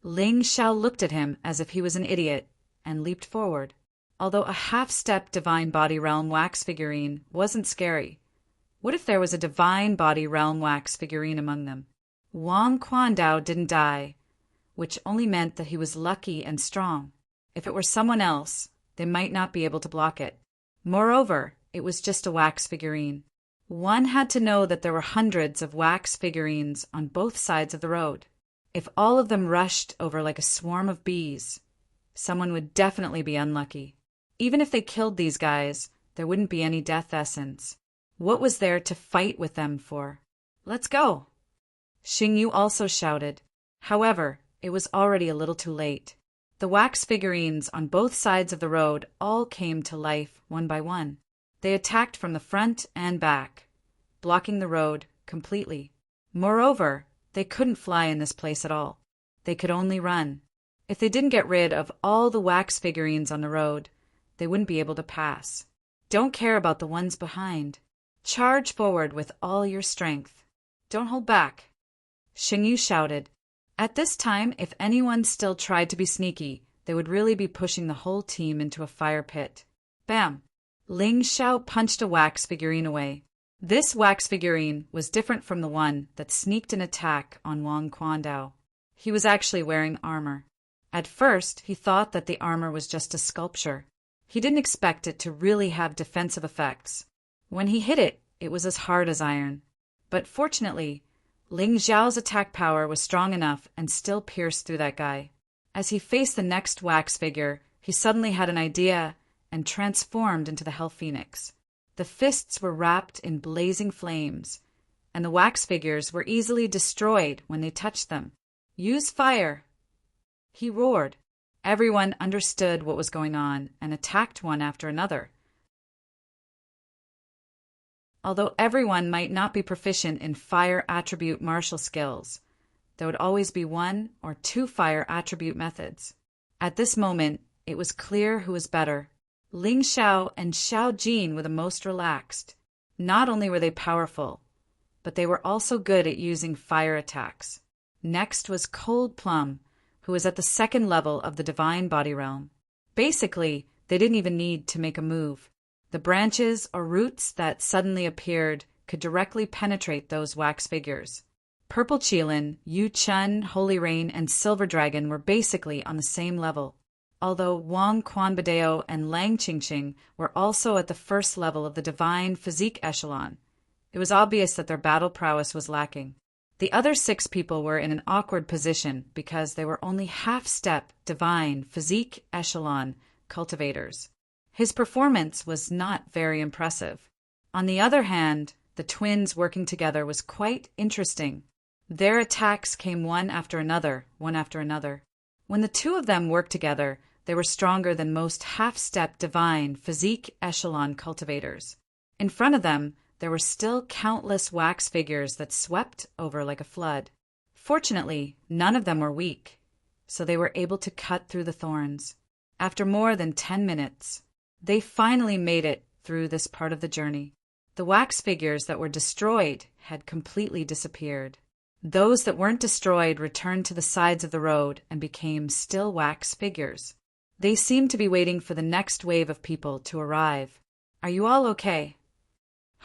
Ling Xiao looked at him as if he was an idiot and leaped forward. Although a half-step divine body realm wax figurine wasn't scary, what if there was a divine body realm wax figurine among them? Wang Quandao didn't die, which only meant that he was lucky and strong. If it were someone else, they might not be able to block it. Moreover, it was just a wax figurine. One had to know that there were hundreds of wax figurines on both sides of the road. If all of them rushed over like a swarm of bees, someone would definitely be unlucky. Even if they killed these guys, there wouldn't be any death essence. What was there to fight with them for? Let's go! Xingyu also shouted. However, it was already a little too late. The wax figurines on both sides of the road all came to life one by one. They attacked from the front and back, blocking the road completely. Moreover, they couldn't fly in this place at all. They could only run. If they didn't get rid of all the wax figurines on the road, they wouldn't be able to pass. Don't care about the ones behind. Charge forward with all your strength. Don't hold back. Xingyu shouted. At this time, if anyone still tried to be sneaky, they would really be pushing the whole team into a fire pit. Bam! Ling Xiao punched a wax figurine away. This wax figurine was different from the one that sneaked an attack on Wang Quandao. He was actually wearing armor. At first, he thought that the armor was just a sculpture. He didn't expect it to really have defensive effects. When he hit it, it was as hard as iron. But fortunately, Ling Xiao's attack power was strong enough and still pierced through that guy. As he faced the next wax figure, he suddenly had an idea and transformed into the Hell Phoenix. The fists were wrapped in blazing flames, and the wax figures were easily destroyed when they touched them. "Use fire!" he roared. Everyone understood what was going on and attacked one after another. Although everyone might not be proficient in fire attribute martial skills, there would always be one or two fire attribute methods. At this moment, it was clear who was better. Ling Xiao and Xiao Jin were the most relaxed. Not only were they powerful, but they were also good at using fire attacks. Next was Cold Plum, who was at the second level of the divine body realm. Basically, they didn't even need to make a move. The branches or roots that suddenly appeared could directly penetrate those wax figures. Purple Qilin, Yu Chun, Holy Rain, and Silver Dragon were basically on the same level, although Wang Quanbadeo and Lang Qingqing were also at the first level of the divine physique echelon. It was obvious that their battle prowess was lacking. The other 6 people were in an awkward position because they were only half-step divine physique echelon cultivators. His performance was not very impressive. On the other hand, the twins working together was quite interesting. Their attacks came one after another. When the two of them worked together, they were stronger than most half-step divine physique echelon cultivators. In front of them, there were still countless wax figures that swept over like a flood. Fortunately, none of them were weak, so they were able to cut through the thorns. After more than 10 minutes, they finally made it through this part of the journey. The wax figures that were destroyed had completely disappeared. Those that weren't destroyed returned to the sides of the road and became still wax figures. They seemed to be waiting for the next wave of people to arrive. "Are you all okay?"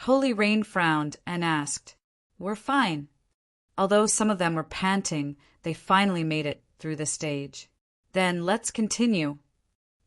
Holy Rain frowned and asked. "We're fine." Although some of them were panting, they finally made it through the stage. "Then let's continue."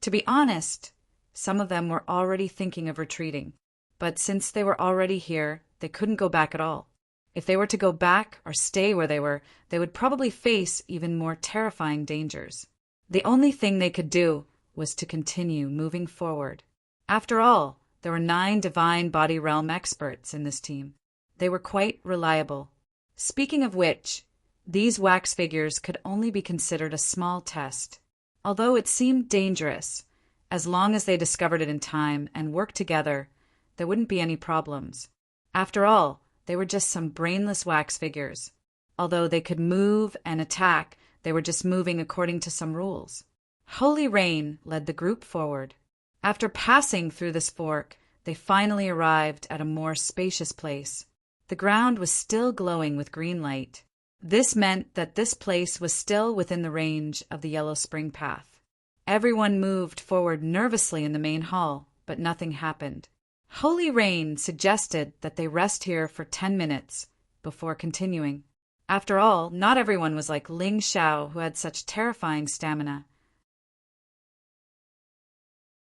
To be honest, some of them were already thinking of retreating, but since they were already here, they couldn't go back at all. If they were to go back or stay where they were, they would probably face even more terrifying dangers. The only thing they could do was to continue moving forward. After all, there were 9 divine body realm experts in this team. They were quite reliable. Speaking of which, these wax figures could only be considered a small test. Although it seemed dangerous, as long as they discovered it in time and worked together, there wouldn't be any problems. After all, they were just some brainless wax figures. Although they could move and attack, they were just moving according to some rules. Holy Rain led the group forward. After passing through this fork, they finally arrived at a more spacious place. The ground was still glowing with green light. This meant that this place was still within the range of the Yellow Spring Path. Everyone moved forward nervously in the main hall, but nothing happened. Holy Rain suggested that they rest here for 10 minutes before continuing. After all, not everyone was like Ling Xiao, who had such terrifying stamina.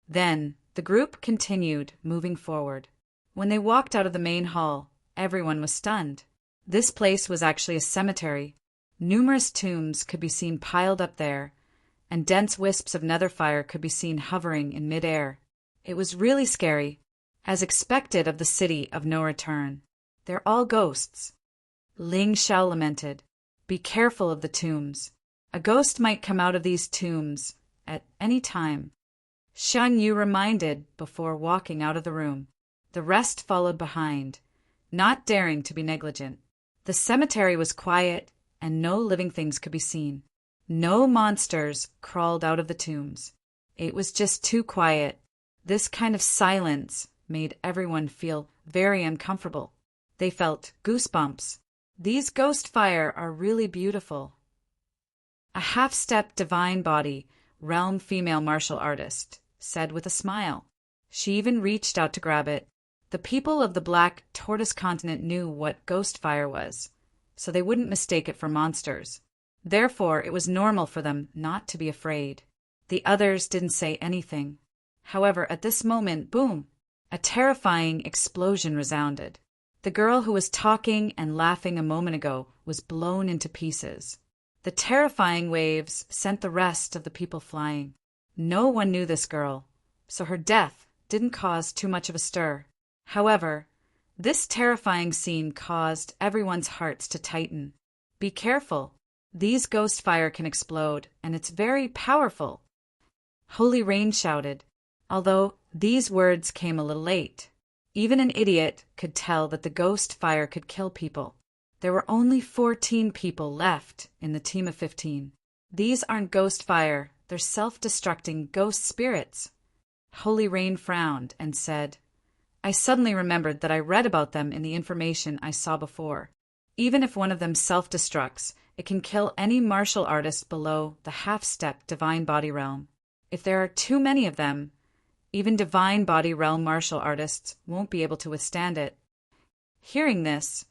Then the group continued moving forward. When they walked out of the main hall, everyone was stunned. This place was actually a cemetery. Numerous tombs could be seen piled up there, and dense wisps of nether fire could be seen hovering in midair. It was really scary, as expected of the city of no return. "They're all ghosts." Ling Xiao lamented. "Be careful of the tombs. A ghost might come out of these tombs at any time." Shan Yu reminded before walking out of the room. The rest followed behind, not daring to be negligent. The cemetery was quiet, and no living things could be seen. No monsters crawled out of the tombs. It was just too quiet. This kind of silence made everyone feel very uncomfortable. They felt goosebumps. "These ghost fire are really beautiful." A half-step divine body, realm female martial artist, said with a smile. She even reached out to grab it. The people of the Black Tortoise continent knew what ghost fire was, so they wouldn't mistake it for monsters. Therefore, it was normal for them not to be afraid. The others didn't say anything. However, at this moment, boom! A terrifying explosion resounded. The girl who was talking and laughing a moment ago was blown into pieces. The terrifying waves sent the rest of the people flying. No one knew this girl, so her death didn't cause too much of a stir. However, this terrifying scene caused everyone's hearts to tighten. Be careful. These ghost fire can explode, and it's very powerful. Holy Rain shouted, although these words came a little late. Even an idiot could tell that the ghost fire could kill people. There were only 14 people left in the team of 15. These aren't ghost fire, they're self-destructing ghost spirits. Holy Rain frowned and said, I suddenly remembered that I read about them in the information I saw before. Even if one of them self-destructs, it can kill any martial artist below the half-step divine body realm. If there are too many of them, even divine body realm martial artists won't be able to withstand it. Hearing this,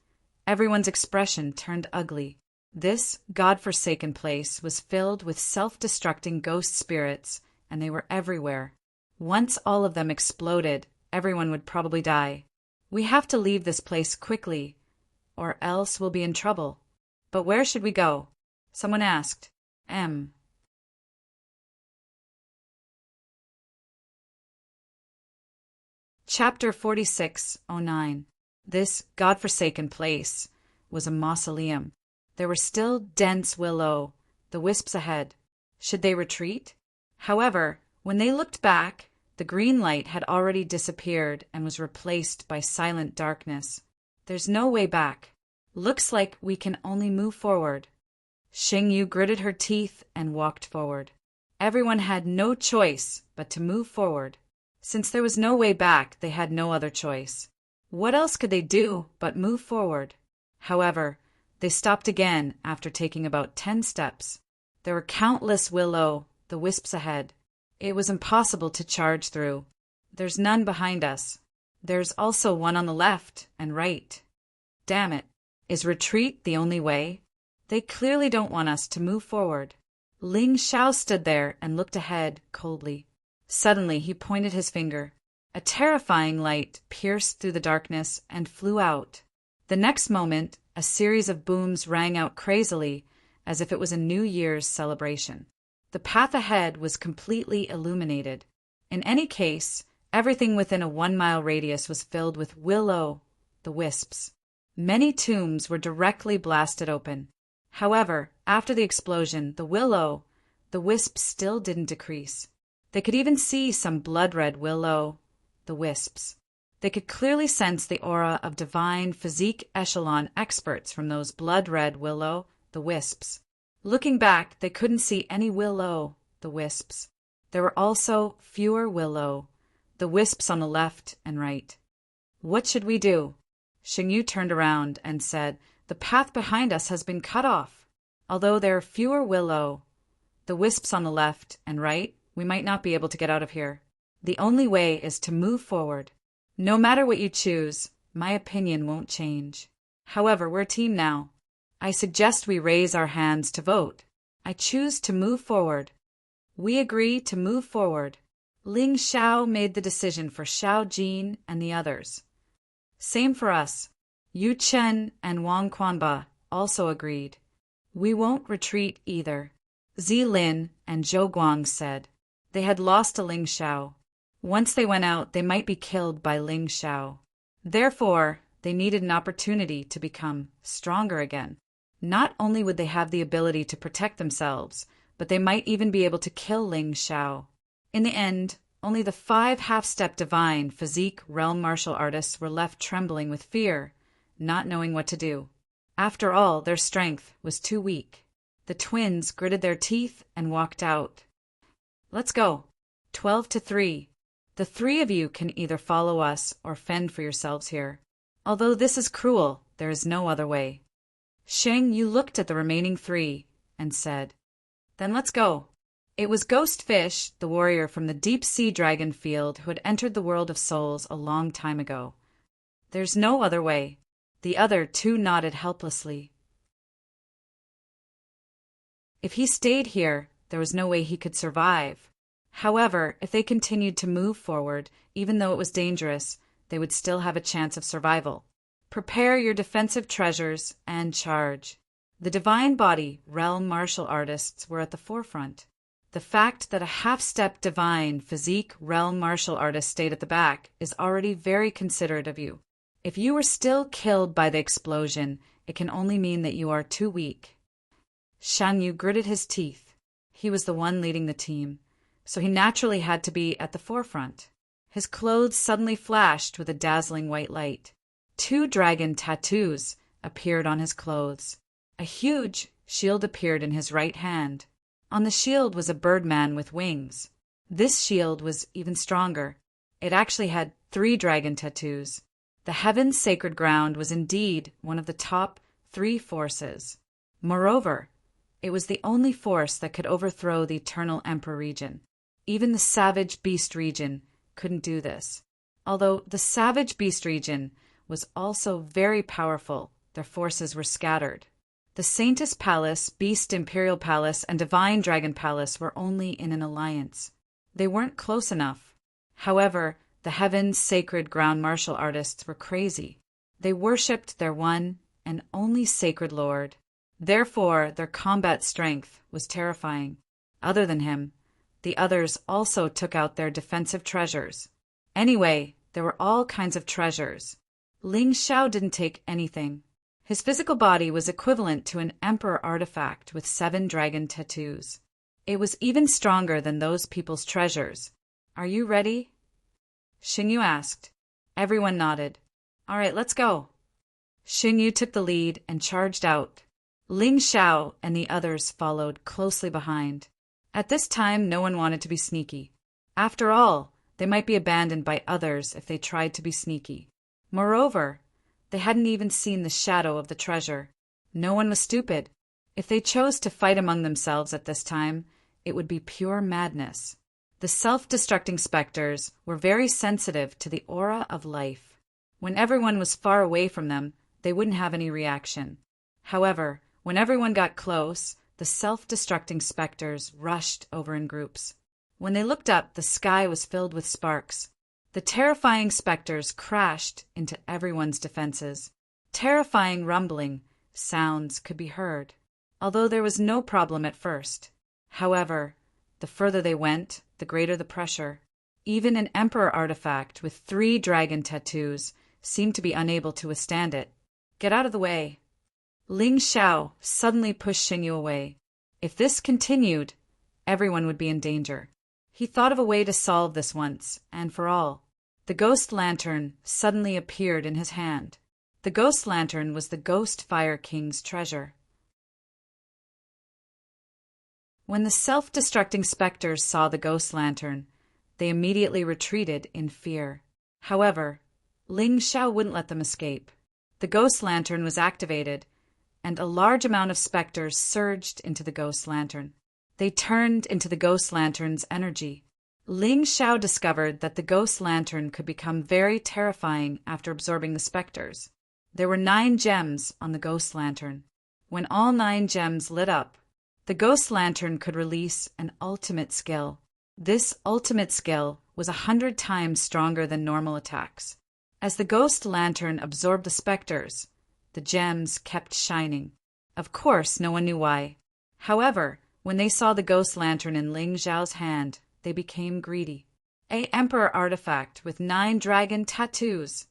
everyone's expression turned ugly. This God-forsaken place was filled with self-destructing ghost spirits, and they were everywhere. Once all of them exploded, everyone would probably die. We have to leave this place quickly, or else we'll be in trouble. But where should we go? Someone asked. Chapter 46:09. This God-forsaken place was a mausoleum. There were still dense willow, the wisps ahead. Should they retreat? However, when they looked back, the green light had already disappeared and was replaced by silent darkness. There's no way back. Looks like we can only move forward. Xingyu gritted her teeth and walked forward. Everyone had no choice but to move forward. Since there was no way back, they had no other choice. What else could they do but move forward? However, they stopped again after taking about 10 steps. There were countless willow, the wisps ahead. It was impossible to charge through. There's none behind us. There's also one on the left and right. Damn it. Is retreat the only way? They clearly don't want us to move forward. Ling Xiao stood there and looked ahead coldly. Suddenly he pointed his finger. A terrifying light pierced through the darkness and flew out. The next moment, a series of booms rang out crazily, as if it was a New Year's celebration. The path ahead was completely illuminated. In any case, everything within a 1-mile radius was filled with willow, the wisps. Many tombs were directly blasted open. However, after the explosion, the willow, the wisps still didn't decrease. They could even see some blood-red willow, the wisps. They could clearly sense the aura of divine physique echelon experts from those blood-red willow, the wisps. Looking back, they couldn't see any willow, the wisps. There were also fewer willow, the wisps on the left and right. What should we do? Xingyu turned around and said, the path behind us has been cut off. Although there are fewer willow, the wisps on the left and right, we might not be able to get out of here. The only way is to move forward. No matter what you choose, my opinion won't change. However, we're a team now. I suggest we raise our hands to vote. I choose to move forward. We agree to move forward. Ling Xiao made the decision for Xiao Jin and the others. Same for us. Yu Chen and Wang Quanba also agreed. We won't retreat either. Zilin and Zhou Guang said. They had lost to Ling Xiao. Once they went out, they might be killed by Ling Xiao. Therefore, they needed an opportunity to become stronger again. Not only would they have the ability to protect themselves, but they might even be able to kill Ling Xiao. In the end, only the 5 half-step divine physique realm martial artists were left trembling with fear, not knowing what to do. After all, their strength was too weak. The twins gritted their teeth and walked out. Let's go. 12-3. The 3 of you can either follow us or fend for yourselves here. Although this is cruel, there is no other way. Xingyu looked at the remaining 3 and said, Then let's go. It was Ghost Fish, the warrior from the deep sea dragon field who had entered the world of souls a long time ago. There's no other way. The other 2 nodded helplessly. If he stayed here, there was no way he could survive. However, if they continued to move forward, even though it was dangerous, they would still have a chance of survival. Prepare your defensive treasures and charge. The divine body realm martial artists were at the forefront. The fact that a half-step divine physique realm martial artist stayed at the back is already very considerate of you. If you were still killed by the explosion, it can only mean that you are too weak. Shan Yu gritted his teeth. He was the one leading the team, so he naturally had to be at the forefront. His clothes suddenly flashed with a dazzling white light. 2 dragon tattoos appeared on his clothes. A huge shield appeared in his right hand. On the shield was a birdman with wings. This shield was even stronger. It actually had 3 dragon tattoos. The heaven's sacred ground was indeed one of the top 3 forces. Moreover, it was the only force that could overthrow the Eternal Emperor region. Even the Savage Beast region couldn't do this. Although the Savage Beast region was also very powerful, their forces were scattered. The Saintess Palace, Beast Imperial Palace, and Divine Dragon Palace were only in an alliance. They weren't close enough. However, the Heaven's Sacred Ground martial artists were crazy. They worshipped their one and only sacred lord. Therefore, their combat strength was terrifying. Other than him, the others also took out their defensive treasures. Anyway, there were all kinds of treasures. Ling Xiao didn't take anything. His physical body was equivalent to an emperor artifact with 7 dragon tattoos. It was even stronger than those people's treasures. Are you ready? Xingyu asked. Everyone nodded. All right, let's go. Xingyu took the lead and charged out. Ling Xiao and the others followed closely behind. At this time, no one wanted to be sneaky. After all, they might be abandoned by others if they tried to be sneaky. Moreover, they hadn't even seen the shadow of the treasure. No one was stupid. If they chose to fight among themselves at this time, it would be pure madness. The self-destructing specters were very sensitive to the aura of life. When everyone was far away from them, they wouldn't have any reaction. However, when everyone got close, the self-destructing specters rushed over in groups. When they looked up, the sky was filled with sparks. The terrifying specters crashed into everyone's defenses. Terrifying rumbling sounds could be heard, although there was no problem at first. However, the further they went, the greater the pressure. Even an emperor artifact with 3 dragon tattoos seemed to be unable to withstand it. Get out of the way. Ling Xiao suddenly pushed Xingyu away. If this continued, everyone would be in danger. He thought of a way to solve this once and for all. The ghost lantern suddenly appeared in his hand. The ghost lantern was the Ghost Fire King's treasure. When the self-destructing specters saw the ghost lantern, they immediately retreated in fear. However, Ling Xiao wouldn't let them escape. The ghost lantern was activated, and a large amount of specters surged into the ghost lantern. They turned into the ghost lantern's energy. Ling Xiao discovered that the ghost lantern could become very terrifying after absorbing the specters. There were 9 gems on the ghost lantern. When all 9 gems lit up, the ghost lantern could release an ultimate skill. This ultimate skill was 100 times stronger than normal attacks. As the ghost lantern absorbed the specters, the gems kept shining. Of course, no one knew why. However, when they saw the ghost lantern in Ling Xiao's hand, they became greedy. An emperor artifact with 9 dragon tattoos.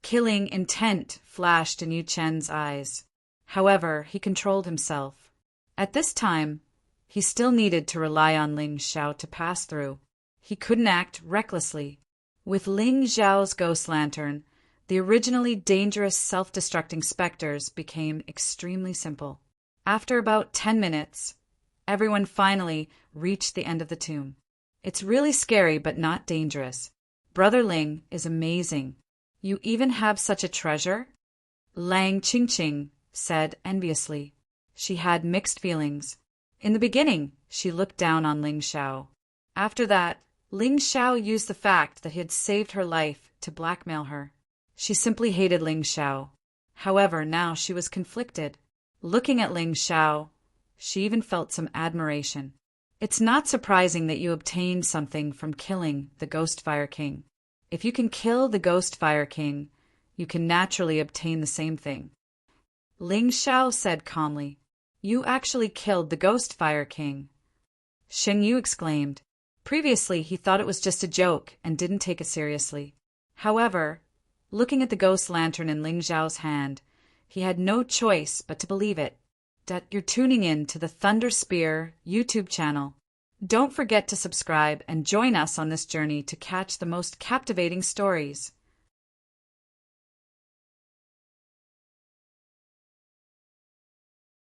Killing intent flashed in Yu Chen's eyes. However, he controlled himself. At this time, he still needed to rely on Ling Xiao to pass through. He couldn't act recklessly. With Ling Xiao's ghost lantern, the originally dangerous self-destructing specters became extremely simple. After about 10 minutes, everyone finally reached the end of the tomb. It's really scary but not dangerous. Brother Ling is amazing. You even have such a treasure? Lang Qingqing said enviously. She had mixed feelings. In the beginning, she looked down on Ling Xiao. After that, Ling Xiao used the fact that he had saved her life to blackmail her. She simply hated Ling Xiao. However, now she was conflicted. Looking at Ling Xiao, she even felt some admiration. It's not surprising that you obtained something from killing the Ghost Fire King. If you can kill the Ghost Fire King, you can naturally obtain the same thing. Ling Xiao said calmly, "You actually killed the Ghost Fire King." Shen Yu exclaimed. Previously, he thought it was just a joke and didn't take it seriously. However, looking at the ghost lantern in Ling Zhao's hand, he had no choice but to believe it. That you're tuning in to the Thunder Spear YouTube channel. Don't forget to subscribe and join us on this journey to catch the most captivating stories.